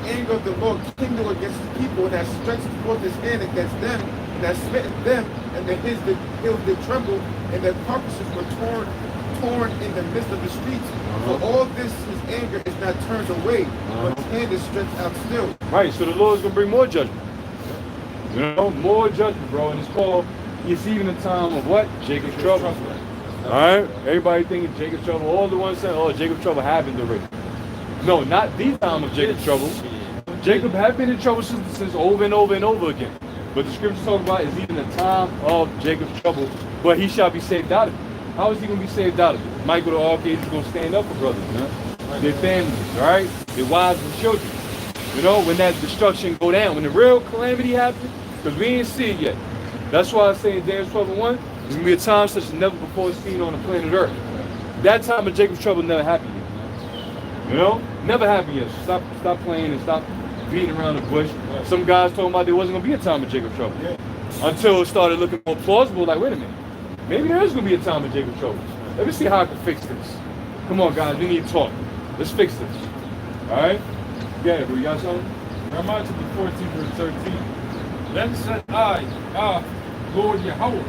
anger of the Lord kindled against the people that stretches forth his hand against them, that smitten them, and the hills did tremble, and their carcasses were torn in the midst of the streets. For all this his anger is not turned away, but his hand is stretched out still. Right, so the Lord's gonna bring more judgment. You know, more judgment, bro. And it's even a time of what? Jacob's trouble. Alright? Everybody thinking Jacob's trouble. All the ones saying, oh, Jacob's trouble happened already. No, not the time of Jacob's trouble. Jacob had been in trouble since over and over and over again. But the scriptures talk about is even the time of Jacob's trouble, but he shall be saved out of it. How is he going to be saved out of it? Michael the Archangel is going to stand up for brothers, man. Their families, all right? Their wives and children. You know, when that destruction go down, when the real calamity happens, because we ain't see it yet. That's why I say in Daniel 12:1, there's going to be a time such as never before seen on the planet Earth. That time of Jacob's trouble never happened yet. You know? Never happened yet. Stop playing and stop beating around the bush. Some guys talking about there wasn't going to be a time of Jacob's trouble. Until it started looking more plausible, like, wait a minute. Maybe there is going to be a time of Jacob's trouble. Let me see how I can fix this. Come on, guys, we need to talk. Let's fix this. All right? Yeah, bro, you got something? Jeremiah 14:13. Then said I, Lord Yahweh,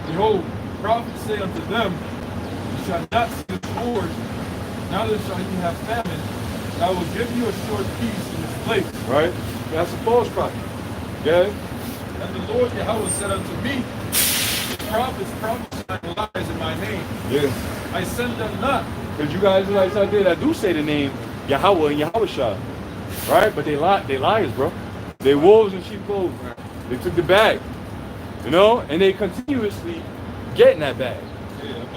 behold, prophets say unto them, you shall not see the sword, neither shall ye have famine. I will give you a short peace in this place. Right? That's a false prophet. Okay? And the Lord Yahweh said unto me, the prophets prophesy lies in my name. Yeah. I send them not. Because you guys like out there that do say the name Yahweh and Yahweh. Right? But they liars, bro. They wolves in sheep clothes. They took the bag. You know? And they continuously get in that bag.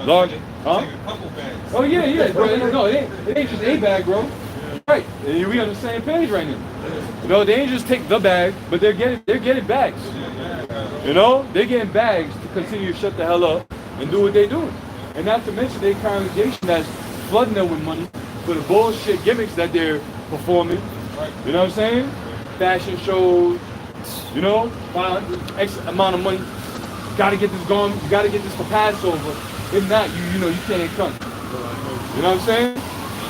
Large, huh? Take a couple bags. Oh yeah, bro. No, it ain't just a bag, bro. Right. And we on the same page right now. You know, they ain't just take the bag, but they're getting bags. You know, they're getting bags to continue to shut the hell up and do what they're doing. And not to mention their congregation that's flooding them with money for the bullshit gimmicks that they're performing. You know what I'm saying? Fashion shows, you know, X amount of money. You gotta get this going, you gotta get this for Passover. If not, you know, you can't come. You know what I'm saying?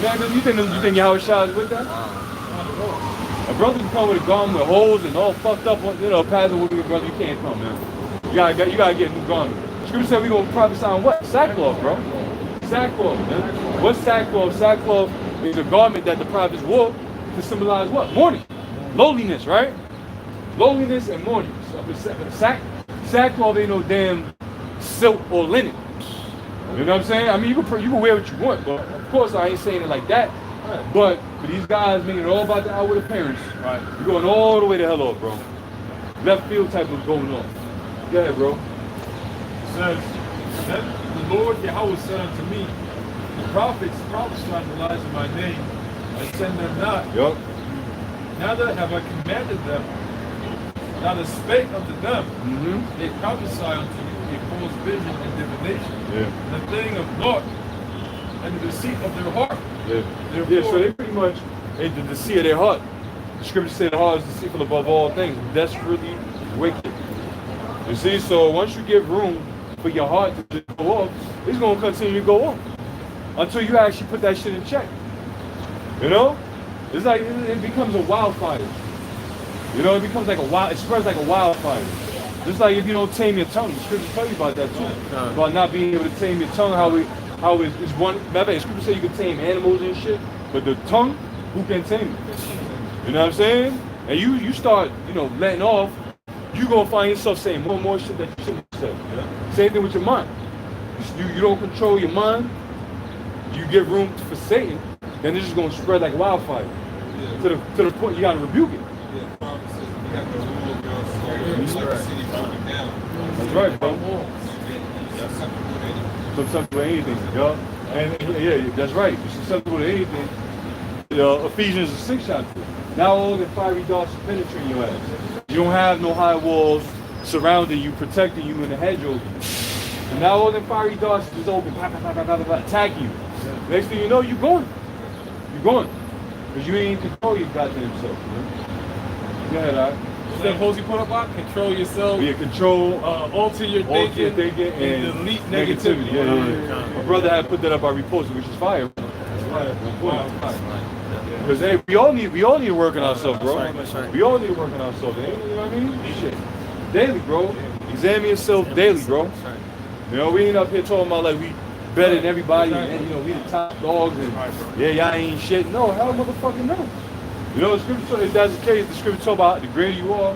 Man, you think Yahweh Shah is with that? A brother can come with a garment with holes and all fucked up, you know, Passover with your brother, you can't come, man. You gotta get a new garment. Scripture said we gonna prophesy on what? Sackcloth, bro. Sackcloth, man. What's sackcloth? Sackcloth is a garment that the prophets wore to symbolize what? Mourning. Lowliness, right? Lowliness and mourning. Sackcloth ain't no damn silk or linen. You know what I'm saying? I mean, you can wear what you want, but of course I ain't saying it like that. But for these guys making it all about the outward appearance, right? You're going all the way to hell off, bro. Left field type of going on. Go ahead, bro. It says, then the Lord Yahweh said unto me, the prophets prophesy the lies in my name. I send them not. Yup. Neither have I commanded them, neither spake unto them. They prophesy unto you a false vision and divination. Yeah. The thing of naught and the deceit of their heart. Yeah, so they pretty much ain't the deceit of their heart. The scripture said the heart is deceitful above all things, desperately wicked. You see, so once you give room for your heart to just go off, it's going to continue to go off until you actually put that shit in check. You know? It's like it becomes a wildfire. You know, it becomes like it spreads like a wildfire. Just like if you don't tame your tongue, the scripture tell you about that too. About not being able to tame your tongue, how it's one. Matter of fact, scripture say you can tame animals and shit, but the tongue, who can tame it? You know what I'm saying? And you start, you know, letting off, you gonna find yourself saying more and more shit that you shouldn't say. Same thing with your mind. You don't control your mind. You give room for Satan, then it's just gonna spread like wildfire. To the point you gotta rebuke it. That's right, bro. Susceptible to anything, yo. And yeah, that's right. You're susceptible to anything. You know, Ephesians 6 chapter. Now all the fiery darts penetrating your ass. You don't have no high walls surrounding you, protecting you, and the hedge over you. And now all the fiery darts is open, attacking you. Next thing you know, you're going. You're going. Because you ain't in control of your goddamn self. Go ahead, all right. What's that pose you put up on? Control yourself. Be in control. Alter your thinking, and delete negativity. negativity. Yeah. My brother had put that up. I reposted, which is fire. Because hey, we all need to work on ourselves, bro. We all need to work on ourselves. You know what I mean? Shit. Daily, bro. Examine yourself daily, bro. You know, we ain't up here talking about like we better than everybody and you know we the top dogs and yeah, y'all ain't shit. No, hell motherfucking no. You know, the scripture, if that's the case, the scripture talk about the greater you are,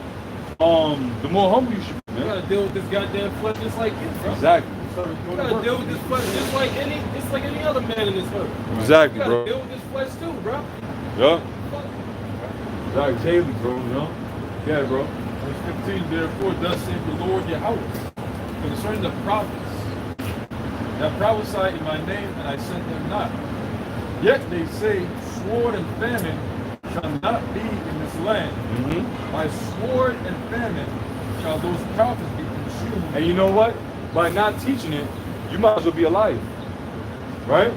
the more humble you should be, man. You gotta deal with this goddamn flesh just like you, bro. Exactly. You gotta deal with this flesh just like any other man in this earth. Exactly, You gotta bro. deal with this flesh too, bro. Yeah. Exactly, daily, bro. You know. Yeah, bro. Verse 15, therefore, thus saith the Lord Yahweh, concerning the prophets that prophesied in my name, and I sent them not. Yet they say, sword and famine shall not be in this land. Mm-hmm. By sword and famine shall those prophets be consumed. And you know what? By not teaching it, you might as well be alive. Right?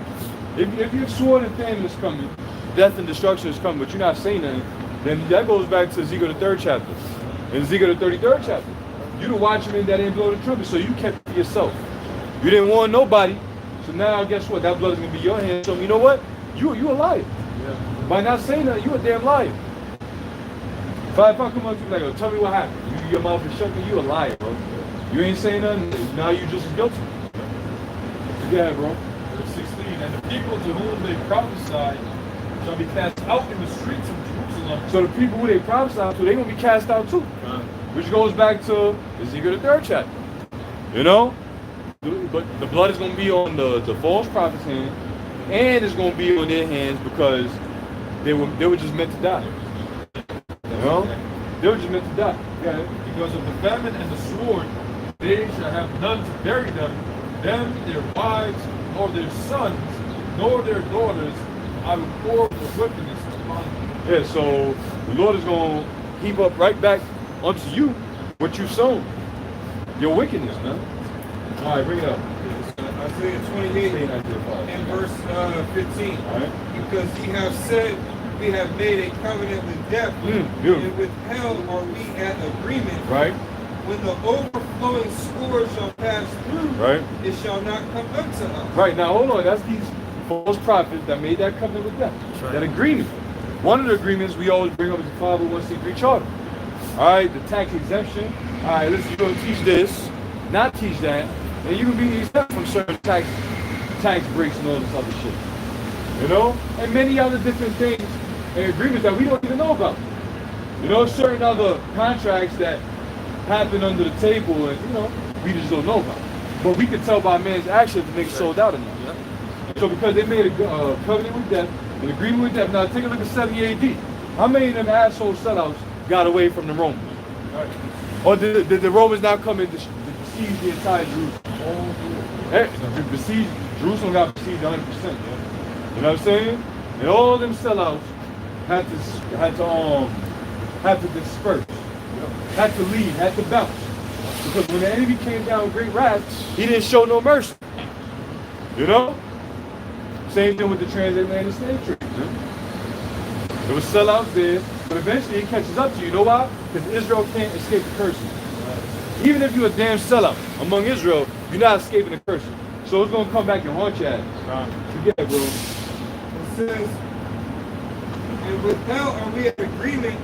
If your sword and famine is coming, death and destruction is coming, but you're not saying anything, then that goes back to Ezekiel the 3rd chapter. In Ezekiel the 33rd chapter, you the watchman that ain't blow the trumpet, so you kept it yourself. You didn't warn nobody, so now guess what? That blood is gonna be your hand. So you know what? You a liar. Yeah. By not saying that, you a damn liar. If I come up to you like, oh, tell me what happened. Your mouth is shut, you a liar, bro. You ain't saying nothing. Now you just as guilty. Yeah, bro. Verse 16, and the people to whom they prophesied shall be cast out in the streets of Jerusalem. So the people who they prophesy to, they gonna be cast out too. Which goes back to Ezekiel the 3rd chapter. You know? But the blood is gonna be on the false prophet's hand, and it's gonna be on their hands because they were just meant to die. You know? They were just meant to die. Yeah. Because of the famine and the sword, they shall have none to bury them, their wives, nor their sons, nor their daughters. I will pour the wickedness upon them. Yeah, so the Lord is going to heap up right back unto you what you've sown. Your wickedness, man. All right, bring it up. Isaiah 28 and verse 15. All right. Because ye have said, we have made a covenant with death, beautiful. and with hell are we at agreement. Right. When the overflowing sword shall pass through, Right. it shall not come unto us. Right, now hold on. That's these false prophets that made that covenant with death. Right. That agreement. One of the agreements we always bring up is the 501c3 charter. All right, the tax exemption. All right, listen, you're going to teach this, not teach that, and you can be exempt from certain tax breaks and all this other shit. You know? And many other different things and agreements that we don't even know about. You know, certain other contracts that happen under the table and, you know, we just don't know about. But we can tell by man's actions if niggas sold out or not. So because they made a covenant with death, an agreement with death. Now take a look at 70 AD. How many of them asshole sellouts got away from the Romans? Right. Or did the Romans now come and besiege the entire Jerusalem? Jerusalem got besieged 100%. You know what I'm saying? And all them sellouts had to disperse, had to leave, had to bounce. Because when the enemy came down with great wrath, he didn't show no mercy. You know? Same thing with the transatlantic slave trade. There was sellouts there, but eventually it catches up to you. You know why? Because Israel can't escape the cursing. Even if you're a damn sellout among Israel, you're not escaping the cursing. So it's gonna come back and haunt your ass. Forget it, bro. It says, and with hell are we at agreement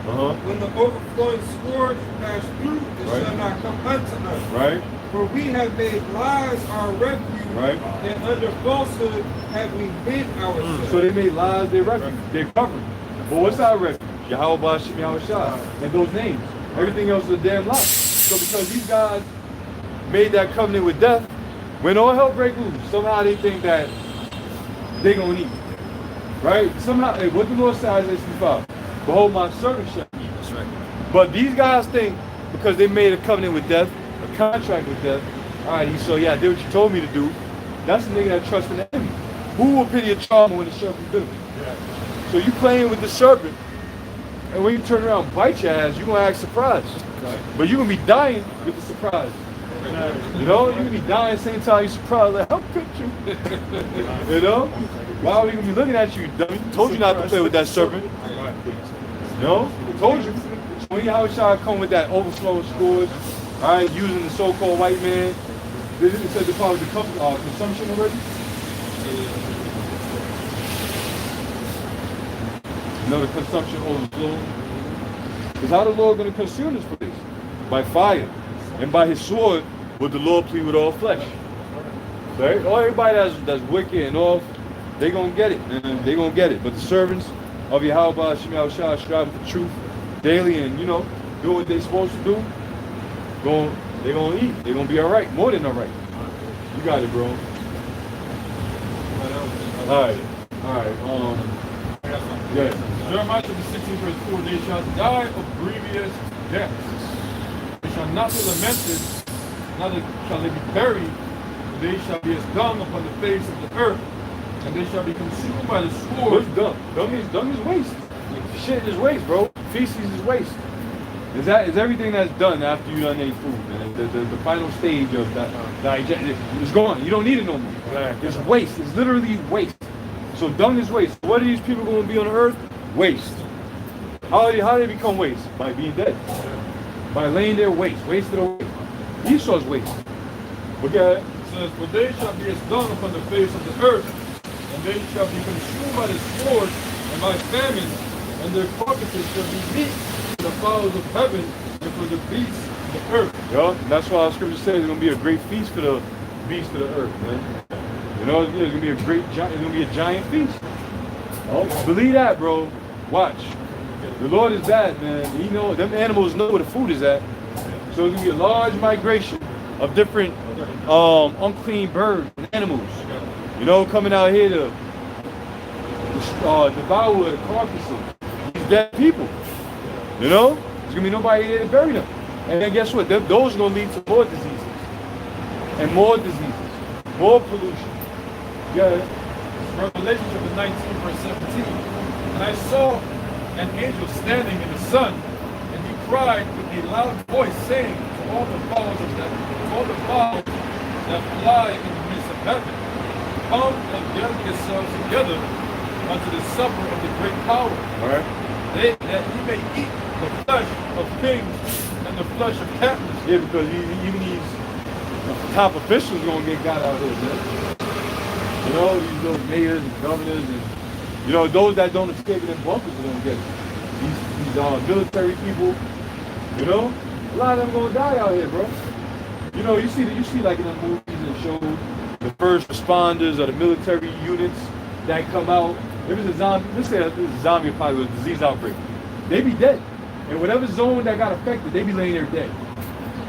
when the overflowing sword pass through, it shall not come unto us. Right? For we have made lies our refuge, Right. and under falsehood have we hid ourselves. So they made lies their refuge. They're covered. But what's our refuge? Yahweh Bashim Yahweh. And those names. Everything else is a damn lie. So because these guys made that covenant with death, when all hell break loose, somehow they think that they gonna eat. Right? Somehow, hey, what the Lord says in Isaiah 65, behold, my servant shall eat. That's right. But these guys think because they made a covenant with death, a contract with death, all right, so yeah, I did what you told me to do. That's the nigga that trusts in the enemy. Who will pity a charmer when the serpent bit him? Yeah. So you playing with the serpent, and when you turn around and bite your ass, you're gonna act surprised. Right. But you're gonna be dying with the surprise. You know, you can be dying at the same time, you're surprised, like, how could you? You know? Why are we going to be looking at you, dummy? Told you not to play with that serpent. No? Told you. When you how shall come with that overflow scores, alright, using the so-called white man. This is said to cause the consumption already? No, the consumption overflow. Because how the Lord going to consume this place? By fire. And by his sword would the Lord plead with all flesh. Right? All everybody that's wicked and off, they going to get it. They going to get it. But the servants of Yahweh Shema Shah strive for truth daily and, you know, do what they're supposed to do, they're going to eat. They're going to be all right. More than all right. You got it, bro. All right. Yeah. Jeremiah chapter 16, verse 4, they shall die of grievous deaths. They shall not be lamented, neither shall they be buried, but they shall be as dung upon the face of the earth, and they shall be consumed by the sword. What's dung? Dung is waste. Shit is waste, bro. Feces is waste. Is everything that's done after you done ate food, man. The final stage of that digestion is gone. You don't need it no more. It's waste. It's literally waste. So dung is waste. What are these people going to be on the earth? Waste. How do they become waste? By being dead. By laying there waste. Waste of the waste. Esau's waste. Okay. It says, but they shall be as dung upon the face of the earth, and they shall be consumed by the sword and by famine, and their carcasses shall be meat for the fowls of heaven and for the beasts of the earth. Yeah, that's why the scripture says it's going to be a great feast for the beasts of the earth, man. You know, it's going to be a giant feast. Oh, believe that, bro. Watch. The Lord is bad, man. He know them animals know where the food is at. So it's going to be a large migration of different unclean birds and animals. You know, coming out here to devour the carcasses. These dead people. You know? There's going to be nobody there to bury them. And then guess what? Those are going to lead to more diseases. And more diseases. More pollution. Yeah. Revelation chapter 19, verse 17. And I saw an angel standing in the sun, and he cried with a loud voice, saying to all the fowls that fly in the midst of heaven, come and gather yourselves together unto the supper of the great power. All right. That he may eat the flesh of kings and the flesh of captains. Yeah, because even these top officials going to get got out here, man. You know, these little mayors and governors and, you know, those that don't escape in their bunkers are going to get it. These military people, you know, a lot of them going to die out here, bro. You know, you see like in the movies and shows, the first responders or the military units that come out. If it's a zombie, let's say it's a zombie apocalypse, a disease outbreak, they be dead. And whatever zone that got affected, they be laying there dead.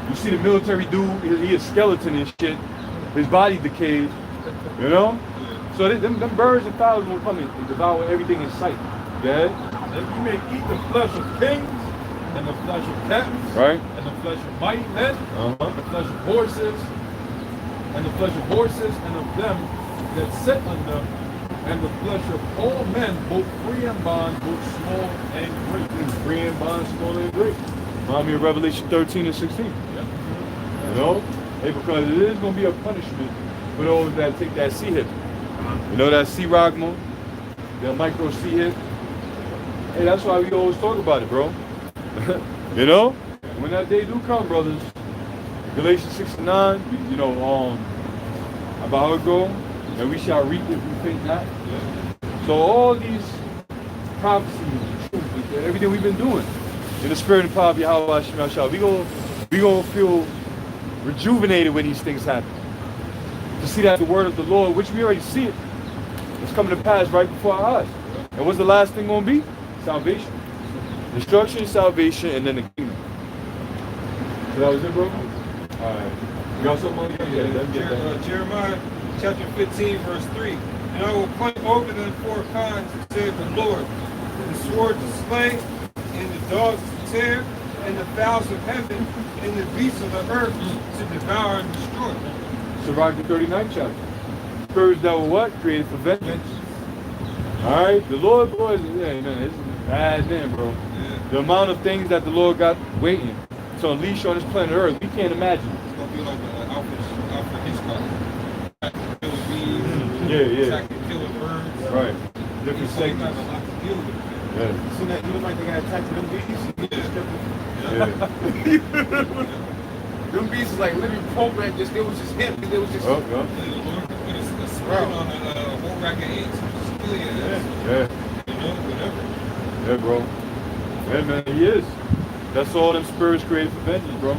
You see the military dude, he a skeleton and shit. His body decayed, you know? So them birds and fowls will come and devour everything in sight. Yeah? That you may eat the flesh of kings and the flesh of captains, Right? and the flesh of mighty men, the flesh of horses, and the flesh of horses, and of them that sit on them, and the flesh of all men, both free and bond, both small and great. Free and bond, small and great. Remind me of Revelation 13 and 16. Yeah. You know? Hey, because it is going to be a punishment for those that take that sea hit. You know that sea ragma? That micro sea hit? Hey, that's why we always talk about it, bro. You know? When that day do come, brothers, Galatians 6 and 9, you know, about how it go, and we shall reap if we faint not. So all these prophecies, truth, everything we've been doing, in the spirit and power of Yahweh Shema Shah, we gonna feel rejuvenated when these things happen. To see that the word of the Lord, which we already see it, is coming to pass right before our eyes. And what's the last thing gonna be? Salvation. Destruction, salvation, and then the kingdom. So that was it, bro? Alright. You got something on here? Yeah, let me get that. Jeremiah chapter 15, verse 3. And I will point over them 4 kinds, saith the Lord, the sword to slay, and the dogs to tear, and the fowls of heaven, and the beasts of the earth to devour and destroy. Sirach the 39th chapter. Spirits that were what? Created for vengeance. Alright? The Lord, boys, yeah, man, it's a bad man, bro. Yeah. The amount of things that the Lord got waiting to unleash on this planet Earth, we can't imagine. It's going to be like the Yeah. attacking, killing birds. Right. He's Different so he got segments. a lot to deal with. Yeah. You seen that? You look like they got attacked with them bees. Yeah. Them bees is like literally programmed. Just it was just him. It was just. Oh, The Lord put a spirit on a whole rack of eggs. Just kill your ass. yeah. You know, whatever. Yeah, bro. Yeah, man, he is. That's all them spirits created for vengeance, bro.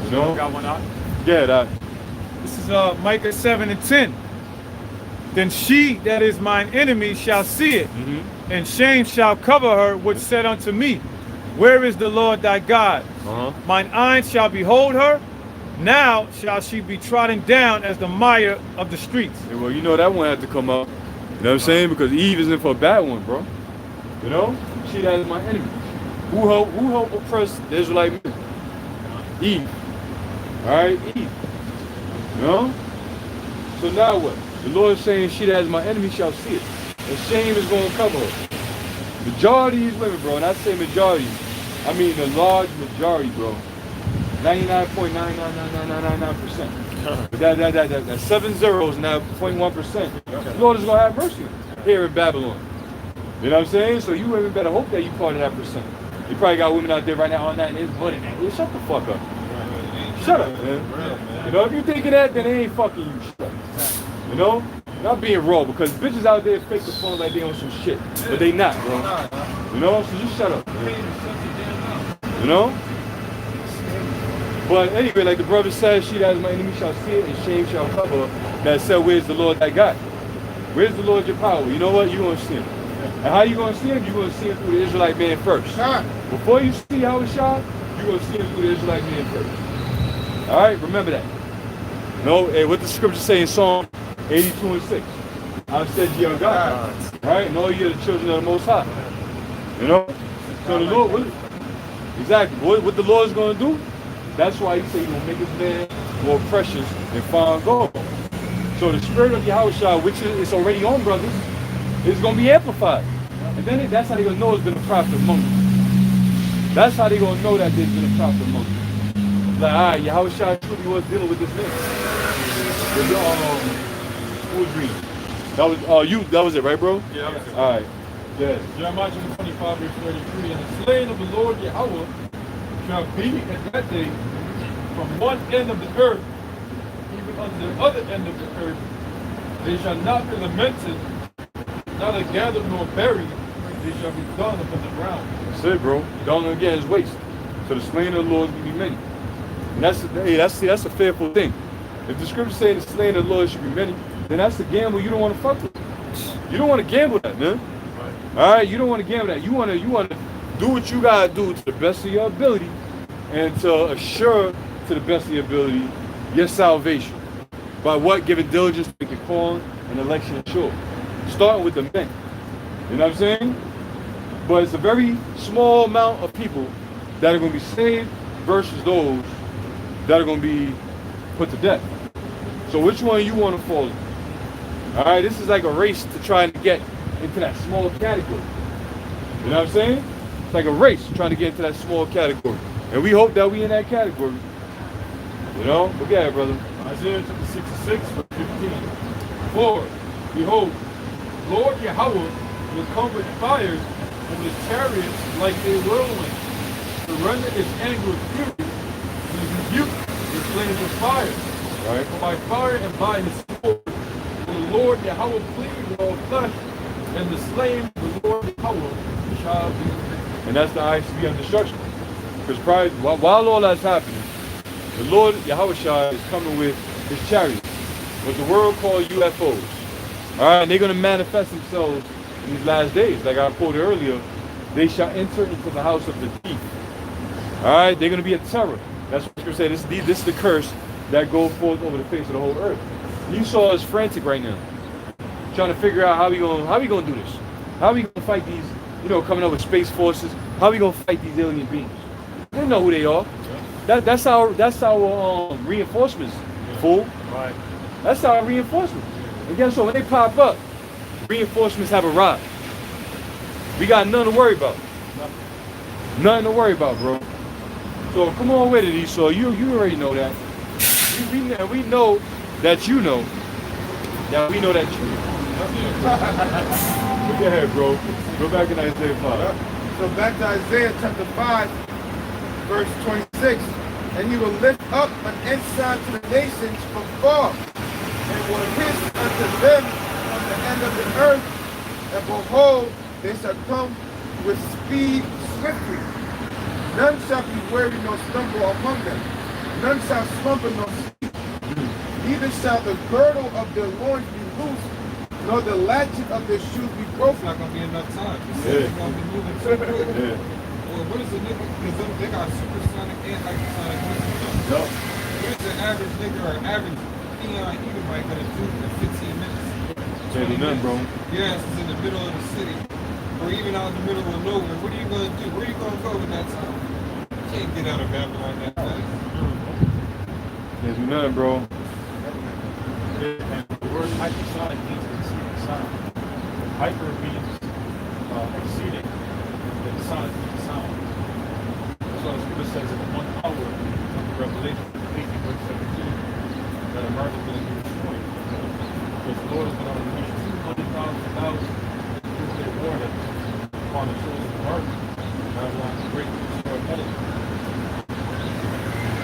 You know? Got one out. Yeah, that. This is Micah 7:10. Then she that is mine enemy shall see it, and shame shall cover her which said unto me, where is the Lord thy God? Mine eyes shall behold her, now shall she be trodden down as the mire of the streets. Yeah, well, you know that one had to come up. You know what I'm saying? Because Eve isn't for a bad one, bro. You know? She that is my enemy. Who helped oppress the Israelite men? Eve. Alright, Eve. You know? So now what? The Lord is saying she that is my enemy shall see it. And shame is going to cover her. Majority of these women, bro, and I say majority, I mean the large majority, bro. 99.99999%. But that 7 zeros now 0.1%. The Lord is gonna have mercy here in Babylon. You know what I'm saying? So you women better hope that you part of that percent. You probably got women out there right now on that and it's money. Man, shut the fuck up. Shut up, man. You know, if you thinking that, then they ain't fucking you. Shut up. You know? Not being raw, because bitches out there fake the phone like they on some shit. But they not, bro. You know? So just shut up. Man. You know? But anyway, like the brother says, she that is my enemy shall see it, and shame shall cover her. That said, where's the Lord thy God? Where's the Lord your power? You know what? You're going to see him. And how you going to see him? You're going to see him through the Israelite man first. Before you see Yahushua, you're going to see him through the Israelite man first. All right? Remember that. No, hey, what the scripture say in Psalm 82 and 6? I said ye are God. Right? And all you are the children of the Most High. You know? So the Lord, exactly. What the Lord is going to do, that's why he said he's going to make his man more precious than fine gold. So the spirit of Yahushua, which is already on, brothers, is going to be amplified. And then that's how they're going to know there's been a prophet among you. That's how they're going to know that there's been a prophet among you. Like, all right, Yahushua truly was dealing with this man. Who was reading? That was it, right, bro? Yeah, that was it. All right. Yeah. Jeremiah 25, verse 33. And the slain of the Lord Yahweh shall be at that day from one end of the earth even unto the other end of the earth. They shall not be lamented, neither gathered nor buried. They shall be done upon the ground. That's it, bro. Don't again his waste. So the slain of the Lord will be many. And that's a fearful thing. If the scripture say the slain of the Lord should be many, then that's a gamble you don't want to fuck with. You don't want to gamble that, man. All right, you don't want to gamble that. You want to do what you gotta do to the best of your ability, and to assure to the best of your ability your salvation. By what? Giving diligence to make your calling and election sure. Starting with the men. You know what I'm saying? But it's a very small amount of people that are going to be saved versus those that are going to be put to death. So which one you want to fall in? All right, this is like a race to try and get into that small category. You know what I'm saying? It's like a race trying to get into that small category. And we hope that we in that category. You know? Look at it, brother. Isaiah chapter 66, verse 15. For, behold, Lord Yahweh will come with fires and with chariots like a whirlwind, to render his anger with fury, and his rebuke with flames of fire. Right? For by fire and by his sword will the Lord Yahweh plead with all flesh, and the slain of the Lord Yahweh shall be avenged. And that's the ICB of destruction. Because while all that's happening, the Lord Yahushua is coming with his chariots, what the world calls UFOs. All right, and they're going to manifest themselves in these last days. Like I quoted earlier, they shall enter into the house of the thief. All right, they're going to be a terror. That's what Scripture said. This is the curse that goes forth over the face of the whole earth. Esau is frantic right now, trying to figure out how we gonna do this. How we gonna fight these, coming up with space forces? How we gonna fight these alien beings? They don't know who they are. That's our reinforcements, fool. Right. That's our reinforcements. And guess what? When they pop up, reinforcements have arrived. We got nothing to worry about. Nothing to worry about, bro. So come on with it, Esau. You already know that. We know that you know Yeah, we know that truth. Go ahead, bro. Go back in Isaiah 5. So back to Isaiah chapter 5, verse 26. And he will lift up an ensign to the nations from far, and will hiss unto them from the end of the earth. And behold, they shall come with speed swiftly. None shall be weary nor stumble among them. None shall slumber nor sleep. Neither shall the girdle of their loins be loosed, nor the latchet of their shoes be It's broken. not gonna be enough time. Yeah. It's gonna be moving too quick. Yeah. Well, what is the nigga? Because they got supersonic and hypersonic missiles. Yup. What is the average nigga or average Eon Edomite gonna do in 15 minutes? Can't do nothing, bro. Yes, it's in the middle of the city, or even out in the middle of nowhere. What are you gonna do? Where are you gonna go in that time? You can't get out of Babylon that fast. Can't do nothing, bro. And the word hypersonic means exceeding sound. Hyper means exceeding, and sonic means sound. That's why the scripture says in 1 hour of Revelation 18 verse 17 that America is going to be destroyed. Because the Lord is going to release 200,000 nuclear warheads upon the shores of the earth. Babylon is great to destroy Italy.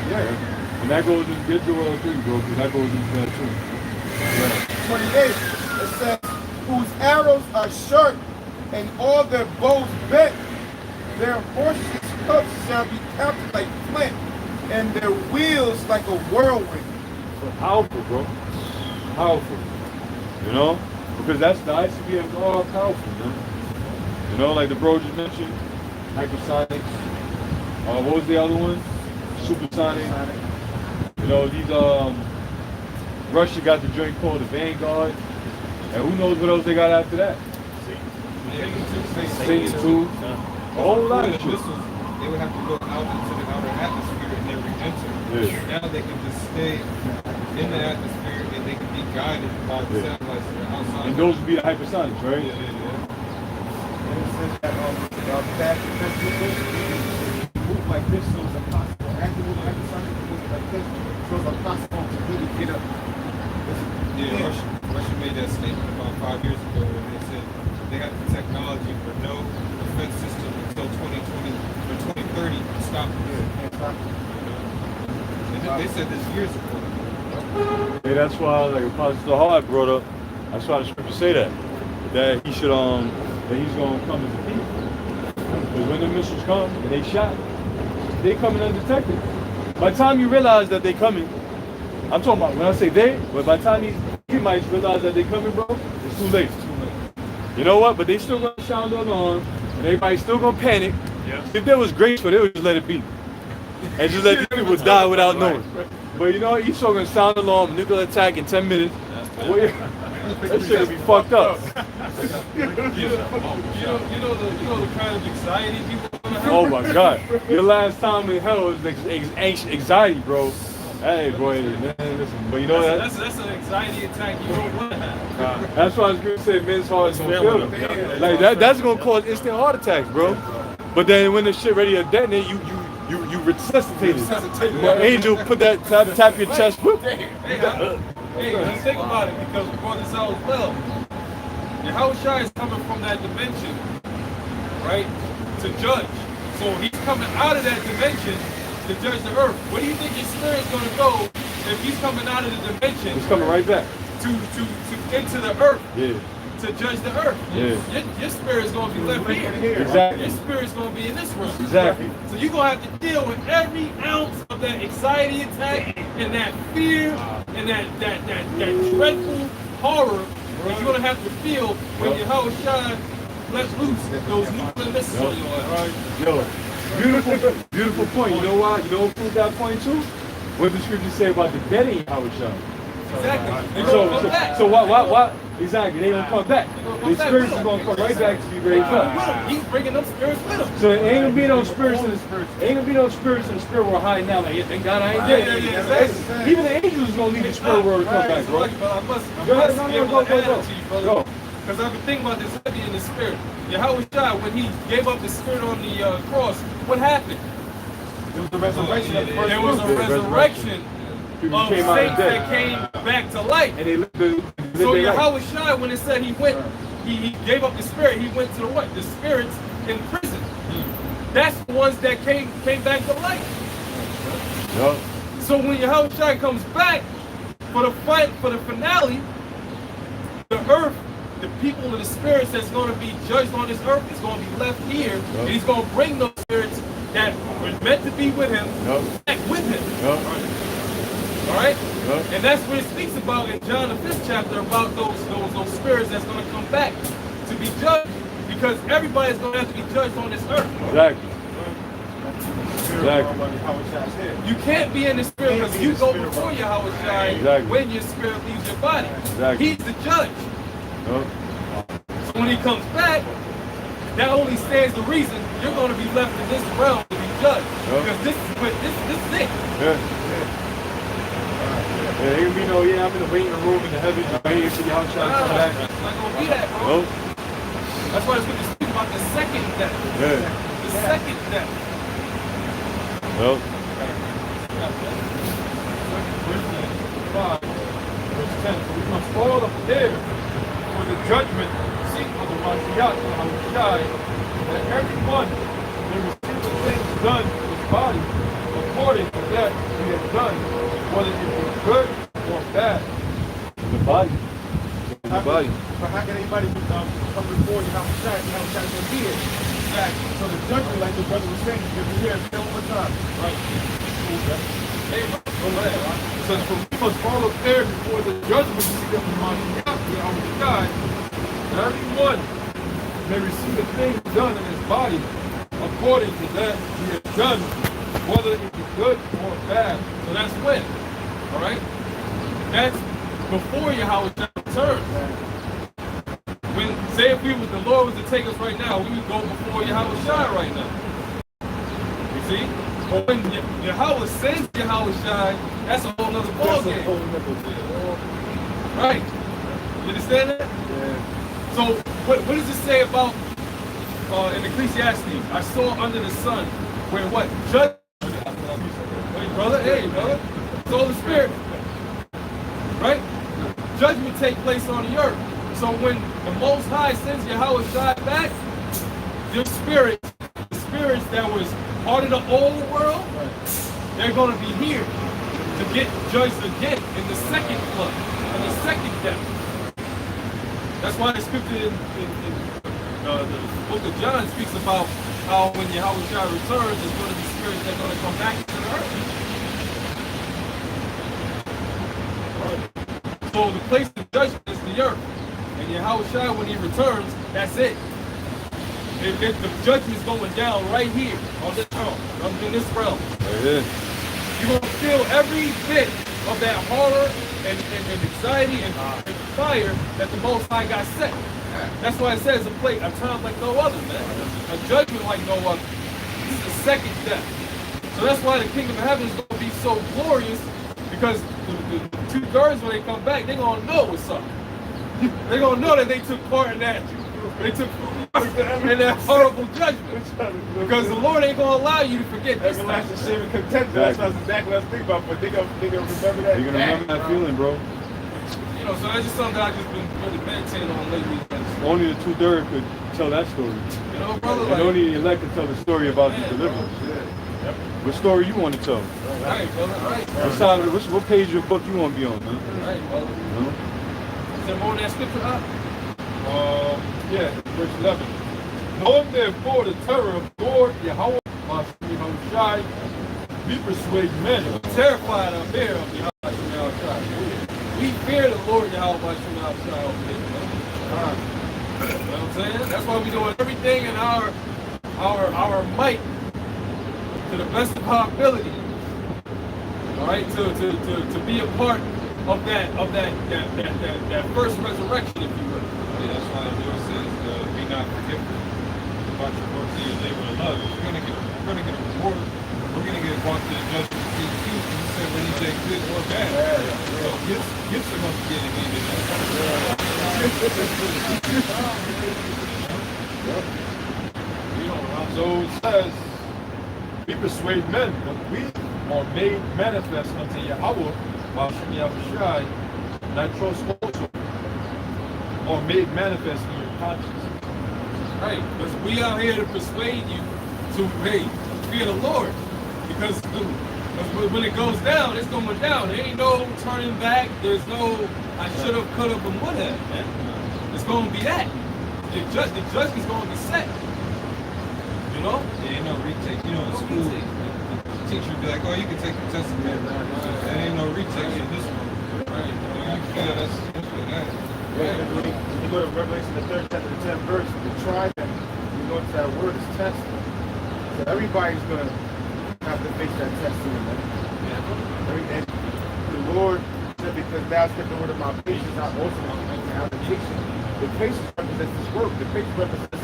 Yeah. And that goes into get Joel 3, bro, because that goes into that too. Yeah. 28, it says, whose arrows are sharp and all their bows bent. Their horses' hoofs shall be counted like flint, and their wheels like a whirlwind. So powerful, bro. Powerful. You know? Because that's the ICBM all powerful, man. You know, like the bro just mentioned, hypersonics. What was the other one? Supersonic. You know, these Russia got the joint called the Vanguard. And who knows what else they got after that? Satan too. A whole lot of shit. Missiles, they would have to go out into the outer atmosphere and then re-enter. Yeah. Now they can just stay in the atmosphere and they can be guided by the satellites that are outside. And those would be the hypersonics, right? Yeah, yeah, yeah. And it says that fast missiles move like this, so it's impossible. After moving hypersonic, it moves like this, so it's impossible to really get up. Yeah, Russia made that statement about 5 years ago when they said they got the technology for no defense system until 2020 or 2030 to stop it. Can't stop it. They said this years ago. Yeah, that's why, like Apostle Hart brought up, that's why the scriptures say that he should, that he's gonna come as a thief. Because when the missiles come and they shot, they coming undetected. By the time you realize that they coming, I'm talking about when I say they, but by the time these might realize that they coming, bro, it's too late. You know what? But they still gonna sound the alarm, and everybody's still gonna panic. Yeah. If there was grace for it, they would just let it be. And just let these people die without knowing. But you know, he's still gonna sound the alarm, nuclear attack in 10 minutes. Boy, that shit would be fucked up. You know the kind of anxiety people gonna have. Oh my God. Your last time in hell is anxiety, bro. Hey, boy, man, listen. But you know That's an anxiety attack you don't want to have. that's why I was gonna say men's hearts don't feel it. Like that's gonna cause instant heart attacks, bro. But then when the shit ready to detonate, you resuscitate it. Your angel put that tap your chest. Whoop. Hey, let's think about it because we brought this out as well. Yahushua is coming from that dimension, right, to judge. So he's coming out of that dimension to judge the earth. Where do you think his spirit's going to go if he's coming out of the dimension It's coming right back. to into the earth Yeah. to judge the earth? Yeah. Your spirit's going to be left here. Exactly. Your spirit's going to be in this room. Exactly. So you're going to have to deal with every ounce of that anxiety attack and that fear and that dreadful horror that you're going to have to feel when your house shine lets loose those nuclear missiles on your ass. Yo, beautiful point. You know why? You know what proves that point too? What the scriptures say about the dead ain't how it shine. Exactly. They're gonna come back. So why? Exactly, they gonna come back. The spirits is gonna come right back to be raised up. He's bringing them spirits with him. So it ain't gonna be no spirits in the spirit world hiding now. Like, yeah, thank God I ain't dead. Yeah, exactly. Even the angels is gonna leave the spirit world to come back, bro. But I must Go ahead, be able to add it to you, brother. Go. Because I've been thinking about this heavy in the spirit. Yahushua, when he gave up the spirit on the cross, what happened? It was the resurrection of the first There was a fruits. resurrection People of came out of saints death. that came back to life. And they lived the So Yahweh Shai, when it said he went, he gave up the spirit, he went to the what? The spirits in prison. That's the ones that came back to life. Yep. So when Yahweh Shai comes back for the fight, for the finale, the earth, the people and the spirits that's going to be judged on this earth is going to be left here, and he's going to bring those spirits that were meant to be with him back with him. All right? And that's what it speaks about in John the 5th chapter, about those spirits that's going to come back to be judged, because everybody's going to have to be judged on this earth. Exactly. You can't be in the spirit because you go before Yahweh Shai when your spirit leaves your body. He's the judge. So when he comes back, that only stands the reason you're going to be left in this realm to be judged. Because this is it. There ain't gonna be no, I'm in the waiting room in the heavens, waiting for Yahweh Shai to come back. It's not going to be that, bro. That's why it's going to speak about the second death. The second death. Well. 5, verse 10. So we must all appear for the judgment seat of the Mashiach, Yahweh Shai, that everyone may receive the things done in his body according to that he has done, whether it be good or bad. The body. The body. But how can anybody come before you? Yahweh Shai can be here. Exactly. So the judgment, like the brother was saying, you can hear it one more time. Right. Hey, it says, for we must all appear before the judgment seat of the Mashiach, Yahweh Shai, that everyone may receive the things done in his body according to that he has done, whether it be good or bad. So that's when. All right? That's before Yahweh Shai returns. When, say if the Lord was to take us right now, we would go before Yahweh Shai right now. You see? But when Yahweh sends Yahweh Shai, that's a whole nother ballgame. Right? You understand that? Yeah. So what does it say about in Ecclesiastes? I saw under the sun where what? Judgment. Hey brother. It's all the spirit. Right? Judgment take place on the earth. So when the Most High sends Yahweh Shai back, your spirits, the spirits that was part of the old world, they're going to be here to get judged again in the second flood, in the second death. That's why the scripture in the book of John speaks about how when Yahweh Shai returns, there's going to be spirits that are going to come back to the earth. So the place of judgment is the earth. And Yahweh Shai, when he returns, that's it. The judgment's going down right here on this realm, in this realm. There it is. You're going to feel every bit of that horror and anxiety and fire that the Most High got set. That's why it says a time like no other, man. A judgment like no other. This is the second death. So that's why the kingdom of heaven is going to be so glorious, because the two thirds, when they come back, they're going to know what's up. They're going to know that they took part in that. They took part in that horrible judgment. Because the Lord ain't going to allow you to forget this. Everlasting shame and contempt. That's exactly what I think about, but they're going to remember that. You're going to remember that feeling, bro. You know, so that's just something that I've just been really meditating on lately. Only the 2/3 could tell that story. You know, brother, And like, only the elect could tell the story about the deliverance. Yep. What story you want to tell? right, brother, right. What page of your book you want to be on, man? Right, brother. Is there more than that scripture up? Verse 11. Knowing therefore the terror of Lord Yahweh Shai, we persuade men. Terrified up here of Yahweh Shai. We fear the Lord Yahweh Shai over here. You know what I'm saying? That's why we're doing everything in our might to the best of our ability. All right, to be a part of that first resurrection, if you will. Yeah, that's why the Lord says, be not forgetful about your works and your labor of love. We're gonna get a reward. We're gonna get brought to the judgment seat too. You said when he did good or bad. So gifts are gonna get it. So it says, we persuade men, but we are made manifest unto Yahweh, Hashem Yahweh Shai, and I trust also. are made manifest in your conscience. Right, because we out here to persuade you to, hey, fear the Lord. Because when it goes down, it's going down. There ain't no turning back. There's no, I should have, could have, and would have, man. It's going to be that. The judgment's going to be set. You know? Yeah, ain't no retake. You know, in school, the teacher would be like, oh, you can take the test again. There ain't no retake in this one. Right. Yeah, that's that. When you go to Revelation, the 3rd chapter, the 10th verse, the try them, you know that word is tested. So everybody's going to have to face that testing. And the Lord said, because thou hast kept the word of my patience, I also have the patience. The patience represents His work. The patience represents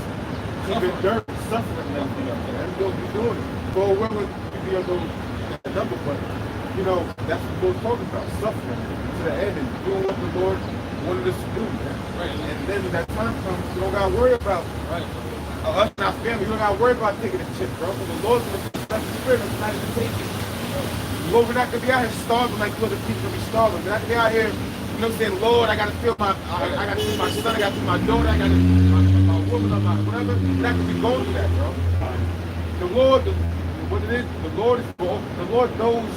even dirt, suffering, and everything else. And He'll be doing it. For whoever you be able to number, but you know, that's what the Lord's talking about, suffering to the end and doing what the Lord wanted us to do. Right. And then when that time comes, you don't got to worry about us and our family. You don't got to worry about taking a chip, bro. Because the Lord's going to be the Spirit of not even take it. Lord, we're not going to be out here starving like other people going to be starving. We're not going to be out here, you know, saying, Lord, I got to feed my son, I got to feed my daughter, I got to feed my woman, or my whatever. We're not going to be going through that, bro. The Lord, what it is, the Lord knows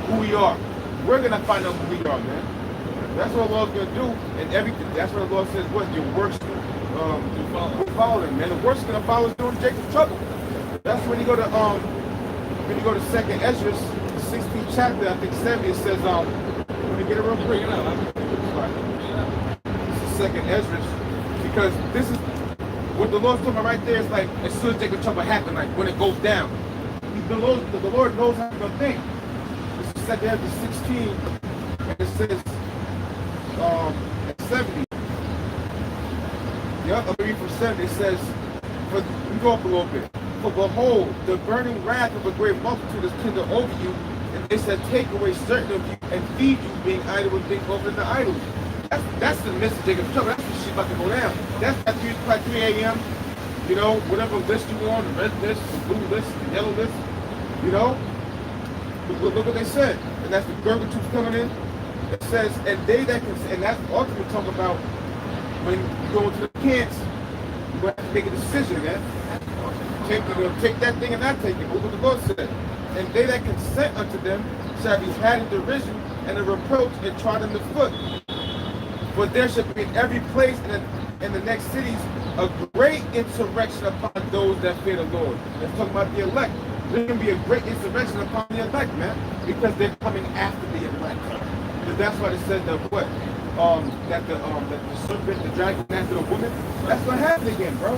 who we are. We're going to find out who we are, man. That's what the Lord's going to do, and everything. That's what the Lord says, what? Your works follow him, man. The works going to follow us during Jacob's trouble. That's when you go to 2nd Ezra, 16th chapter, I think 70, it says, let me get it real quick. This is 2nd Ezra, because this is what the Lord's talking about right there. Is like as soon as Jacob's trouble happened, like when it goes down, the Lord knows how to think. This is 2nd Ezra 16, and it says, at 70. Yeah, I'll read from 70. It says, we go up a little bit. For behold, the burning wrath of a great multitude is kindled over you, and they shall take away certain of you and feed you, being idle and think over the idols. That's the midst of Jacob's trouble. That's what she's about to go down. That's at 3 a.m. You know, whatever list you want, the red list, the blue list, the yellow list. You know, look what they said, and that's the Gurgatudes coming in. It says, and they that can, and that's ultimately talking about when you go into the camps, you're going to have to make a decision, man. Take that thing and not take it. Look what the Lord said. And they that consent unto them shall be had in derision and a reproach and trod in the foot. For there shall be in every place in the next cities a great insurrection upon those that fear the Lord. Let's talk about the elect. There's going to be a great insurrection upon the elect, man, because they're coming after the elect. Because that's why it says that what? That the serpent, the dragon after the woman. That's going to happen again, bro.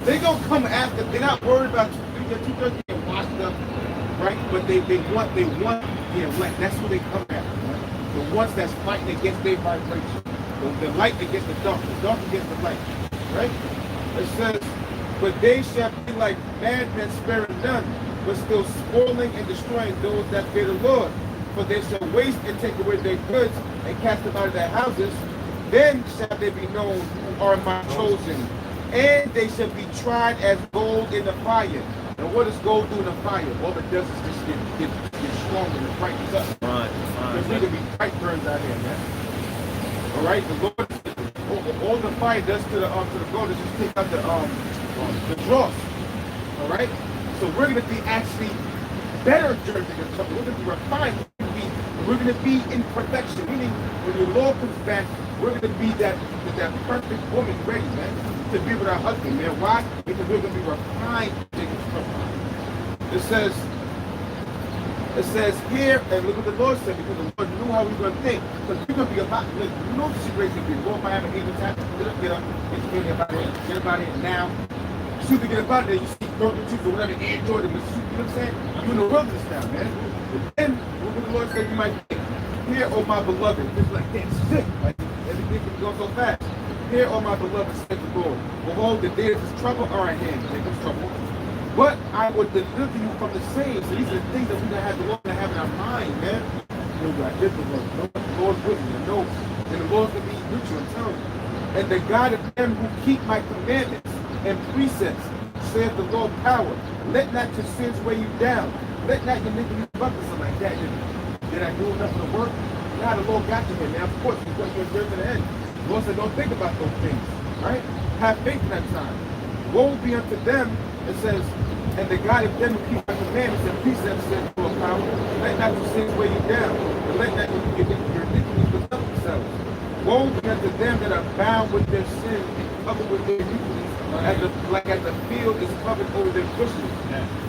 They gonna come after. They're not worried about two-thirds being washed up, right? But they want the elect. That's who they come after, right? The ones that's fighting against their vibration, the light against the dark against the light, right? It says, but they shall be like madmen, sparing none, but still spoiling and destroying those that fear the Lord. For they shall waste and take away their goods and cast them out of their houses. Then shall they be known who are my chosen. And they shall be tried as gold in the fire. And what does gold do in the fire? All it does is just get stronger and it brightens up. Because we can be bright burns out here, man. All right, the Lord, all the fire does to the gold is just take out the dross. All right, so we're going to be actually better during the trouble. We're going to be refined. We're going to be in perfection. Meaning, when the Lord comes back, we're going to be that perfect woman ready, man, to be with our husband, man. Why? Because we're going to be refined. It says here, and look what the Lord said, because the Lord knew how we were going to think. Because we're going to be about, look, you know the situation is Lord might have an evil time. Get up, get about it now. As soon as you get about it, you see Gurgatudes or whatever, Android, you know what I'm saying? You're in the wilderness now, man. And what the Lord said, you might think, here, oh my beloved, just like that, sick, like everything can go so fast. Here, oh my beloved, said the Lord, behold, the days of trouble are at hand, Jacob's trouble. But I will deliver you from the same. So these are the things that we're going to have the Lord to have in our mind, man. You know, I did the Lord. No, the Lord's with me. I know. And the Lord's going to be with you, I'm telling you. And the God of them who keep my commandments and precepts, saith the Lord power. Let not your sins weigh you down. Let not your iniquity buckle something like that. Did I do enough of the work? Now the Lord got you here, man. Of course, he's got you to the end. The Lord said, don't think about those things, right? Have faith in that time. Woe be unto them, it says, and the God of them who keep my commandments and precepts said to a power, let not your sins weigh you down, and let not your iniquities lift up themselves. Woe be unto them that are bound with their sins and covered with their iniquities, like as the field is covered over their bushes.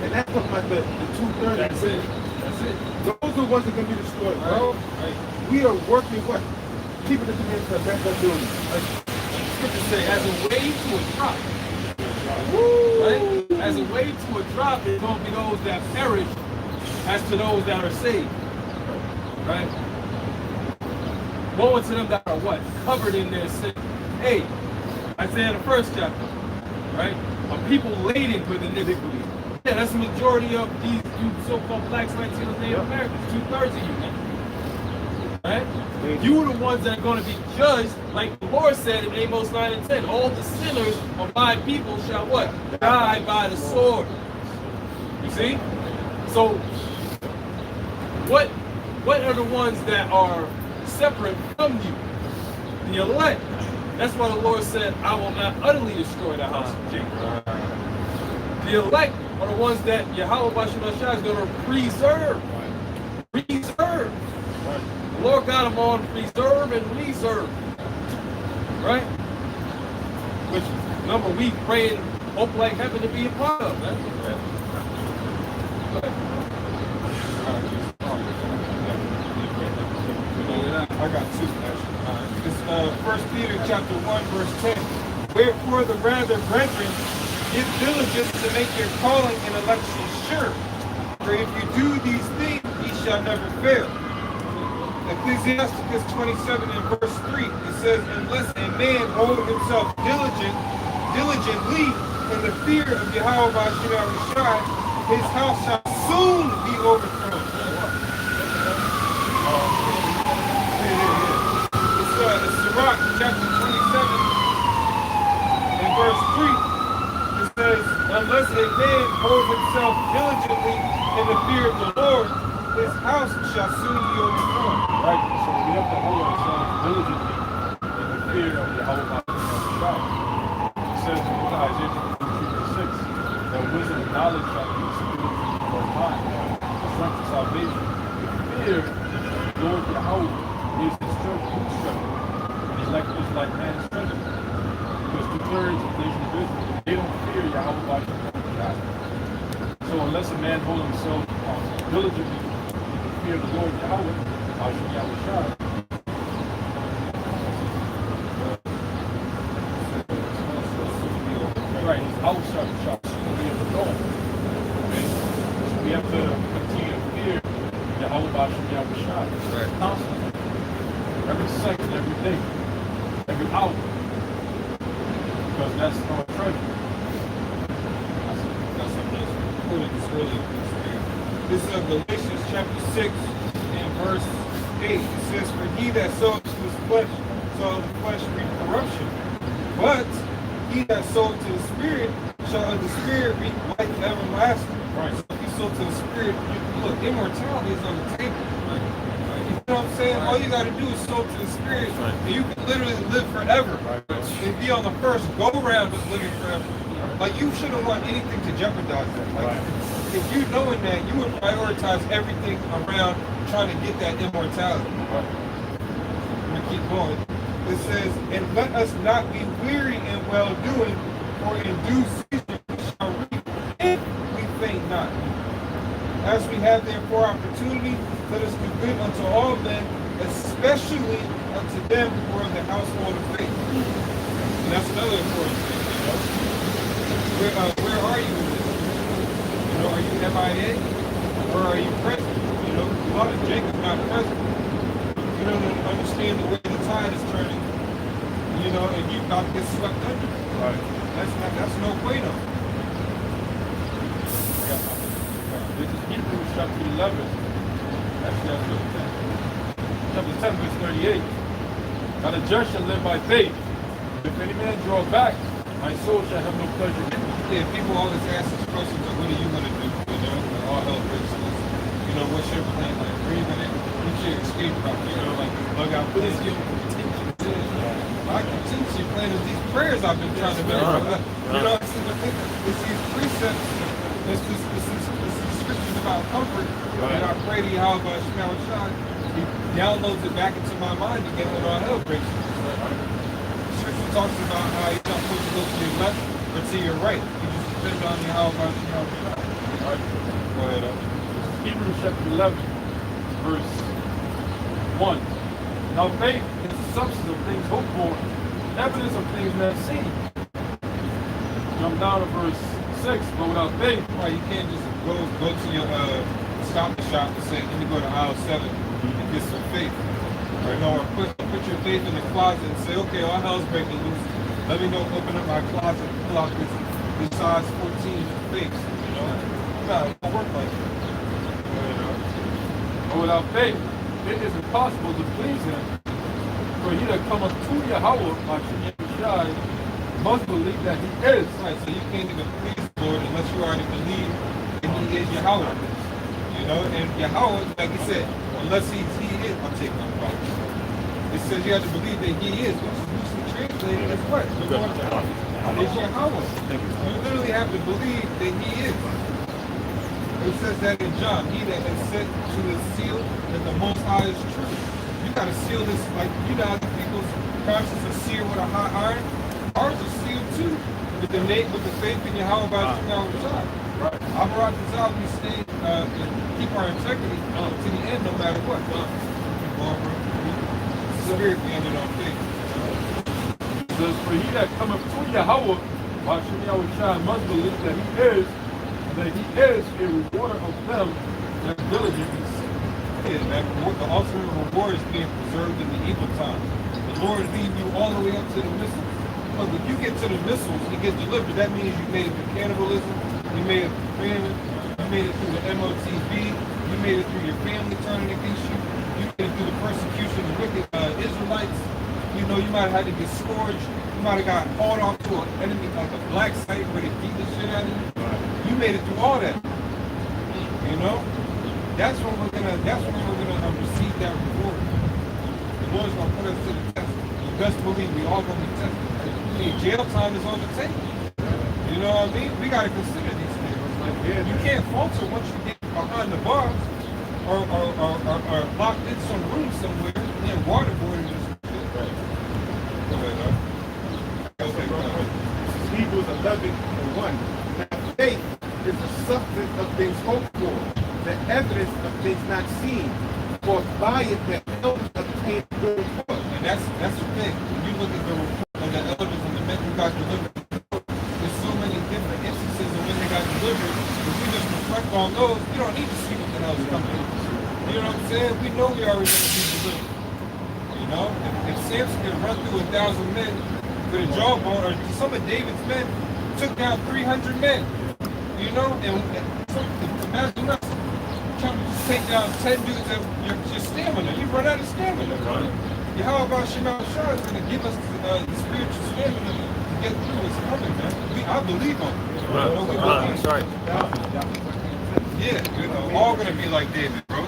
And that's talking about the 2/3. That's it. That's it. Those are the ones that are going to be destroyed, bro. Right. We are working what? Keeping the commandments to the best of our ability. Scripture say, as a way to a drop. Right? As a way to a drop, it's going to be those that perish as to those that are saved. Right? Woe to them that are what? Covered in their sin. Hey, Isaiah the first chapter. Right? A people laden with iniquity. Yeah, that's the majority of these you so-called blacks, Latinos, Native Americans. 2/3 of you, man. Right? You are the ones that are going to be judged, like the Lord said in Amos 9 and 10. All the sinners of my people shall what? Die by the sword. You see? So, what are the ones that are separate from you? The elect. That's why the Lord said, I will not utterly destroy the house of Jacob. The elect are the ones that Yahweh Bashim Ashai is going to preserve. Preserve. The Lord got them on preserve and reserve. Right? Which number we pray and hope like heaven to be a part of, man. I got two, actually. It's 1 Peter chapter 1, verse 10. Wherefore the rather, brethren, give diligence to make your calling and election sure. For if you do these things, ye shall never fail. Ecclesiasticus 27 and verse 3, it says, unless a man hold himself diligently in the fear of Yahweh Bashim Ashai, his house shall soon be overthrown. It's Sirach chapter 27 and verse 3. It says, unless a man hold himself diligently in the fear of the Lord, his house shall soon be overthrown. Right, so we have to hold ourselves diligently in the fear of Yahweh Bashim. It says in Isaiah 53:6 that wisdom and knowledge shall be stability for mind, the strength of salvation. The fear of the Lord Yahweh is his strength, and he's like man's strength. Because 2/3 of the nation of Israel, they don't fear Yahweh Bashim. So unless a man hold himself diligently fear of the Lord Yahweh, Hashem Yahushua. Right, his house shall soon be overthrown. Okay? So we have to continue to fear Yahweh Hashem Yahushua. Right. Constantly. Every second, every day, every hour. Because that's our treasure. That's something that's recorded this early. This is Galatians chapter 6 and verse 8. It says, for he that sows to his flesh, shall the flesh reap corruption. But he that sows to the Spirit, shall of the Spirit reap life everlasting. Right. So if you sow to the Spirit, look, immortality is on the table. Right. You know what I'm saying? All you got to do is sow to the Spirit, and you can literally live forever. And be on the first go-round of living forever. Like, you shouldn't want anything to jeopardize that. Like, if you knowing that, you would prioritize everything around trying to get that immortality. I'm going to keep going. It says, and let us not be weary in well-doing, for in due season we shall reap if we faint not. As we have therefore opportunity, let us do good unto all men, especially unto them who are of the household of faith. And that's another important thing, you know. Where are you in this? You know, are you MIA or are you present? You know, a lot of Jacob not present. You don't understand the way the tide is turning. You know, and you about to get swept under. Right. That's no bueno. This is Hebrews chapter 11. Actually, that's chapter 10, verse 38. Now the just shall live by faith. If any man draw back, my soul shall have no pleasure in him. Yeah, people always ask us questions like, what are you going to do? You know, when all hell breaks loose. You know, what's your plan? Like, breathing it, what's your escape route? You know, like, bug out, what is your intention? I explain is these prayers I've been trying to make. You know, it's these precepts, it's scriptures about comfort. And I pray to Yahweh Shemel Shai. He downloads it back into my mind again when all hell breaks loose. Scripture talks about how you're not supposed to go to your left or to your right. You just depend on Yahweh Shemel Shai. Go ahead. Hebrews chapter 11, verse 1. Now faith is the substance of things hoped for, evidence of things not seen. Jump down to verse 6, but without faith, Right, you can't just go to your Stop and Shop and say, let me go to aisle 7 and get some faith. Or no, or put your faith in the closet and say, okay, all hell's breaking loose. Let me go open up my closet and pull out this size 14 faith. You know? No, it don't work like that. but without faith, it is impossible to please him. For he that cometh to Yahweh by Shai must believe that he is. Right, so you can't even please the Lord unless you already believe that he is Yahweh. You know, and Yahweh, like he said, unless he is, I'll take my problem. It says you have to believe that he is, which is loosely translated as what? The Lord is Yahweh. You literally have to believe that he is. It says that in John, he that has set to the seal that the Most High is true. You gotta seal this, like you know how the people's conscience are sealed with a hot iron. Ours are sealed too, with the faith in Yahweh by Yahweh Shai. Right. Abarat Zah, we stay and keep our integrity to the end, no matter what. Spirit we ended on faith. It says, for he that cometh to Yahweh by Shai must believe that he is, and that he is a rewarder of them that diligently seek. Yeah, that the ultimate reward is being preserved in the evil time. The Lord lead you all the way up to the missiles. But when you get to the missiles and get delivered, that means you made it through cannibalism, you made it through famine, you made it through the MOTV, you made it through your family turning against you, you made it through the persecution of wicked Israelites. You know, you might have had to get scourged, you might have got hauled off to an enemy like a black site where they beat the shit out of you. You made it through all that. You know? That's when we're gonna receive that reward. The Lord's gonna put us to the test. You best believe we all gonna be tested. I mean, jail time is on the table. You know what I mean? We gotta consider these things. You can't falter once you get behind the bars or locked in some room somewhere and waterboarded and shit. Right. Go ahead, This is Hebrews 11:1. Now faith is the substance of things hoped for, the evidence of things not seen. For by it the elders obtained good report. And that's the thing. When you look at the report of the elders and the men who got delivered, there's so many different instances of when they got delivered. If we just reflect on those, you don't need to see what the hell is coming. You know what I'm saying? We know we already going to be delivered. You know? If Samson could run through 1,000 men with a jawbone, or some of David's men took down 300 men. You know? And imagine us trying to just take down 10 dudes of your stamina. You run out of stamina. Right? How about Shemel Shai is going to give us the spiritual stamina to get through what's coming, man? I believe on it. That's right. Yeah, you know, all going to be like David, bro.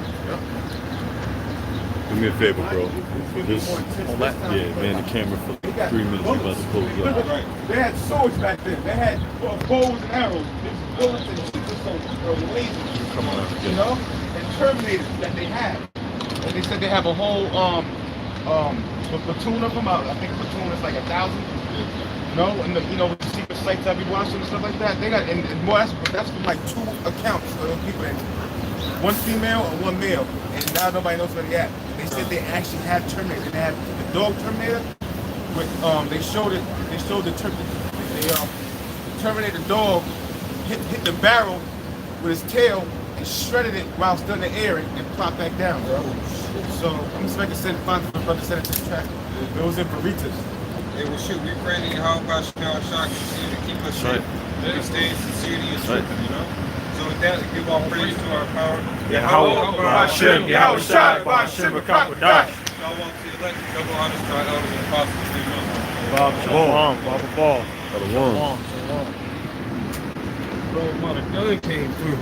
Do me a favor, bro. Just, man the camera for 3 minutes. You about to close up. Right. They had swords back then. They had bows and arrows. There's bullets and super soldiers, bro, lasers. Come on, You know? And Terminators that they have. And they said they have a whole platoon of them. I think a platoon is like 1,000. You know, and with the secret sites that we watched and stuff like that. They got and more. That's from like 2 accounts of those people. And 1 female and 1 male. And now nobody knows where they at. They said they actually have Terminator. They have the dog Terminator. With they showed the Terminator dog hit the barrel with his tail and shredded it while still in the air and plopped back down, bro. So I'm expecting to find the brother send it to the track. It was in burritos. Hey, well, shoot, we pray to how about Shemel Shai continue to keep us safe. Let us stay in sincerity and truth, you know? So with that, we give all praise to our power. Yahweh Hashem, Yahweh Shai, Hashem, Rakapadash. Y'all want to elect double honors to our elders and apostles. Shalom, Baba Ball. Shalom. Shalom. Bro, mother gun came through.